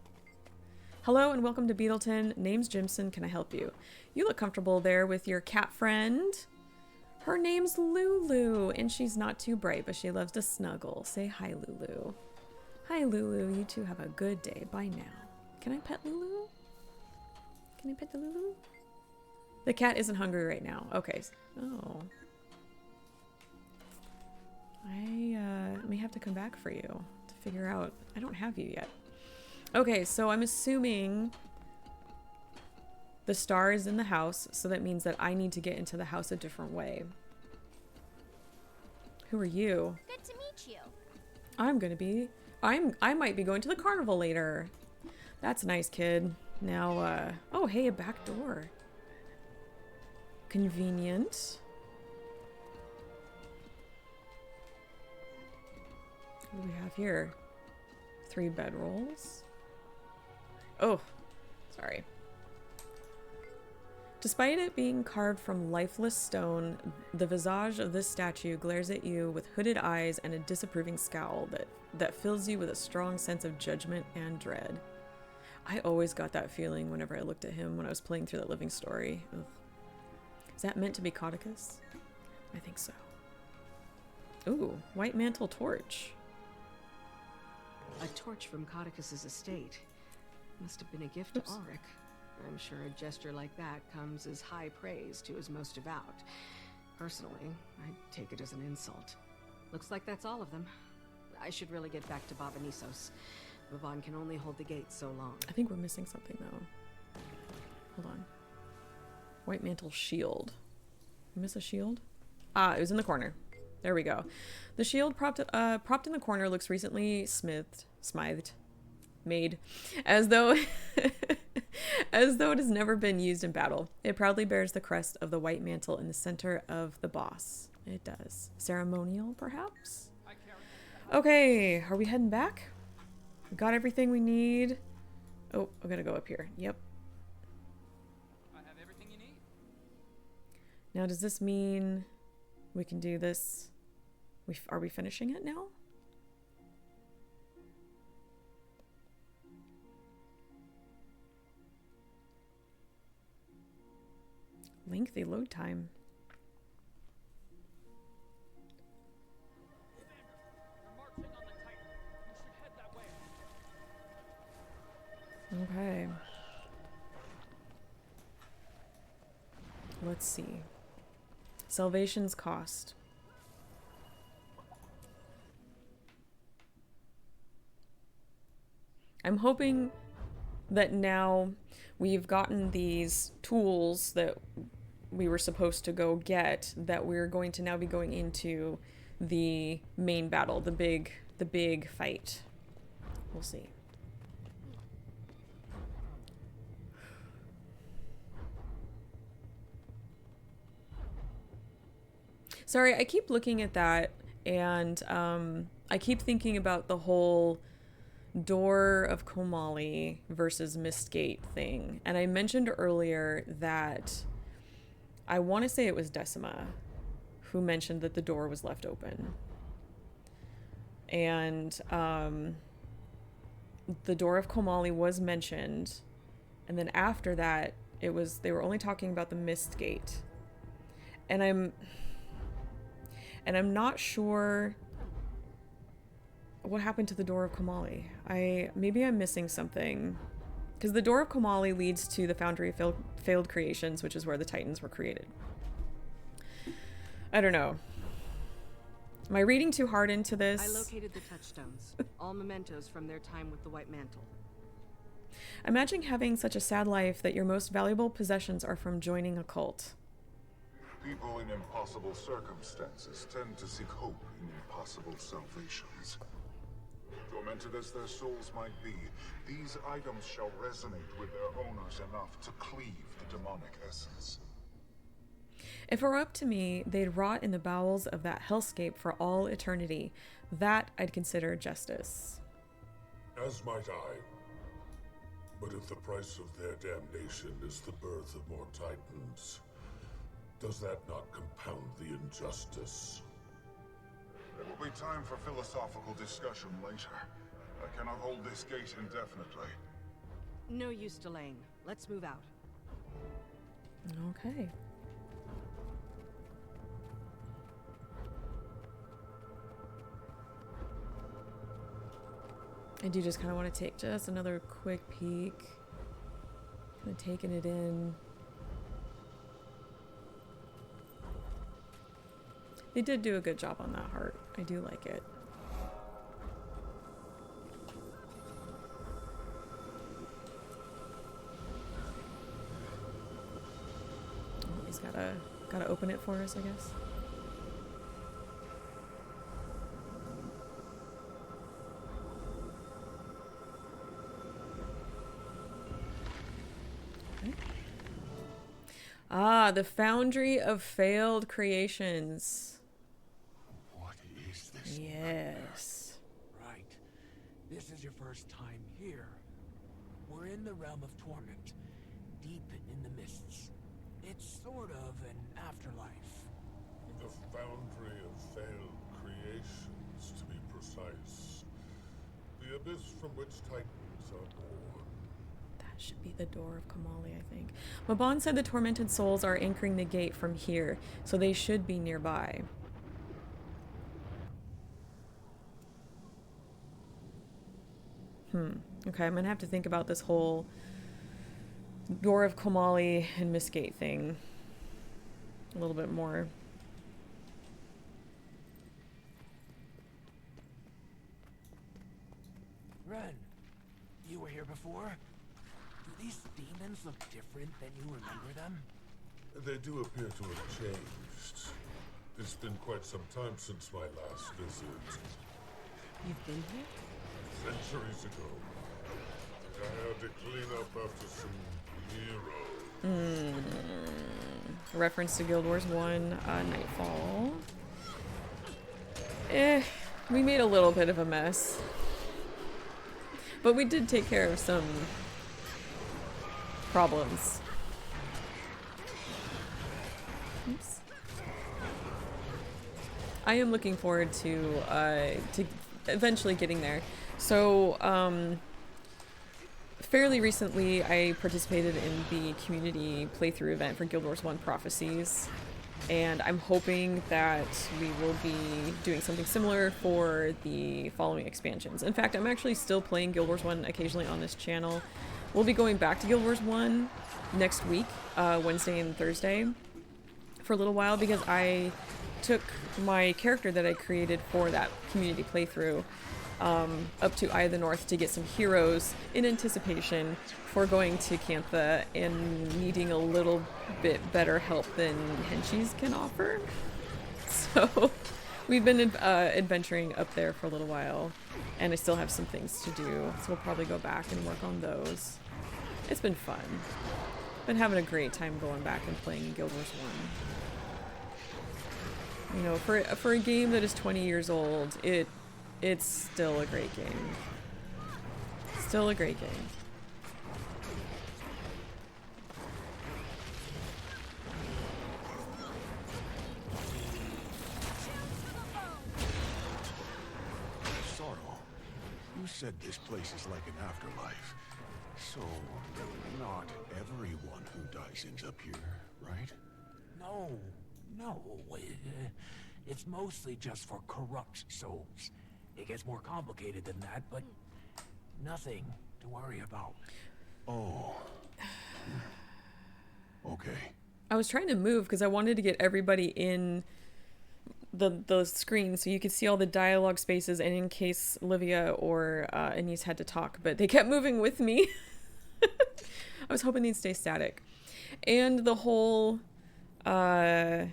Hello and welcome to Beetleton. Name's Jimson. Can I help you? You look comfortable there with your cat friend. Her name's Lulu, and she's not too bright, but she loves to snuggle. Say hi, Lulu. Hi, Lulu. You two have a good day. Bye now. Can I pet Lulu? Can I pet the Lulu? The cat isn't hungry right now. Okay. Oh. I may have to come back for you to figure out. I don't have you yet. Okay, so I'm assuming the star is in the house, so that means that I need to get into the house a different way. Who are you? Good to meet you. I might be going to the carnival later. That's nice, kid. Now, oh, hey, a back door. Convenient. What do we have here? 3 bedrolls. Oh, sorry. Despite it being carved from lifeless stone, the visage of this statue glares at you with hooded eyes and a disapproving scowl that fills you with a strong sense of judgment and dread. I always got that feeling whenever I looked at him when I was playing through that living story. Ugh. Is that meant to be Codicus? I think so. Ooh, white mantle torch. A torch from Codicus's estate. Must have been a gift to Ulrich. I'm sure a gesture like that comes as high praise to his most devout. Personally, I'd take it as an insult. Looks like that's all of them. I should really get back to Bavanisos. Vaban can only hold the gate so long. I think we're missing something though. Hold on. White mantle shield. Miss a shield? Ah, it was in the corner. There we go. The shield propped in the corner looks recently smithed, made, as though as though it has never been used in battle. It proudly bears the crest of the white mantle in the center of the boss. It does. Ceremonial, perhaps? Okay, are we heading back? We got everything we need. Oh, I gotta go up here. Yep. I have everything you need. Now, does this mean we can do this? Are we finishing it now? Lengthy load time. Okay. Let's see. Salvation's cost. I'm hoping that now we've gotten these tools that we were supposed to go get, that we're going to now be going into the main battle, the big fight. We'll see. Sorry, I keep looking at that and I keep thinking about the whole Door of Komali versus Mistgate thing. And I mentioned earlier that I want to say it was Decima who mentioned that the door was left open. And the Door of Komali was mentioned. And then after that, they were only talking about the Mistgate. And I'm not sure what happened to the Door of Komali? Maybe I'm missing something. Because the Door of Komali leads to the Foundry of Failed Creations, which is where the Titans were created. I don't know. Am I reading too hard into this? I located the touchstones, all mementos from their time with the White Mantle. Imagine having such a sad life that your most valuable possessions are from joining a cult. People in impossible circumstances tend to seek hope in impossible salvations. Tormented as their souls might be, these items shall resonate with their owners enough to cleave the demonic essence. If it were up to me, they'd rot in the bowels of that hellscape for all eternity. That I'd consider justice. As might I. But if the price of their damnation is the birth of more Titans, does that not compound the injustice? There will be time for philosophical discussion later. I cannot hold this gate indefinitely. No use delaying. Let's move out. Okay. I do just kind of want to take just another quick peek. Kind of taking it in. They did do a good job on that heart. I do like it. Oh, he's gotta open it for us, I guess. Okay. Ah, the Foundry of Failed Creations. Yes. Right. This is your first time here. We're in the realm of torment, deep in the mists. It's sort of an afterlife. The Foundry of Failed Creations, to be precise. The abyss from which Titans are born. That should be the Door of Komali, I think. Mabon said the tormented souls are anchoring the gate from here, so they should be nearby. Okay, I'm gonna have to think about this whole Door of Komali and Mistgate thing a little bit more. Ren, you were here before? Do these demons look different than you remember them? They do appear to have changed. It's been quite some time since my last visit. You've been here? Centuries ago. I had to clean up after some heroes. Reference to Guild Wars 1, Nightfall. We made a little bit of a mess. But we did take care of some problems. Oops. I am looking forward to eventually getting there. So, fairly recently, I participated in the community playthrough event for Guild Wars 1 Prophecies, and I'm hoping that we will be doing something similar for the following expansions. In fact, I'm actually still playing Guild Wars 1 occasionally on this channel. We'll be going back to Guild Wars 1 next week, Wednesday and Thursday, for a little while, because I took my character that I created for that community playthrough up to Eye of the North to get some heroes in anticipation for going to Cantha and needing a little bit better help than Henchies can offer. So we've been adventuring up there for a little while, and I still have some things to do, so we'll probably go back and work on those. It's been fun. Been having a great time going back and playing Guild Wars 1. You know, for a game that is 20 years old, it's still a great game. Still a great game. Sorrow, you said this place is like an afterlife. So, not everyone who dies ends up here, right? No. It's mostly just for corrupt souls. It gets more complicated than that, but nothing to worry about. Oh. Okay. I was trying to move because I wanted to get everybody in the screen so you could see all the dialogue spaces and in case Livia or Anise had to talk, but they kept moving with me. I was hoping they'd stay static. And the whole it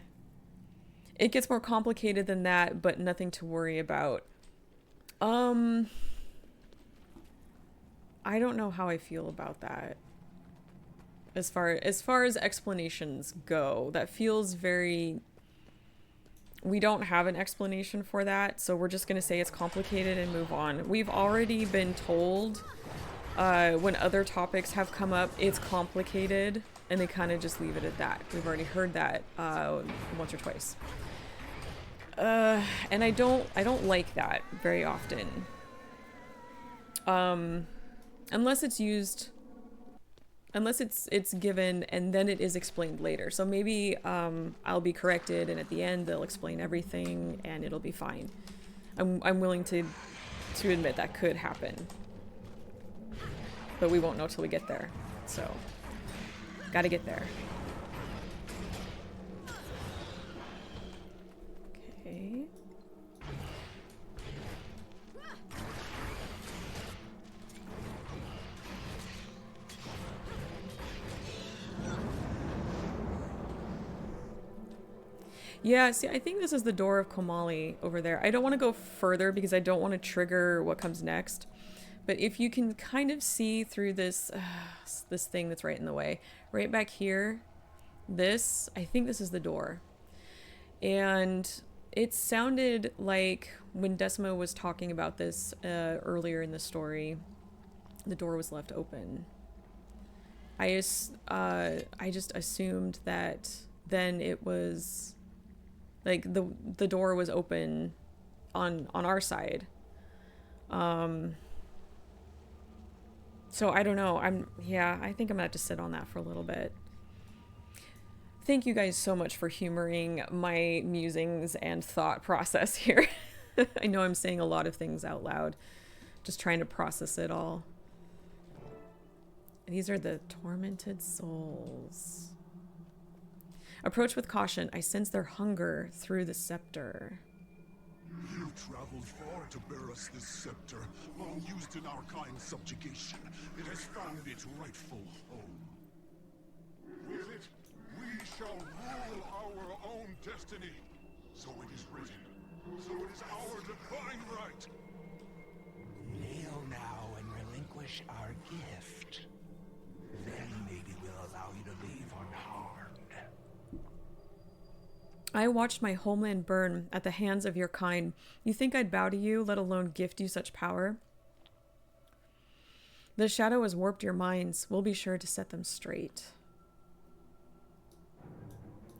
gets more complicated than that, but nothing to worry about. I don't know how I feel about that. As far as explanations go, that feels very... We don't have an explanation for that, so we're just going to say it's complicated and move on. We've already been told when other topics have come up, it's complicated, and they kind of just leave it at that. We've already heard that once or twice. And I don't like that very often. Unless it's used... Unless it's given and then it is explained later. So maybe I'll be corrected and at the end they'll explain everything and it'll be fine. I'm willing to admit that could happen. But we won't know till we get there. So, gotta get there. Okay. Yeah, see, I think this is the door of Komali over there. I don't want to go further because I don't want to trigger what comes next. But if you can kind of see through this this thing that's right in the way, right back here, I think this is the door. And it sounded like when Decima was talking about this earlier in the story, the door was left open. I just assumed that then it was... Like the door was open on our side. So I don't know. I think I'm gonna have to sit on that for a little bit. Thank you guys so much for humoring my musings and thought process here. I know I'm saying a lot of things out loud, just trying to process it all. These are the tormented souls. Approach with caution. I sense their hunger through the scepter. You traveled far to bear us this scepter, long used in our kind's subjugation. It has found its rightful home. With it, we shall rule our own destiny. So it is written. So it is our divine right. Kneel now and relinquish our gift. Then maybe we'll allow you to leave unharmed. I watched my homeland burn at the hands of your kind. You think I'd bow to you, let alone gift you such power? The shadow has warped your minds. We'll be sure to set them straight.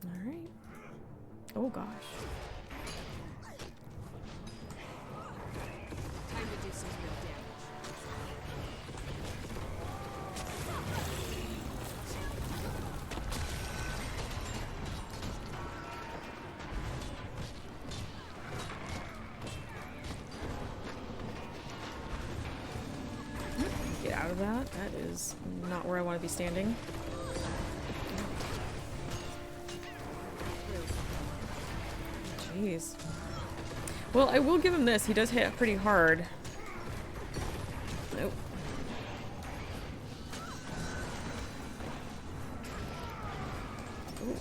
All right. Oh, gosh. Time to do some real damage. Get out of that. That is not where I want to be standing. Jeez. Well, I will give him this. He does hit pretty hard. Nope. Ooh.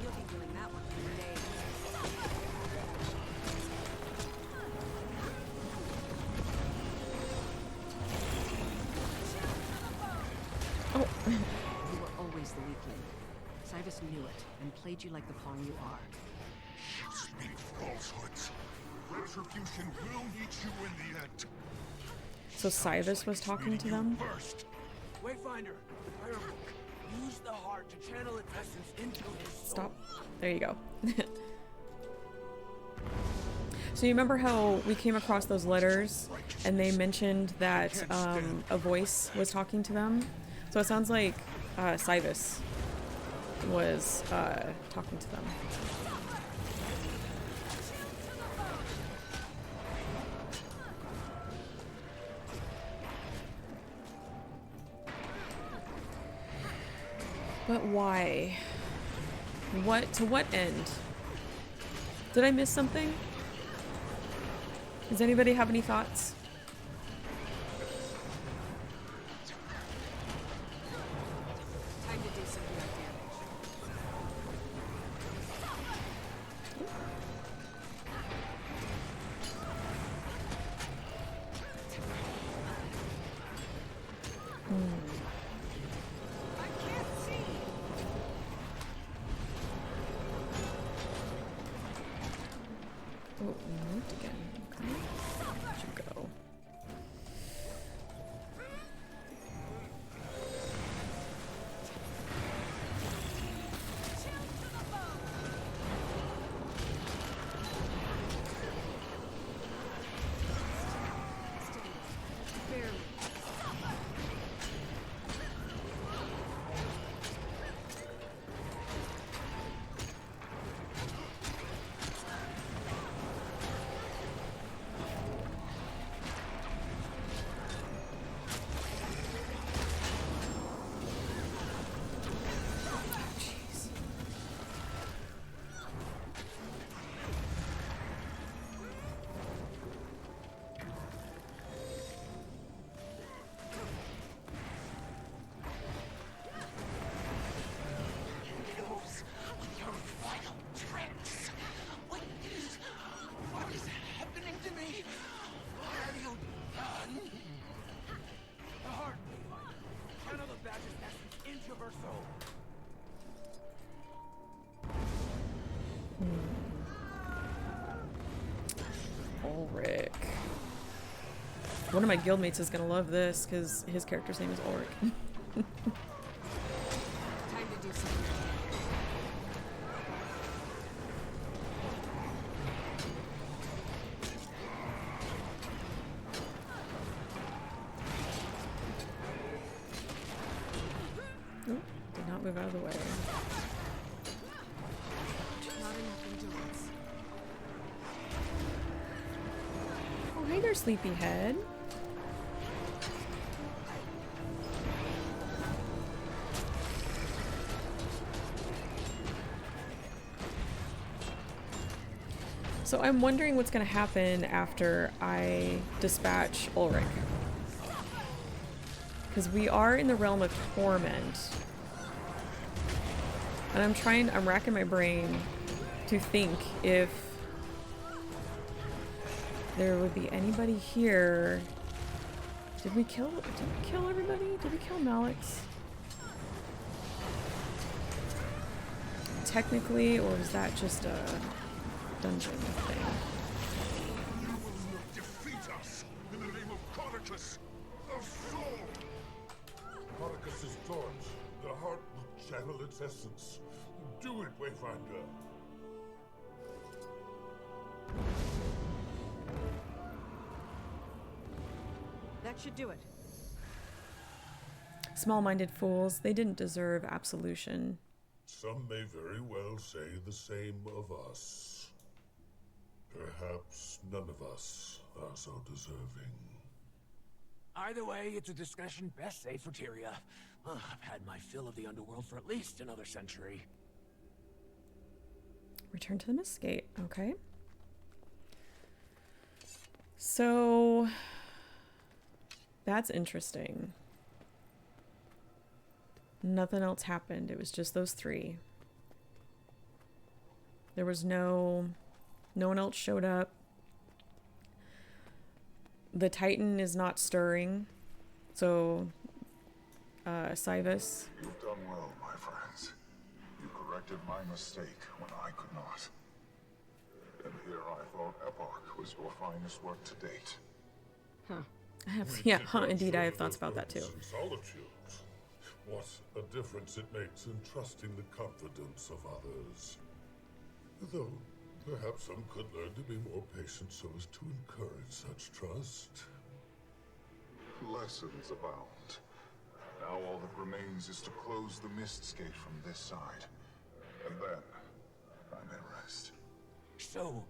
You'll be doing that one for days. Oh. You were always the weakling. Cyrus knew it and played you like the pawn you are. You speak falsehoods. Retribution will meet you in the end. So Cyrus was talking to them? First. Wayfinder, Firebook, use the heart to channel its essence into his soul. Stop. There you go. So you remember how we came across those letters and they mentioned that a voice was talking to them? So it sounds like Cyrus was talking to them. But why? What, to what end? Did I miss something? Does anybody have any thoughts? Time to do some real damage. Oh, we moved again. Okay. Where'd you go? Ulrich. One of my guildmates is gonna love this because his character's name is Ulrich. Time to do some real Oop, did not move out of the way. Not enough endurance. Oh, hey there, sleepyhead. So I'm wondering what's going to happen after I dispatch Ulrich. Because we are in the realm of torment. And I'm racking my brain to think if there would be anybody here. Did we kill everybody? Did we kill Malix? Technically, or was that just a dungeon thing? You will not defeat us in the name of Codicus, the soul. Codicus's torch. The heart will channel its essence. Do it, Wayfinder. That should do it. Small-minded fools. They didn't deserve absolution. Some may very well say the same of us. Perhaps none of us are so deserving. Either way, it's a discussion best saved for Tyria. I've had my fill of the underworld for at least another century. Return to the Mistgate. Okay. So that's interesting. Nothing else happened. It was just those three. There was no one else showed up. The Titan is not stirring. So Sivus. You've done well, my friends. You corrected my mistake when I could not. And here I thought Epoch was your finest work to date. Indeed, I have thoughts about that too. Solitude. What a difference it makes in trusting the confidence of others. Though, perhaps some could learn to be more patient so as to encourage such trust. Lessons abound. Now all that remains is to close the Mistgate from this side And then I may rest. So,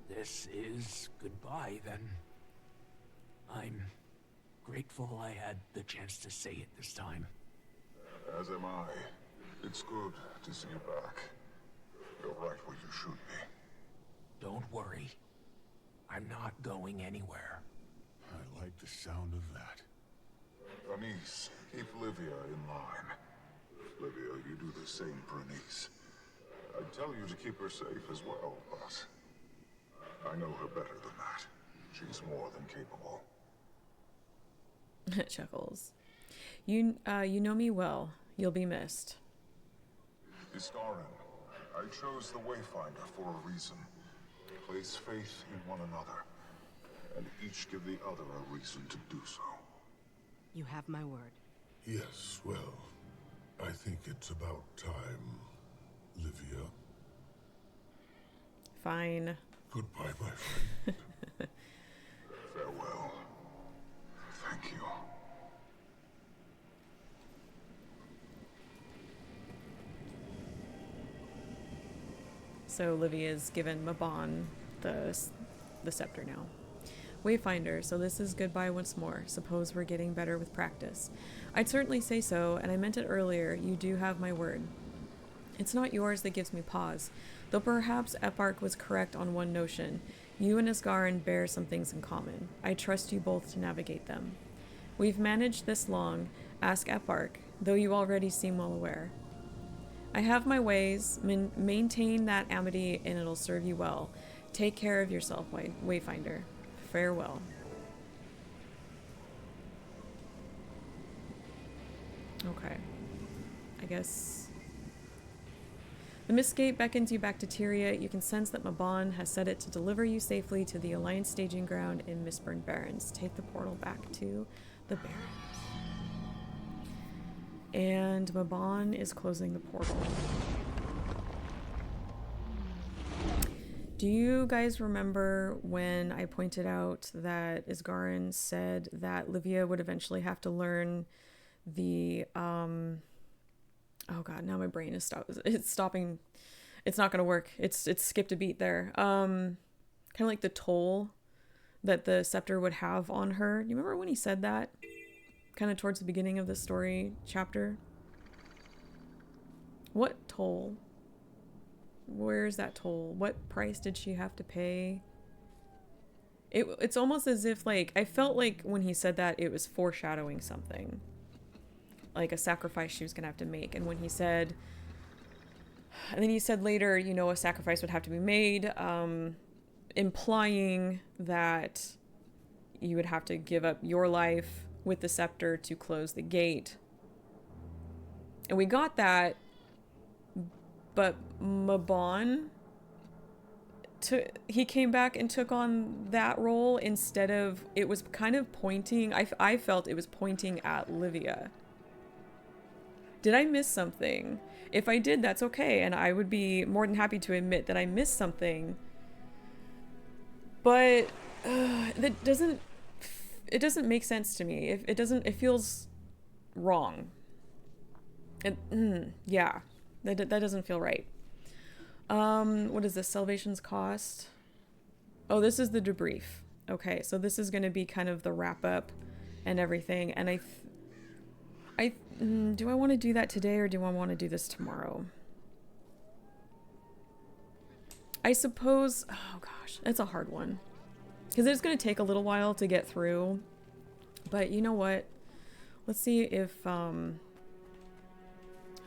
this is goodbye then. I'm grateful I had the chance to say it this time. As am I. It's good to see you back. You're right where you should be. Don't worry. I'm not going anywhere. I like the sound of that. Anise, keep Livia in line. Livia, you do the same for Anise. I'd tell you to keep her safe as well, but I know her better than that. She's more than capable. Chuckles. You know me well. You'll be missed. Iskarin, I chose the Wayfinder for a reason. Place faith in one another, and each give the other a reason to do so. You have my word. Yes, well, I think it's about time, Livia. Fine. Goodbye, my friend. Farewell. Thank you. So Livia's given Mabon the scepter now. Wayfinder, so this is goodbye once more. Suppose we're getting better with practice. I'd certainly say so, and I meant it earlier. You do have my word. It's not yours that gives me pause, though perhaps Eparch was correct on one notion. You and Isgarin bear some things in common. I trust you both to navigate them. We've managed this long. Ask Eparch, though you already seem well aware. I have my ways. Maintain that amity and it'll serve you well. Take care of yourself, Wayfinder. Farewell. Okay. I guess... The Mistgate beckons you back to Tyria. You can sense that Mabon has set it to deliver you safely to the Alliance staging ground in Mistburn Barrens. Take the portal back to the Barrens. And Mabon is closing the portal. Do you guys remember when I pointed out that Isgarin said that Livia would eventually have to learn the oh god, now my brain is stopping. It's not gonna work. It's skipped a beat there. Kind of like the toll that the scepter would have on her. Do you remember when he said that? Kind of towards the beginning of the story chapter. What toll? Where's that toll? What price did she have to pay? It's almost as if, like, I felt like when he said that, it was foreshadowing something. Like a sacrifice she was gonna have to make. And when he said... And then he said later, you know, a sacrifice would have to be made, implying that you would have to give up your life with the scepter to close the gate. And we got that, but Mabon, he came back and took on that role instead of, it was kind of pointing, I felt it was pointing at Livia. Did I miss something? If I did, that's okay, and I would be more than happy to admit that I missed something. But that doesn't... It doesn't make sense to me. It feels wrong. Yeah, that doesn't feel right. What is this? Salvation's cost? Oh, this is the debrief. Okay, so this is going to be kind of the wrap up and everything. And do I want to do that today or do I want to do this tomorrow? I suppose, oh gosh, that's a hard one. Because it's going to take a little while to get through. But you know what? Let's see if, I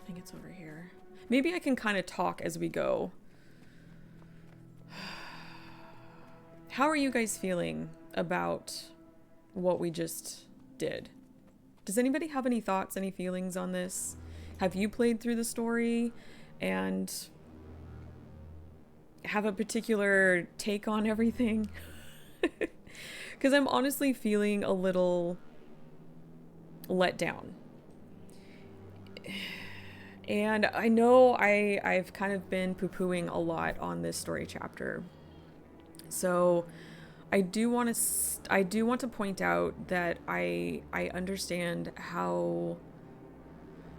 think it's over here. Maybe I can kind of talk as we go. How are you guys feeling about what we just did? Does anybody have any thoughts, any feelings on this? Have you played through the story and have a particular take on everything? Because I'm honestly feeling a little let down. And I know I've kind of been poo-pooing a lot on this story chapter. So I do want to point out that I understand how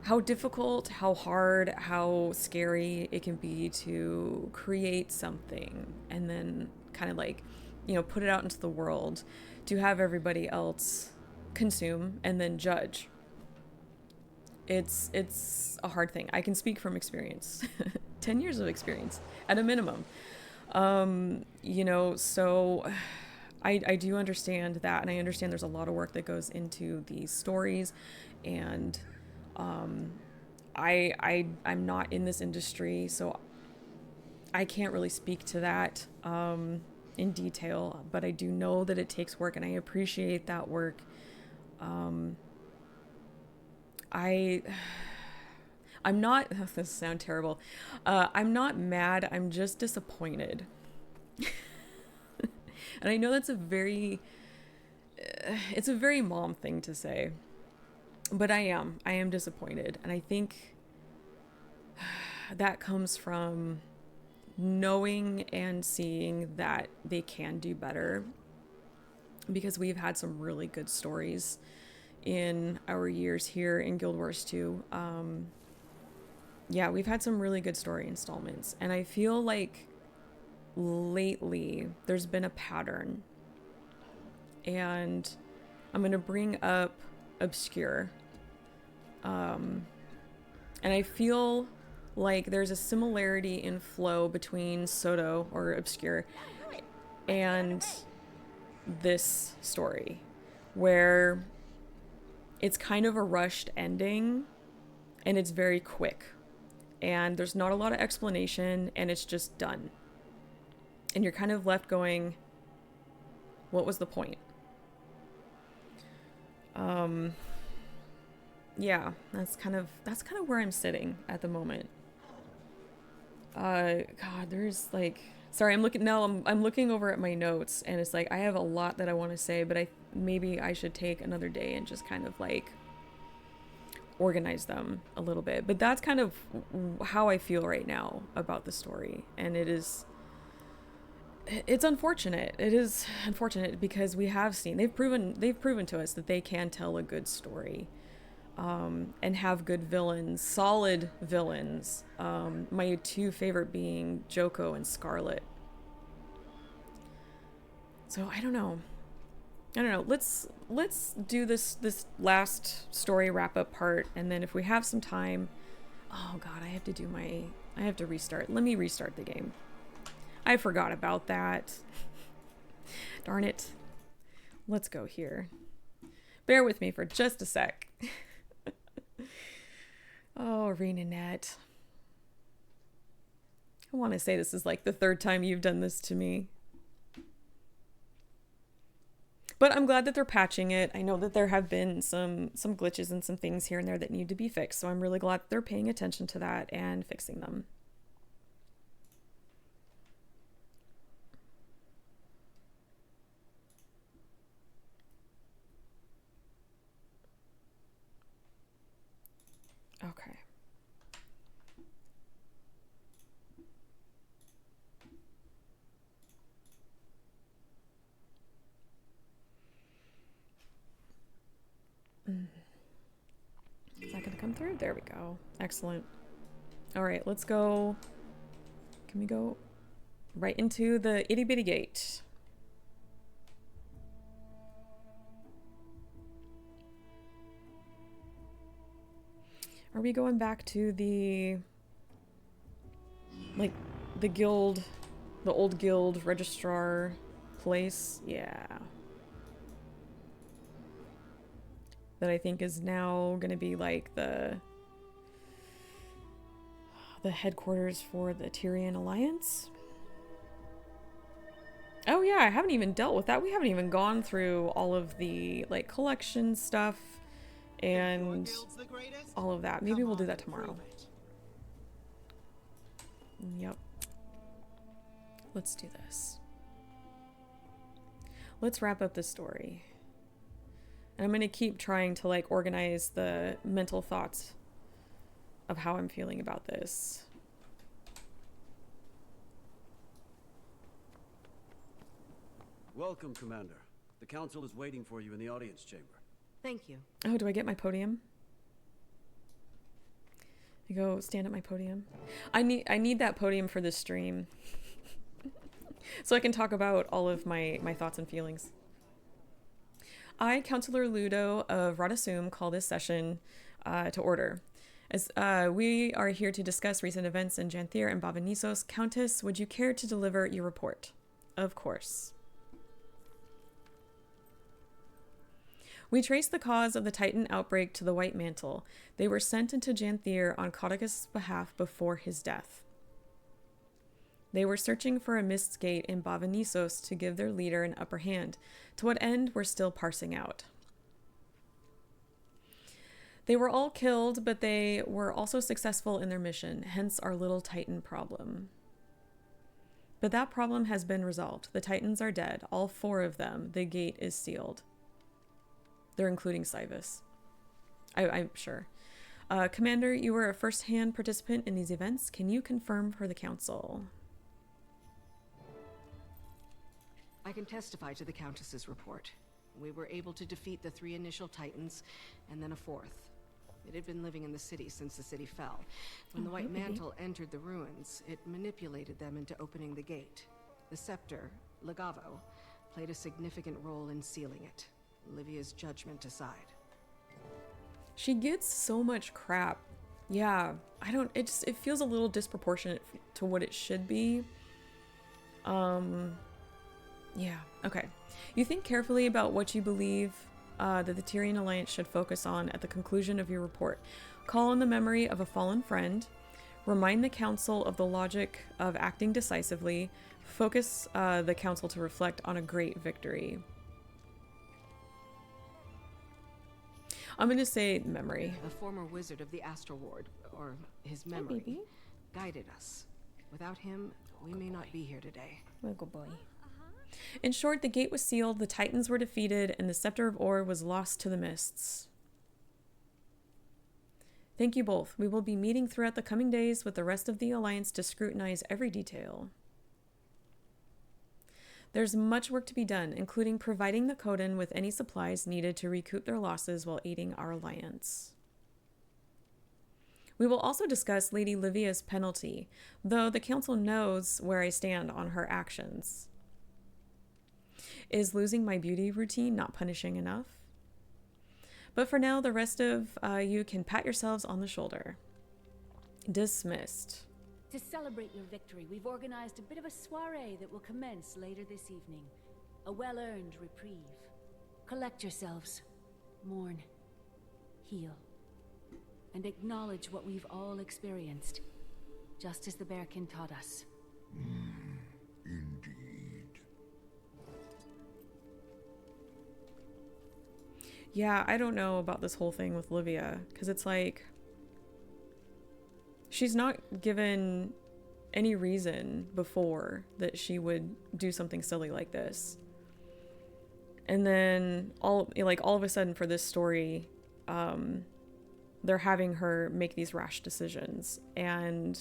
how difficult, how hard, how scary it can be to create something and then kind of like, you know, put it out into the world to have everybody else consume and then judge. It's a hard thing. I can speak from experience. 10 years of experience at a minimum. You know, so I do understand that, and I understand there's a lot of work that goes into these stories, and I'm not in this industry, so I can't really speak to that in detail, but I do know that it takes work, and I appreciate that work. I'm not, this sounds terrible. I'm not mad. I'm just disappointed. And I know that's it's a very mom thing to say, but I am disappointed. And I think that comes from knowing and seeing that they can do better, because we've had some really good stories in our years here in Guild Wars 2. Yeah, we've had some really good story installments, and I feel like lately there's been a pattern, and I'm gonna bring up Obscure, and I feel like there's a similarity in flow between Soto or Obscure and this story, where it's kind of a rushed ending and it's very quick and there's not a lot of explanation and it's just done. And you're kind of left going, what was the point? Yeah, that's kind of where I'm sitting at the moment. God, there's like, sorry, I'm looking over at my notes, and it's like I have a lot that I want to say, but maybe I should take another day and just kind of like organize them a little bit. But that's kind of how I feel right now about the story, and it's unfortunate. It is unfortunate because we have seen, they've proven to us that they can tell a good story, and have good villains, solid villains. My two favorite being Joko and Scarlet. So I don't know. Let's do this last story wrap up part, and then if we have some time, oh god, I have to restart. Let me restart the game. I forgot about that. Darn it. Let's go here. Bear with me for just a sec. Oh, ArenaNet. I want to say this is like the third time you've done this to me. But I'm glad that they're patching it. I know that there have been some glitches and some things here and there that need to be fixed. So I'm really glad that they're paying attention to that and fixing them. Okay. Is that gonna come through? There we go. Excellent. All right, let's go. Can we go right into the itty bitty gate? Are we going back to the guild, the old guild registrar place? Yeah. That I think is now going to be like the headquarters for the Tyrian Alliance. Oh yeah, I haven't even dealt with that. We haven't even gone through all of the like collection stuff and all of that. Maybe we'll do that tomorrow. Yep. Let's do this. Let's wrap up this story. And I'm going to keep trying to like organize the mental thoughts of how I'm feeling about this. Welcome, Commander. The Council is waiting for you in the audience chamber. Thank you. Oh, do I get my podium? I go stand at my podium. I need that podium for this stream. So I can talk about all of my thoughts and feelings. I, Counselor Ludo of Radasum, call this session to order. As we are here to discuss recent events in Janthir and Bavanisos. Countess, would you care to deliver your report? Of course. We trace the cause of the Titan outbreak to the White Mantle. They were sent into Janthir on Codicus' behalf before his death. They were searching for a mist gate in Bavanisos to give their leader an upper hand. To what end, we're still parsing out. They were all killed, but they were also successful in their mission, hence our little Titan problem. But that problem has been resolved. The Titans are dead, all 4 of them. The gate is sealed. They're including Cybus. I'm sure. Commander, you were a first-hand participant in these events. Can you confirm for the Council? I can testify to the Countess's report. We were able to defeat the 3 initial Titans, and then a 4th. It had been living in the city since the city fell. When the White Mantle entered the ruins, it manipulated them into opening the gate. The Scepter, Legavo, played a significant role in sealing it. Livia's judgment aside. She gets so much crap. Yeah, it feels a little disproportionate to what it should be. Yeah, okay. You think carefully about what you believe that the Tyrian Alliance should focus on at the conclusion of your report. Call on the memory of a fallen friend. Remind the Council of the logic of acting decisively. Focus the Council to reflect on a great victory. I'm going to say memory. A former wizard of the Astral Ward, or his memory, guided us. Without him, we may not be here today. Good boy. In short, the gate was sealed, the Titans were defeated, and the Scepter of Ore was lost to the mists. Thank you both. We will be meeting throughout the coming days with the rest of the Alliance to scrutinize every detail. There's much work to be done, including providing the Coden with any supplies needed to recoup their losses while aiding our Alliance. We will also discuss Lady Livia's penalty, though the Council knows where I stand on her actions. Is losing my beauty routine not punishing enough? But for now, the rest of you can pat yourselves on the shoulder. Dismissed. To celebrate your victory, we've organized a bit of a soiree that will commence later this evening. A well-earned reprieve. Collect yourselves. Mourn. Heal. And acknowledge what we've all experienced. Just as the Bearkin taught us. Indeed. Yeah, I don't know about this whole thing with Livia, because it's like, she's not given any reason before that she would do something silly like this. And then all of a sudden for this story, they're having her make these rash decisions, and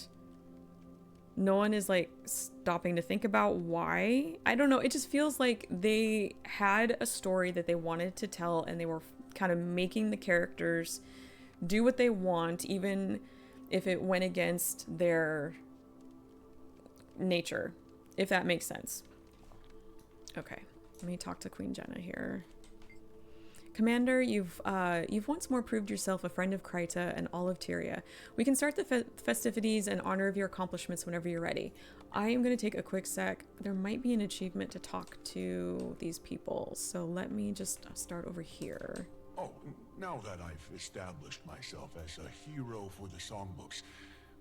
no one is like stopping to think about why. I don't know. It just feels like they had a story that they wanted to tell, and they were kind of making the characters do what they want, even if it went against their nature, if that makes sense. Okay, let me talk to Queen Jenna here. Commander, you've once more proved yourself a friend of Kryta and all of Tyria. We can start the festivities in honor of your accomplishments whenever you're ready. I am going to take a quick sec. There might be an achievement to talk to these people, so let me just start over here. Oh, now that I've established myself as a hero for the songbooks,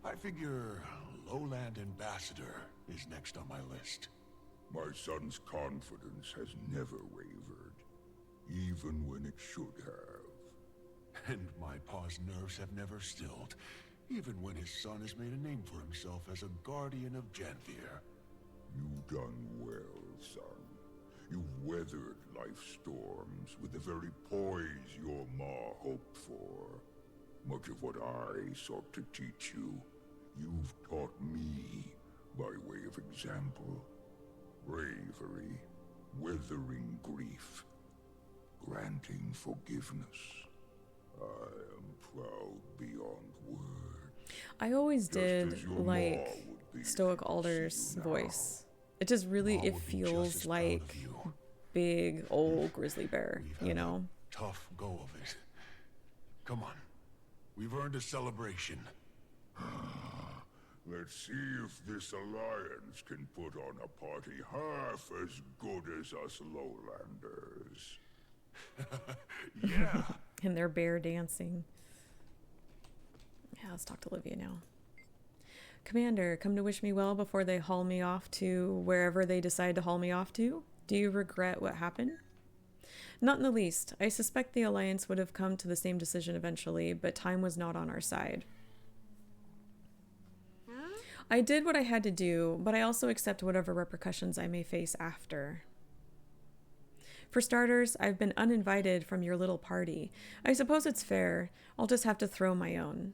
I figure Lowland Ambassador is next on my list. My son's confidence has never wavered, even when it should have. And my pa's nerves have never stilled, even when his son has made a name for himself as a guardian of Janthir. You've done well, son. You've weathered life's storms with the very poise your ma hoped for. Much of what I sought to teach you, you've taught me by way of example. Bravery, weathering grief, granting forgiveness. I am proud beyond words. I always Just as did your ma like would be. Stoic Alder's voice. It just really, Ma it would be just feels as proud like of you. big old grizzly bear, We've you had a know? tough go of it. Come on. We've earned a celebration. Let's see if this alliance can put on a party half as good as us lowlanders. Yeah. And they're bear dancing. Yeah, let's talk to Olivia now. Commander, come to wish me well before they haul me off to wherever they decide to haul me off to. Do you regret what happened? Not in the least. I suspect the Alliance would have come to the same decision eventually, but time was not on our side. I did what I had to do, but I also accept whatever repercussions I may face after. For starters, I've been uninvited from your little party. I suppose it's fair. I'll just have to throw my own.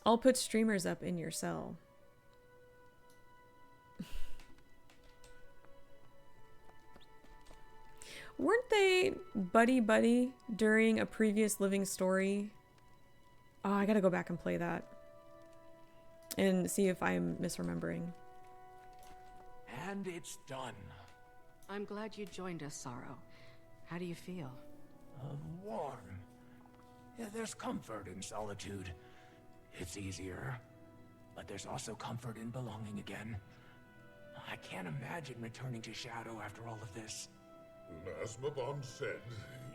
I'll put streamers up in your cell. Weren't they buddy-buddy during a previous living story? Oh, I gotta go back and play that. And see if I'm misremembering. And it's done. I'm glad you joined us, Sorrow. How do you feel? Warm. Yeah, there's comfort in solitude. It's easier. But there's also comfort in belonging again. I can't imagine returning to Shadow after all of this. As Mabon said,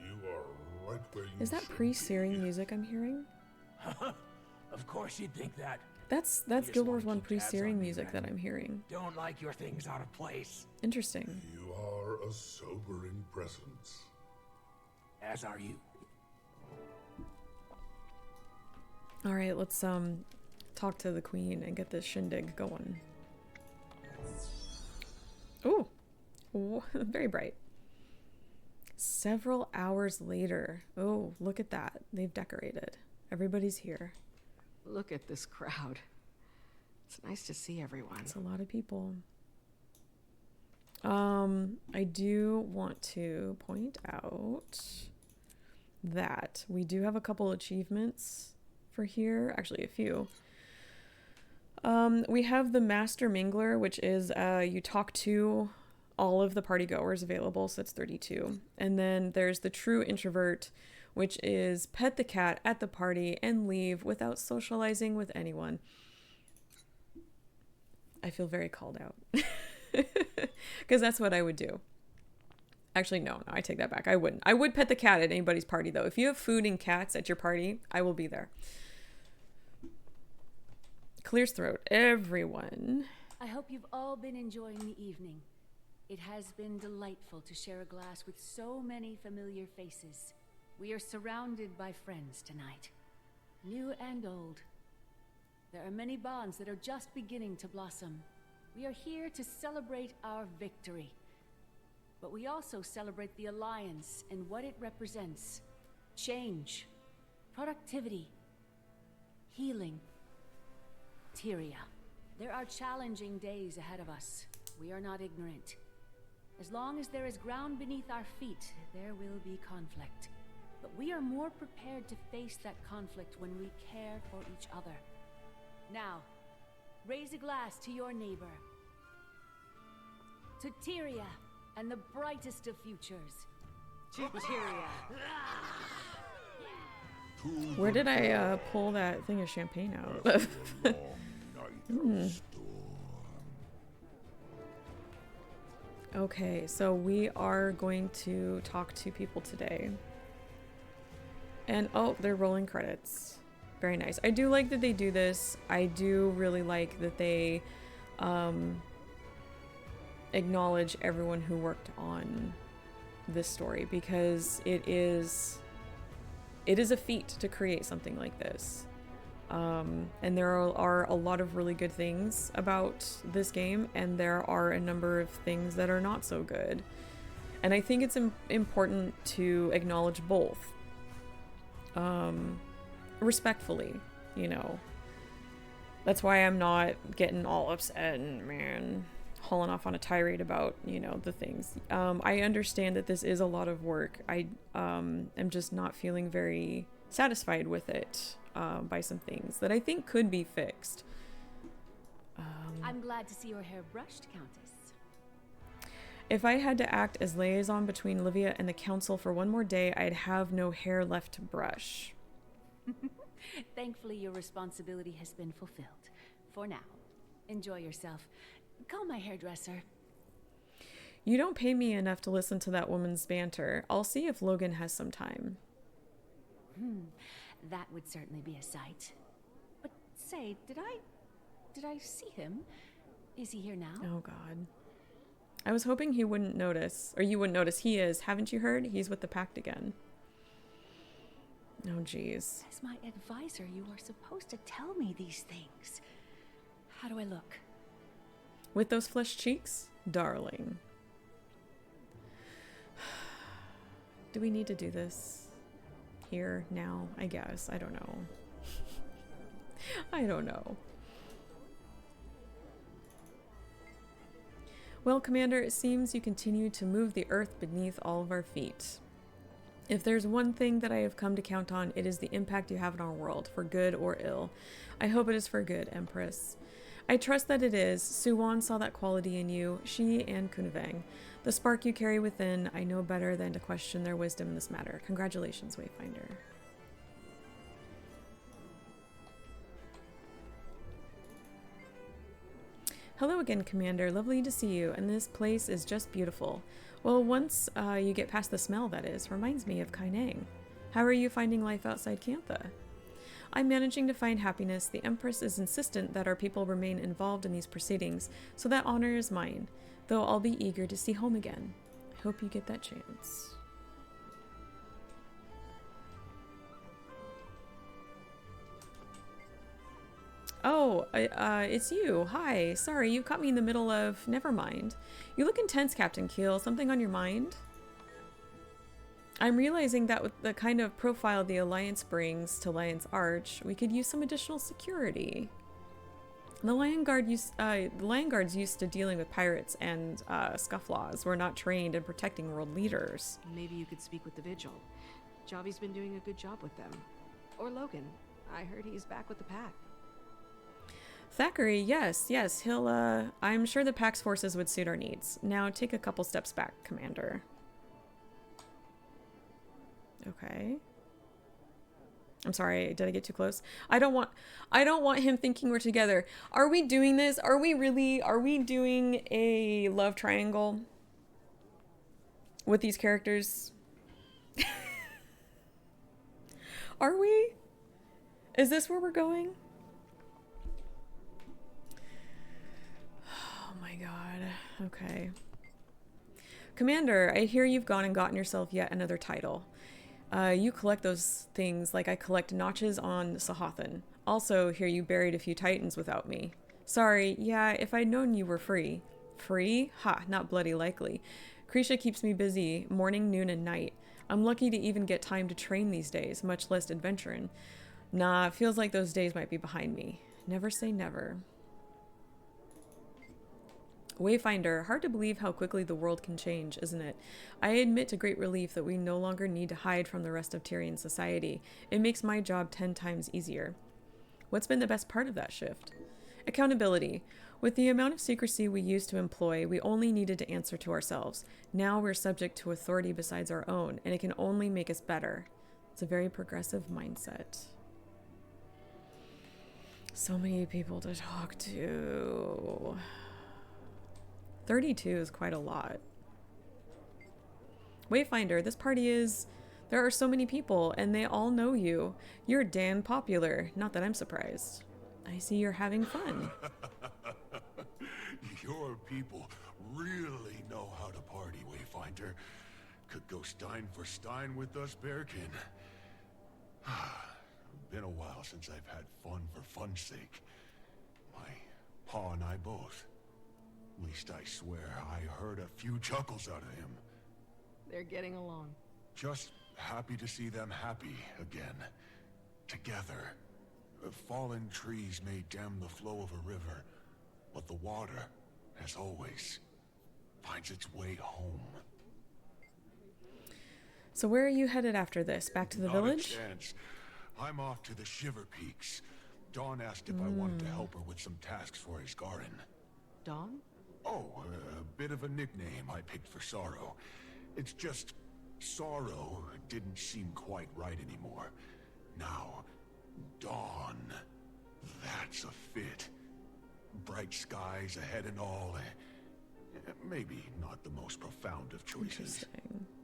you are right where you Is that should pre-Searing be. music I'm hearing? Of course you'd think that. That's just Guild wanna Wars 1 keep tabs pre-Searing on me, music man. that I'm hearing. Don't like your things out of place. Interesting. You are a sobering presence. As are you. All right, let's talk to the queen and get this shindig going. Ooh. Ooh, very bright. Several hours later. Oh, look at that. They've decorated. Everybody's here. Look at this crowd. It's nice to see everyone. It's a lot of people. I do want to point out that we do have a couple achievements for here. Actually, a few. We have the Master Mingler, which is you talk to all of the party goers available, so that's 32. And then there's the True Introvert, which is pet the cat at the party and leave without socializing with anyone. I feel very called out. Because that's what I would do. Actually, no, I take that back. I wouldn't. I would pet the cat at anybody's party, though. If you have food and cats at your party, I will be there. Clears throat. Everyone. I hope you've all been enjoying the evening. It has been delightful to share a glass with so many familiar faces. We are surrounded by friends tonight, new and old. There are many bonds that are just beginning to blossom. We are here to celebrate our victory, but we also celebrate the Alliance and what it represents. Change, productivity, healing. Tyria. There are challenging days ahead of us. We are not ignorant. As long as there is ground beneath our feet, there will be conflict. But we are more prepared to face that conflict when we care for each other. Now, raise a glass to your neighbor. To Tyria and the brightest of futures. To Tyria. Where did I pull that thing of champagne out? Okay, so we are going to talk to people today. And oh, they're rolling credits. Very nice. I do like that they do this. I do really like that they acknowledge everyone who worked on this story, because it is a feat to create something like this. And there are a lot of really good things about this game, and there are a number of things that are not so good. And I think it's important to acknowledge both. Respectfully, you know. That's why I'm not getting all upset and, man, hauling off on a tirade about, you know, the things. I understand that this is a lot of work. I am just not feeling very satisfied with it by some things that I think could be fixed. I'm glad to see your hair brushed, Countess. If I had to act as liaison between Livia and the council for one more day, I'd have no hair left to brush. Thankfully, your responsibility has been fulfilled. For now. Enjoy yourself. Call my hairdresser. You don't pay me enough to listen to that woman's banter. I'll see if Logan has some time. That would certainly be a sight. But say, did I see him? Is he here now? Oh God. I was hoping he wouldn't notice, or you wouldn't notice. He is. Haven't you heard? He's with the Pact again. Oh jeez. As my advisor, you are supposed to tell me these things. How do I look? With those flushed cheeks? Darling. Do we need to do this? Here, now, I guess. I don't know. I don't know. Well, Commander, it seems you continue to move the earth beneath all of our feet. If there's one thing that I have come to count on, it is the impact you have in our world, for good or ill. I hope it is for good, Empress. I trust that it is. Suwon saw that quality in you, she and Kunavang. The spark you carry within, I know better than to question their wisdom in this matter. Congratulations, Wayfinder. Hello again, Commander. Lovely to see you, and this place is just beautiful. Well, once you get past the smell, that is, reminds me of Kainang. How are you finding life outside Cantha? I'm managing to find happiness. The Empress is insistent that our people remain involved in these proceedings, so that honor is mine, though I'll be eager to see home again. I hope you get that chance. Oh, it's you. Hi. Sorry, you caught me in the middle of... Never mind. You look intense, Captain Keel. Something on your mind? I'm realizing that with the kind of profile the Alliance brings to Lion's Arch, we could use some additional security. The Lion Guards used to dealing with pirates and scufflaws. We're not trained in protecting world leaders. Maybe you could speak with the Vigil. Javi's been doing a good job with them. Or Logan. I heard he's back with the Pack. Thackeray, yes, he'll, I'm sure the Pack's forces would suit our needs. Now take a couple steps back, Commander. Okay. I'm sorry, did I get too close? I don't want him thinking we're together. Are we doing this? Are we doing a love triangle with these characters? Are we? Is this where we're going? Oh my god. Okay. Commander, I hear you've gone and gotten yourself yet another title. You collect those things like I collect notches on Sahathan. Also, hear you buried a few titans without me. Sorry, yeah, if I'd known you were free. Free? Ha, not bloody likely. Krisha keeps me busy, morning, noon, and night. I'm lucky to even get time to train these days, much less adventuring. Nah, feels like those days might be behind me. Never say never. Wayfinder, hard to believe how quickly the world can change, isn't it? I admit to great relief that we no longer need to hide from the rest of Tyrian society. It makes my job 10 times easier. What's been the best part of that shift? Accountability. With the amount of secrecy we used to employ, we only needed to answer to ourselves. Now we're subject to authority besides our own, and it can only make us better. It's a very progressive mindset. So many people to talk to. 32 is quite a lot. Wayfinder, this party is... There are so many people, and they all know you. You're damn popular. Not that I'm surprised. I see you're having fun. Your people really know how to party, Wayfinder. Could go Stein for Stein with us, Bearkin. Been a while since I've had fun for fun's sake. My pa and I both. At least I swear I heard a few chuckles out of him. They're getting along. Just happy to see them happy again. Together. Fallen trees may dam the flow of a river, but the water, as always, finds its way home. So where are you headed after this? Back to the village? Not a chance. I'm off to the Shiver Peaks. Dawn asked if I wanted to help her with some tasks for Isgarin. Dawn? Oh, a bit of a nickname I picked for Sorrow. It's just, Sorrow didn't seem quite right anymore. Now, Dawn, that's a fit. Bright skies ahead and all. Maybe not the most profound of choices.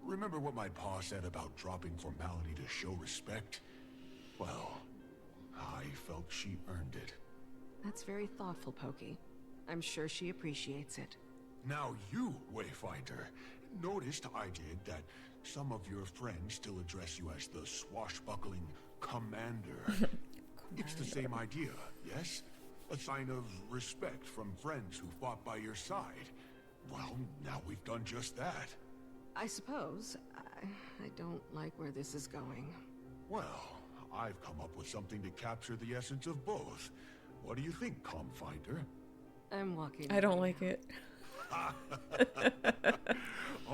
Remember what my pa said about dropping formality to show respect? Well, I felt she earned it. That's very thoughtful, Pokey. I'm sure she appreciates it. Now you, Wayfinder, noticed I did that some of your friends still address you as the swashbuckling commander. It's the same idea, yes? A sign of respect from friends who fought by your side. Well, now we've done just that. I suppose. I don't like where this is going. Well, I've come up with something to capture the essence of both. What do you think, Comfinder? I'm walking. I don't like it.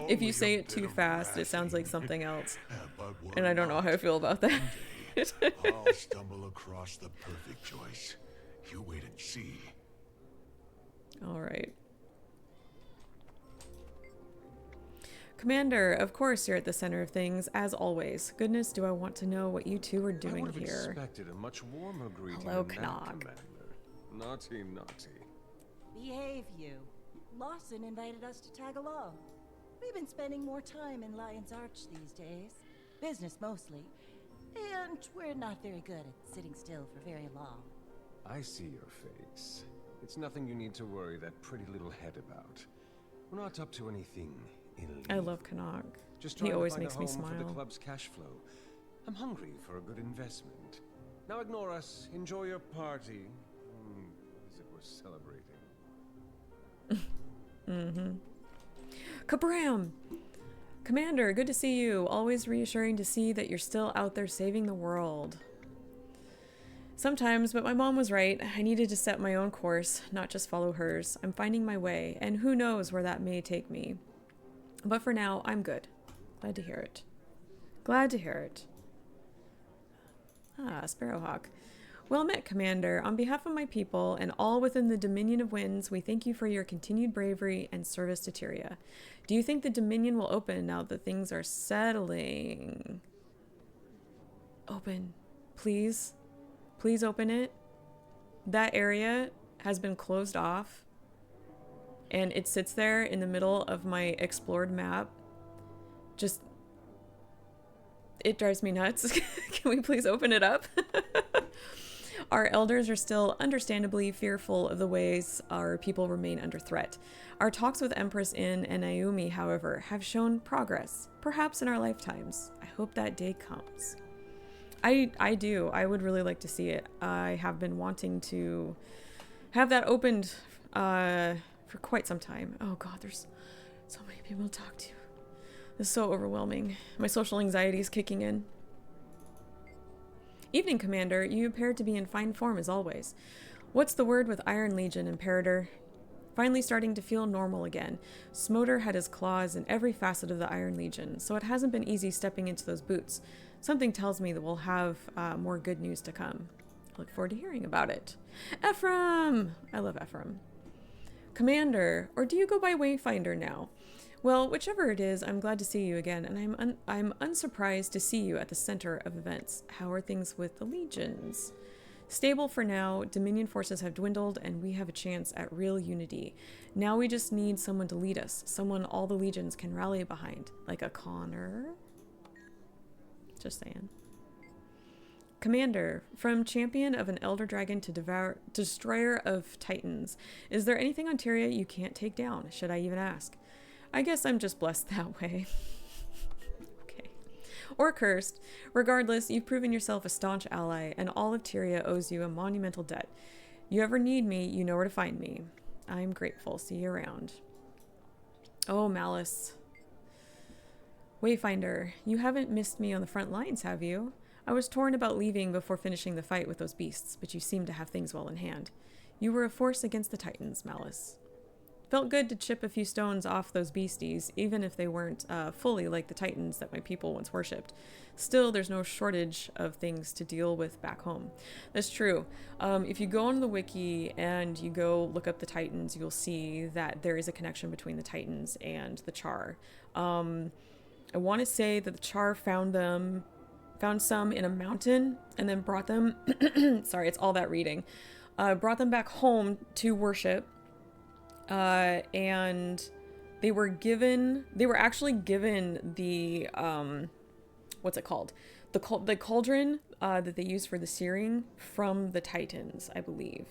If you say it too fast, it sounds like something else. And I don't know how I feel about that. I'll stumble across the perfect choice. You wait and see. All right. Commander, of course you're at the center of things, as always. Goodness, do I want to know what you two are doing I would have here. expected a much warmer greeting Hello, than that, Knog. Commander. Naughty, naughty. Behave, you. Lawson invited us to tag along. We've been spending more time in Lion's Arch these days. Business mostly. And we're not very good at sitting still for very long. I see your face. It's nothing you need to worry that pretty little head about. We're not up to anything illegal. I love Knog. Just He trying always to find makes a me home for the smile. club's cash flow. I'm hungry for a good investment. Now ignore us. Enjoy your party. As if we're celebrating. Kabram! Commander, good to see you. Always reassuring to see that you're still out there saving the world. Sometimes, but my mom was right. I needed to set my own course, not just follow hers. I'm finding my way, and who knows where that may take me. But for now, I'm good. Glad to hear it. Glad to hear it. Ah, Sparrowhawk. Well met, Commander. On behalf of my people and all within the Dominion of Winds, we thank you for your continued bravery and service to Tyria. Do you think the Dominion will open now that things are settling? Open. Please. Please open it. That area has been closed off. And it sits there in the middle of my explored map. Just... It drives me nuts. Can we please open it up? Our elders are still understandably fearful of the ways our people remain under threat. Our talks with Empress In and Naomi, however, have shown progress, perhaps in our lifetimes. I hope that day comes. I do. I would really like to see it. I have been wanting to have that opened for quite some time. Oh god, there's so many people to talk to. This is so overwhelming. My social anxiety is kicking in. Evening, Commander. You appear to be in fine form as always. What's the word with Iron Legion, Imperator? Finally starting to feel normal again. Smoter had his claws in every facet of the Iron Legion, so it hasn't been easy stepping into those boots. Something tells me that we'll have more good news to come. I look forward to hearing about it. Ephraim! I love Ephraim. Commander, or do you go by Wayfinder now? Well, whichever it is, I'm glad to see you again, and I'm unsurprised to see you at the center of events. How are things with the legions? Stable for now. Dominion forces have dwindled, and we have a chance at real unity. Now we just need someone to lead us, someone all the legions can rally behind, like a Connor. Just saying. Commander, from champion of an elder dragon to destroyer of titans, is there anything on Tyria you can't take down? Should I even ask? I guess I'm just blessed that way. Okay. Or cursed. Regardless, you've proven yourself a staunch ally, and all of Tyria owes you a monumental debt. You ever need me, you know where to find me. I'm grateful. See you around. Oh, Malice. Wayfinder, you haven't missed me on the front lines, have you? I was torn about leaving before finishing the fight with those beasts, but you seem to have things well in hand. You were a force against the Titans, Malice. Felt good to chip a few stones off those beasties, even if they weren't fully like the titans that my people once worshipped. Still, there's no shortage of things to deal with back home. That's true. If you go on the wiki and you go look up the titans, you'll see that there is a connection between the titans and the Char. I want to say that the Char found some in a mountain and then brought them, sorry, it's all that reading, brought them back home to worship. And they were actually given the, what's it called? The cauldron, that they use for the searing from the Titans, I believe.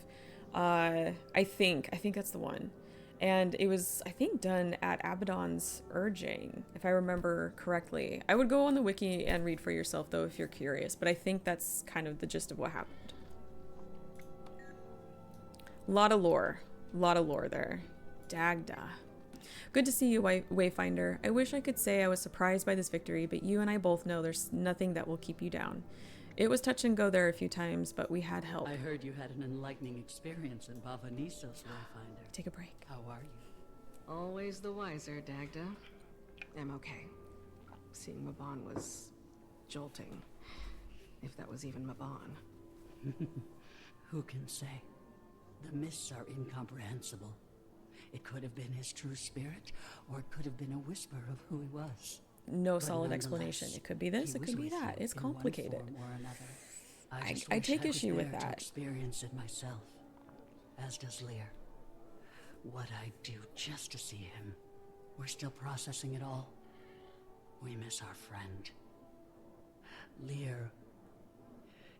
I think that's the one. And it was, I think, done at Abaddon's urging, if I remember correctly. I would go on the wiki and read for yourself, though, if you're curious, but I think that's kind of the gist of what happened. Lot of lore there. Dagda. Good to see you, Wayfinder. I wish I could say I was surprised by this victory, but you and I both know there's nothing that will keep you down. It was touch and go there a few times, but we had help. I heard you had an enlightening experience in Bavanissos, Wayfinder. Take a break. How are you? Always the wiser, Dagda. I'm okay. Seeing Mabon was jolting. If that was even Mabon. Who can say? The mists are incomprehensible. It could have been his true spirit, or it could have been a whisper of who he was. No solid explanation. It could be this, it could be that. It's complicated. I take issue with that. To experience it myself, as does Lear. What I'd do just to see him. We're still processing it all. We miss our friend. Lear.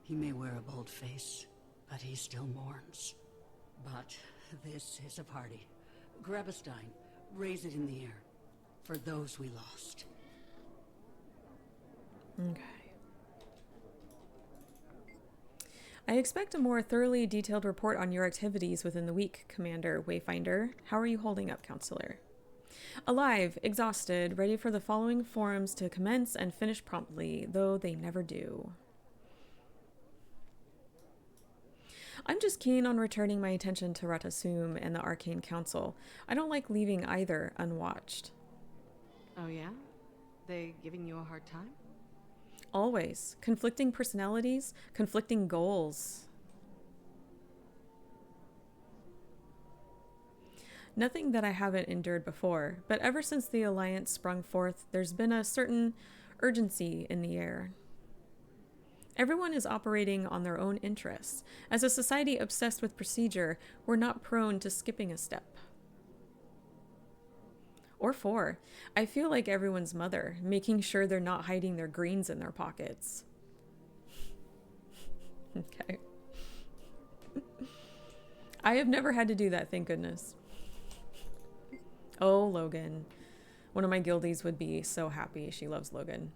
He may wear a bold face, but he still mourns. But this is a party. Grab a stein, raise it in the air, for those we lost. Okay. I expect a more thoroughly detailed report on your activities within the week, Commander Wayfinder. How are you holding up, Counselor? Alive, exhausted, ready for the following forums to commence and finish promptly, though they never do. I'm just keen on returning my attention to Ratasum and the Arcane Council. I don't like leaving either unwatched. Oh yeah? They giving you a hard time? Always. Conflicting personalities, conflicting goals. Nothing that I haven't endured before, but ever since the Alliance sprung forth, there's been a certain urgency in the air. Everyone is operating on their own interests. As a society obsessed with procedure, we're not prone to skipping a step. Or four. I feel like everyone's mother, making sure they're not hiding their greens in their pockets. Okay. I have never had to do that, thank goodness. Oh, Logan. One of my guildies would be so happy. She loves Logan.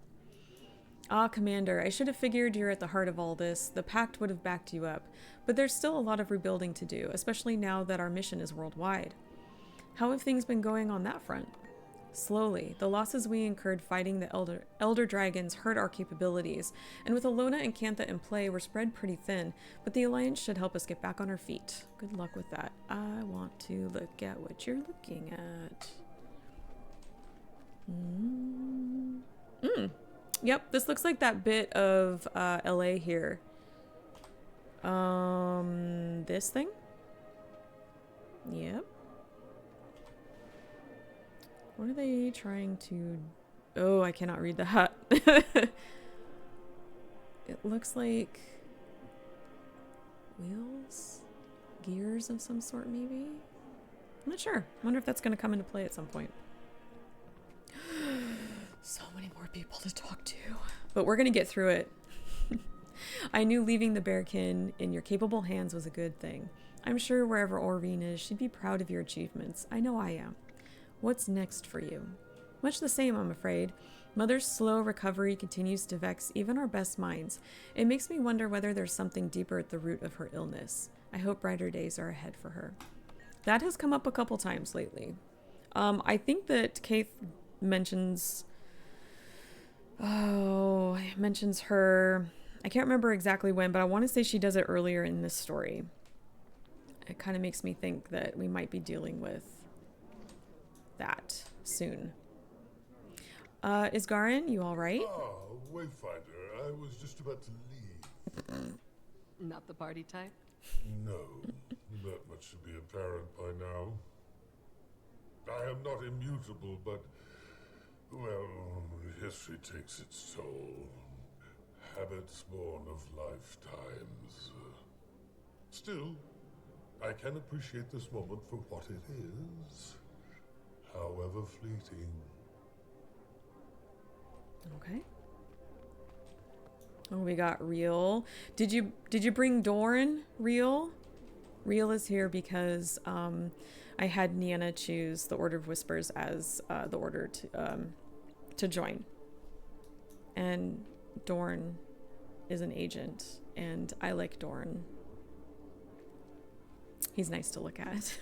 Ah, Commander, I should have figured you're at the heart of all this. The Pact would have backed you up. But there's still a lot of rebuilding to do, especially now that our mission is worldwide. How have things been going on that front? Slowly, the losses we incurred fighting the Elder Dragons hurt our capabilities, and with Alona and Cantha in play, we're spread pretty thin, but the Alliance should help us get back on our feet. Good luck with that. I want to look at what you're looking at. Yep, this looks like that bit of LA here. This thing? Yep. What are they trying to... Oh, I cannot read that. It looks like... wheels? Gears of some sort, maybe? I'm not sure. I wonder if that's going to come into play at some point. So many more people to talk to. But we're going to get through it. I knew leaving the Bearkin in your capable hands was a good thing. I'm sure wherever Orvine is, she'd be proud of your achievements. I know I am. What's next for you? Much the same, I'm afraid. Mother's slow recovery continues to vex even our best minds. It makes me wonder whether there's something deeper at the root of her illness. I hope brighter days are ahead for her. That has come up a couple times lately. I think that Kate mentions... mentions her... I can't remember exactly when, but I want to say she does it earlier in this story. It kind of makes me think that we might be dealing with that soon. Is Garin, you all right? Ah, Wayfinder, I was just about to leave. Not the party type? No, that much should be apparent by now. I am not immutable, but, well, history takes its toll. Habits born of lifetimes. Still, I can appreciate this moment for what it is, however fleeting. Okay. Oh, we got Real. Did you bring Dorn, Real? Real is here because I had Niana choose the Order of Whispers as the order to join. And Dorn is an agent, and I like Dorn. He's nice to look at.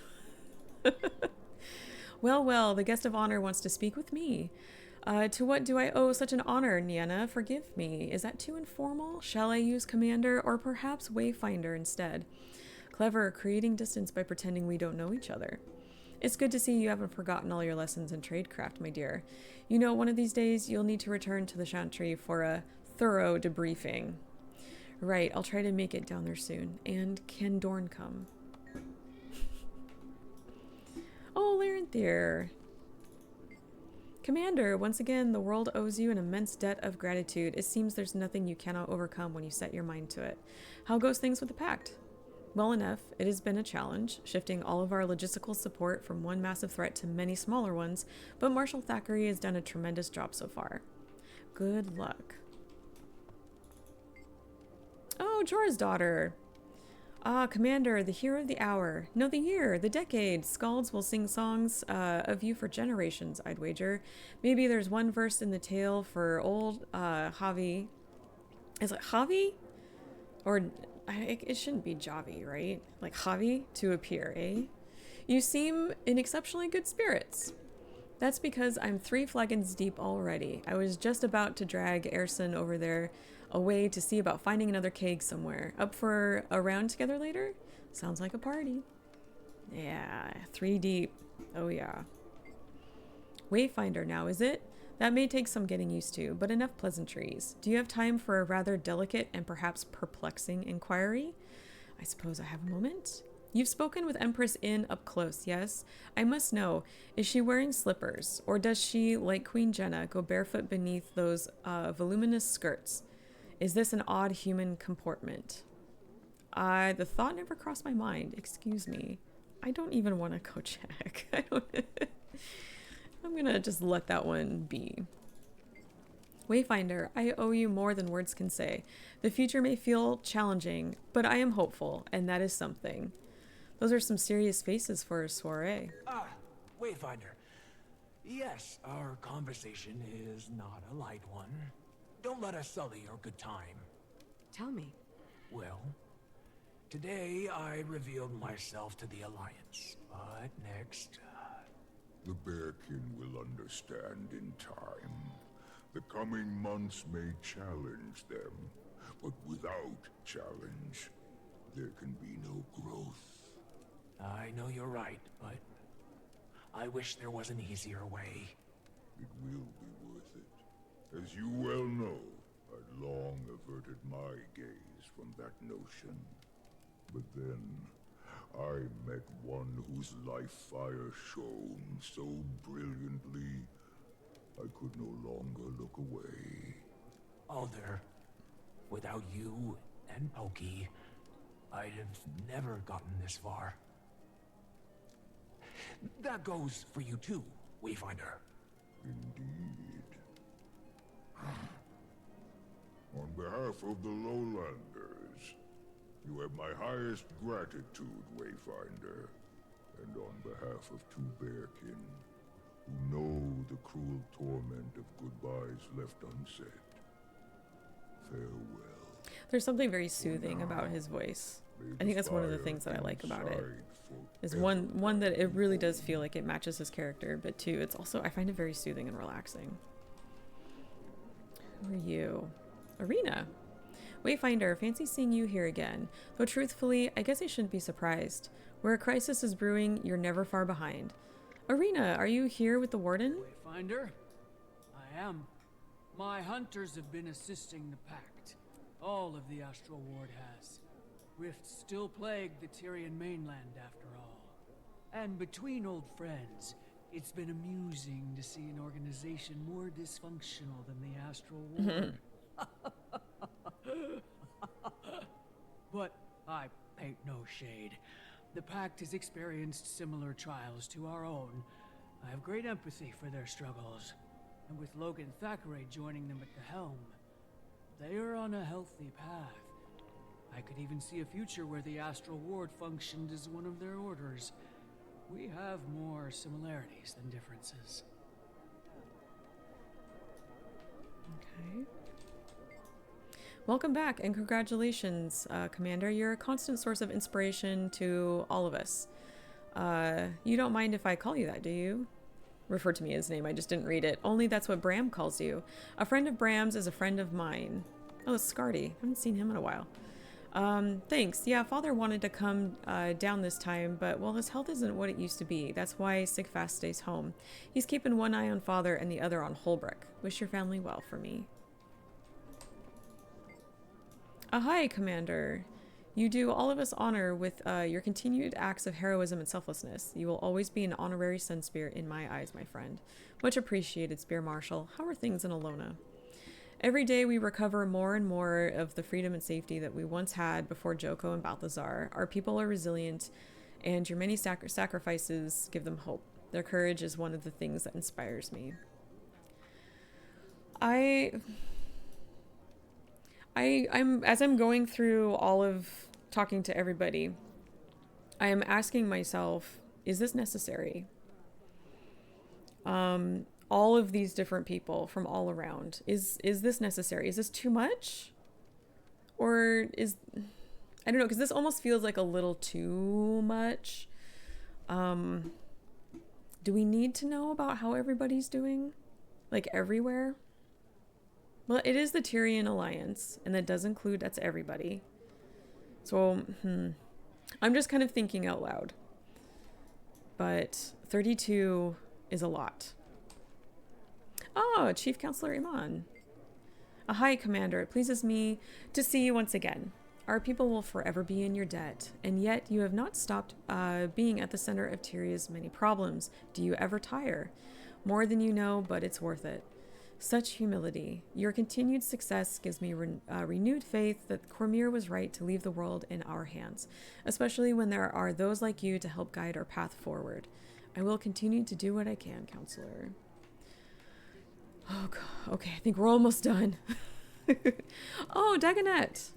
Well, the guest of honor wants to speak with me. To what do I owe such an honor, Niana? Forgive me. Is that too informal? Shall I use Commander or perhaps Wayfinder instead? Clever, creating distance by pretending we don't know each other. It's good to see you haven't forgotten all your lessons in tradecraft, my dear. You know, one of these days you'll need to return to the Chantry for a thorough debriefing. Right, I'll try to make it down there soon. And can Dorn come? Oh, Larenthir. Commander, once again, the world owes you an immense debt of gratitude. It seems there's nothing you cannot overcome when you set your mind to it. How goes things with the Pact? Well enough. It has been a challenge, shifting all of our logistical support from one massive threat to many smaller ones, but Marshal Thackeray has done a tremendous job so far. Good luck. Oh, Jorah's daughter. Ah, Commander, the hero of the hour. No, the year, the decade. Skalds will sing songs of you for generations, I'd wager. Maybe there's one verse in the tale for old Javi. Is it Javi? Or it shouldn't be Javi, right? Like Javi to appear, eh? You seem in exceptionally good spirits. That's because I'm 3 flagons deep already. I was just about to drag Erson over there away to see about finding another keg somewhere. Up for a round together later? Sounds like a party. Yeah, 3 deep. Oh yeah. Wayfinder now, is it? That may take some getting used to, but enough pleasantries. Do you have time for a rather delicate and perhaps perplexing inquiry? I suppose I have a moment. You've spoken with Empress Inn up close, yes? I must know, is she wearing slippers, or does she, like Queen Jenna, go barefoot beneath those voluminous skirts? Is this an odd human comportment? The thought never crossed my mind. Excuse me. I don't even want to go check. I'm gonna just let that one be. Wayfinder, I owe you more than words can say. The future may feel challenging, but I am hopeful, and that is something. Those are some serious faces for a soiree. Ah, Wayfinder. Yes, our conversation is not a light one. Don't let us sully your good time. Tell me. Well, today I revealed myself to the Alliance, but next... The Bearkin will understand in time. The coming months may challenge them, but without challenge, there can be no growth. I know you're right, but I wish there was an easier way. It will be worth it. As you well know, I long averted my gaze from that notion. But then, I met one whose life fire shone so brilliantly, I could no longer look away. Alder, without you and Pokey, I'd have never gotten this far. That goes for you too, Wayfinder. Indeed. On behalf of the Lowlanders, you have my highest gratitude, Wayfinder. And on behalf of 2 Bearkin, who know the cruel torment of goodbyes left unsaid, farewell. There's something very soothing about his voice. I think that's one of the things that I like about it. Is one that it really does feel like it matches his character, but 2, it's also, I find it very soothing and relaxing. Who are you? Arena. Wayfinder, fancy seeing you here again. Though truthfully, I guess I shouldn't be surprised. Where a crisis is brewing, you're never far behind. Arena, are you here with the warden? Wayfinder? I am. My hunters have been assisting the Pact. All of the Astral Ward has. Rifts still plague the Tyrian mainland after all. And between old friends, it's been amusing to see an organization more dysfunctional than the Astral Ward. But I paint no shade. The Pact has experienced similar trials to our own. I have great empathy for their struggles. And with Logan Thackeray joining them at the helm, they are on a healthy path. I could even see a future where the Astral Ward functioned as one of their orders. We have more similarities than differences. Okay. Welcome back and congratulations, Commander. You're a constant source of inspiration to all of us. You don't mind if I call you that, do you? Refer to me as name, I just didn't read it. Only that's what Bram calls you. A friend of Bram's is a friend of mine. Oh, it's Scardy. I haven't seen him in a while. Thanks. Yeah, Father wanted to come down this time, but well, his health isn't what it used to be. That's why Sigfast stays home. He's keeping one eye on Father and the other on Holbrook. Wish your family well for me. Hi, Commander. You do all of us honor with your continued acts of heroism and selflessness. You will always be an honorary Sun Spear in my eyes, my friend. Much appreciated, Spear Marshal. How are things in Alona? Every day we recover more and more of the freedom and safety that we once had before Joko and Balthazar. Our people are resilient, and your many sacrifices give them hope. Their courage is one of the things that inspires me. As I'm going through all of talking to everybody, I am asking myself, is this necessary? All of these different people from all around, is this necessary? Is this too much? Or is, I don't know, because this almost feels like a little too much. Do we need to know about how everybody's doing? Like everywhere? Well, it is the Tyrian Alliance, and that does include, that's everybody. So, I'm just kind of thinking out loud. But 32 is a lot. Oh, Chief Counselor Iman. Hi, Commander. It pleases me to see you once again. Our people will forever be in your debt, and yet you have not stopped being at the center of Tyria's many problems. Do you ever tire? More than you know, but it's worth it. Such humility. Your continued success gives me renewed faith that Cormyr was right to leave the world in our hands, especially when there are those like you to help guide our path forward. I will continue to do what I can, Counselor. Oh, God. Okay, I think we're almost done. Oh, Dagonet.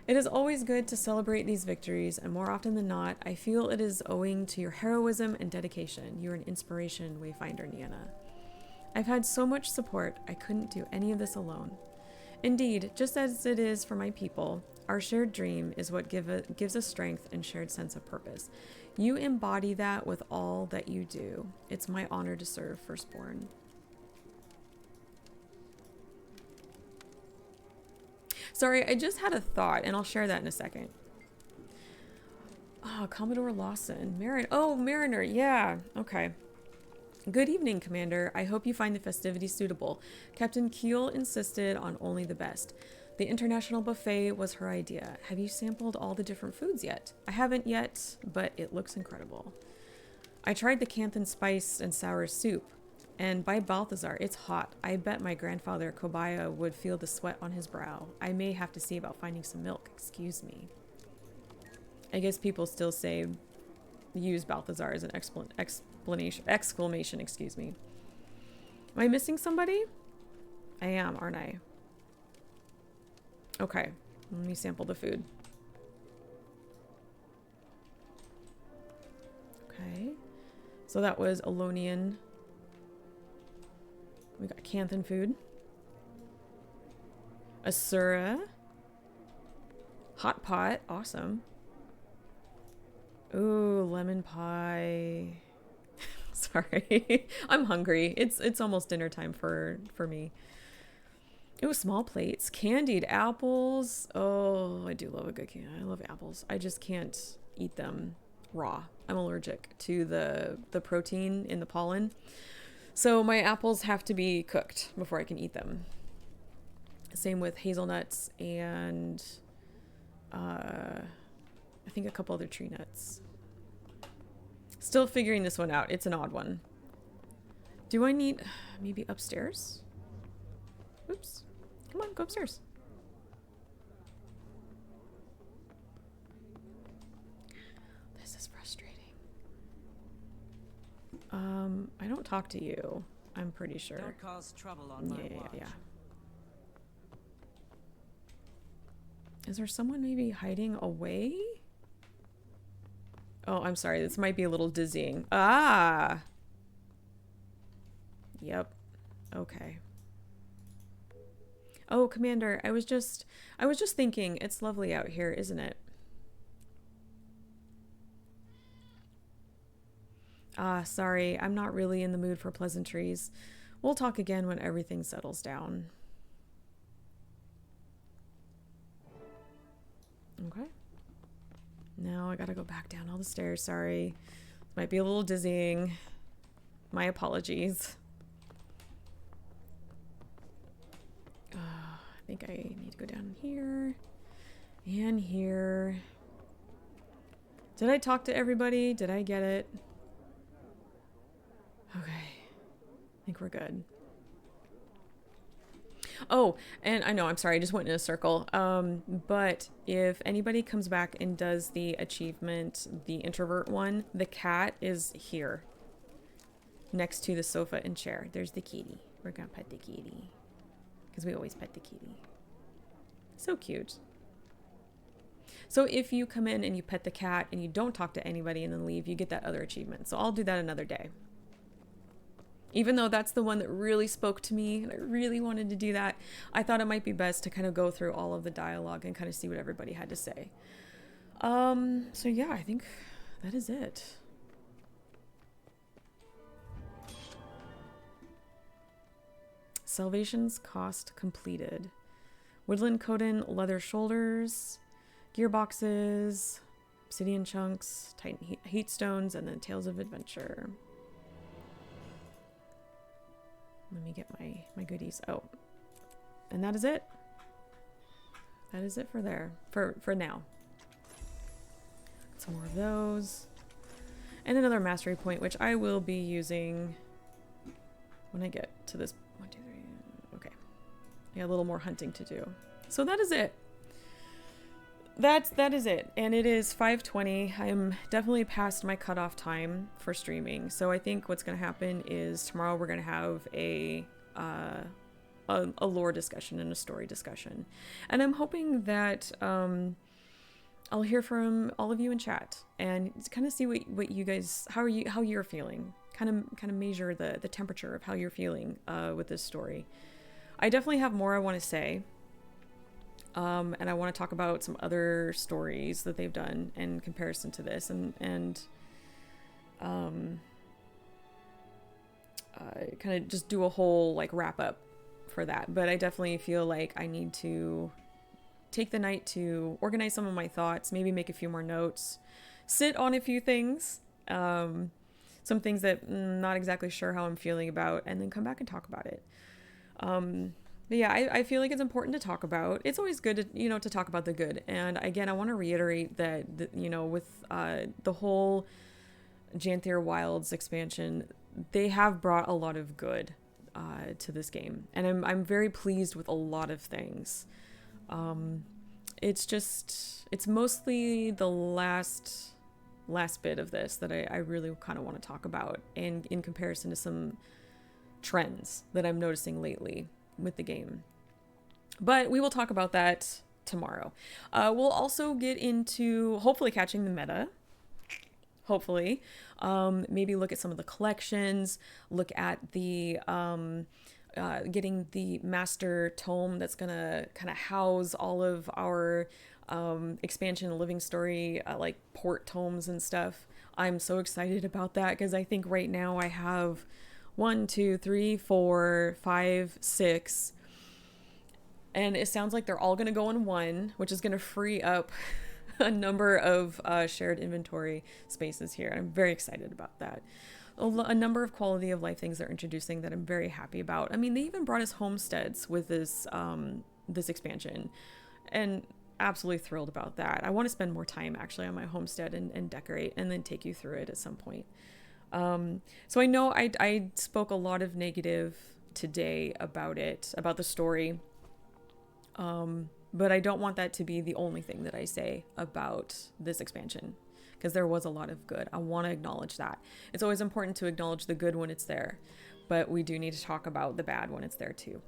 It is always good to celebrate these victories, and more often than not, I feel it is owing to your heroism and dedication. You're an inspiration, Wayfinder Nienna. I've had so much support, I couldn't do any of this alone. Indeed, just as it is for my people, our shared dream is what gives us strength and shared sense of purpose. You embody that with all that you do. It's my honor to serve, Firstborn. Sorry, I just had a thought, and I'll share that in a second. Oh, Commodore Lawson. Mariner, yeah, okay. Good evening, Commander. I hope you find the festivities suitable. Captain Keel insisted on only the best. The international buffet was her idea. Have you sampled all the different foods yet? I haven't yet, but it looks incredible. I tried the Canthan spiced and sour soup, and by Balthazar, it's hot. I bet my grandfather Kobaya would feel the sweat on his brow. I may have to see about finding some milk. Excuse me. I guess people still use Balthazar as an exclamation, excuse me. Am I missing somebody? I am, aren't I? Okay, let me sample the food. Okay, so that was Alonian. We got Canthan food. Asura. Hot pot, awesome. Ooh, lemon pie. Sorry, I'm hungry. It's almost dinner time for me. It was small plates, candied apples. Oh, I do love a good candy. I love apples. I just can't eat them raw. I'm allergic to the protein in the pollen. So my apples have to be cooked before I can eat them. Same with hazelnuts and I think a couple other tree nuts. Still figuring this one out. It's an odd one. Do I need maybe upstairs? Oops. Come on, go upstairs. This is frustrating. I don't talk to you. I'm pretty sure. Don't cause trouble on my watch. Yeah. Is there someone maybe hiding away? Oh, I'm sorry. This might be a little dizzying. Ah! Yep. Okay. Oh, Commander, I was just thinking, it's lovely out here, isn't it? Ah, sorry. I'm not really in the mood for pleasantries. We'll talk again when everything settles down. Okay. Now I gotta go back down all the stairs. Sorry. This might be a little dizzying. My apologies. I think I need to go down here and here. Did I talk to everybody? Did I get it? Okay. I think we're good. Oh, and I know, I'm sorry, I just went in a circle. But if anybody comes back and does the achievement, the introvert one, the cat is here. Next to the sofa and chair. There's the kitty. We're gonna pet the kitty. Because we always pet the kitty. So cute. So if you come in and you pet the cat and you don't talk to anybody and then leave, you get that other achievement. So I'll do that another day. Even though that's the one that really spoke to me and I really wanted to do that, I thought it might be best to kind of go through all of the dialogue and kind of see what everybody had to say. So yeah, I think that is it. Salvation's cost completed. Woodland Coden, leather shoulders, gearboxes, obsidian chunks, titan heat stones, and then Tales of Adventure. Let me get my goodies. Oh, and that is it. That is it for there, for now. Some more of those. And another mastery point, which I will be using when I get to this. 1, 2, 3. Okay. I got a little more hunting to do. So that is it. That is it. And it is 5:20. I am definitely past my cutoff time for streaming. So I think what's going to happen is tomorrow we're going to have a lore discussion and a story discussion. And I'm hoping that I'll hear from all of you in chat and kind of see what you guys, how you're feeling. Kind of measure the temperature of how you're feeling with this story. I definitely have more I want to say. And I want to talk about some other stories that they've done in comparison to this, and kind of just do a whole like wrap up for that. But I definitely feel like I need to take the night to organize some of my thoughts, maybe make a few more notes, sit on a few things, some things that I'm not exactly sure how I'm feeling about, and then come back and talk about it. But yeah, I feel like it's important to talk about. It's always good to, to talk about the good. And again, I want to reiterate that, with the whole Janthir Wilds expansion, they have brought a lot of good to this game. And I'm very pleased with a lot of things. It's mostly the last bit of this that I really kind of want to talk about, and in comparison to some trends that I'm noticing lately with the game. But we will talk about that tomorrow. We'll also get into hopefully catching the meta. Hopefully. Maybe look at some of the collections, look at the getting the master tome that's gonna kind of house all of our expansion living story like port tomes and stuff. I'm so excited about that because I think right now I have 1, 2, 3, 4, 5, 6. And it sounds like they're all going to go in one, which is going to free up a number of shared inventory spaces here. I'm very excited about that. A number of quality of life things they're introducing that I'm very happy about. I mean, they even brought us homesteads with this this expansion, and absolutely thrilled about that. I want to spend more time actually on my homestead and decorate, and then take you through it at some point. So I know I spoke a lot of negative today about it, about the story. But I don't want that to be the only thing that I say about this expansion, because there was a lot of good. I want to acknowledge that. It's always important to acknowledge the good when it's there, but we do need to talk about the bad when it's there too.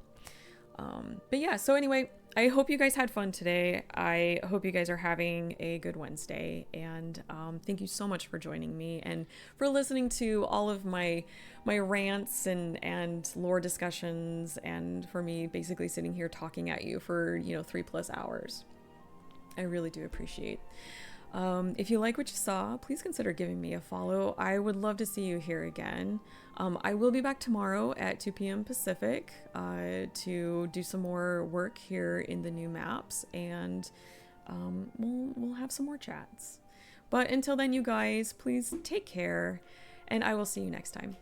But yeah, so anyway, I hope you guys had fun today. I hope you guys are having a good Wednesday, and thank you so much for joining me and for listening to all of my rants and lore discussions, and for me basically sitting here talking at you for 3+ hours. I really do appreciate. If you like what you saw, please consider giving me a follow. I would love to see you here again. I will be back tomorrow at 2 p.m. Pacific to do some more work here in the new maps, and we'll have some more chats. But until then, you guys, please take care, and I will see you next time.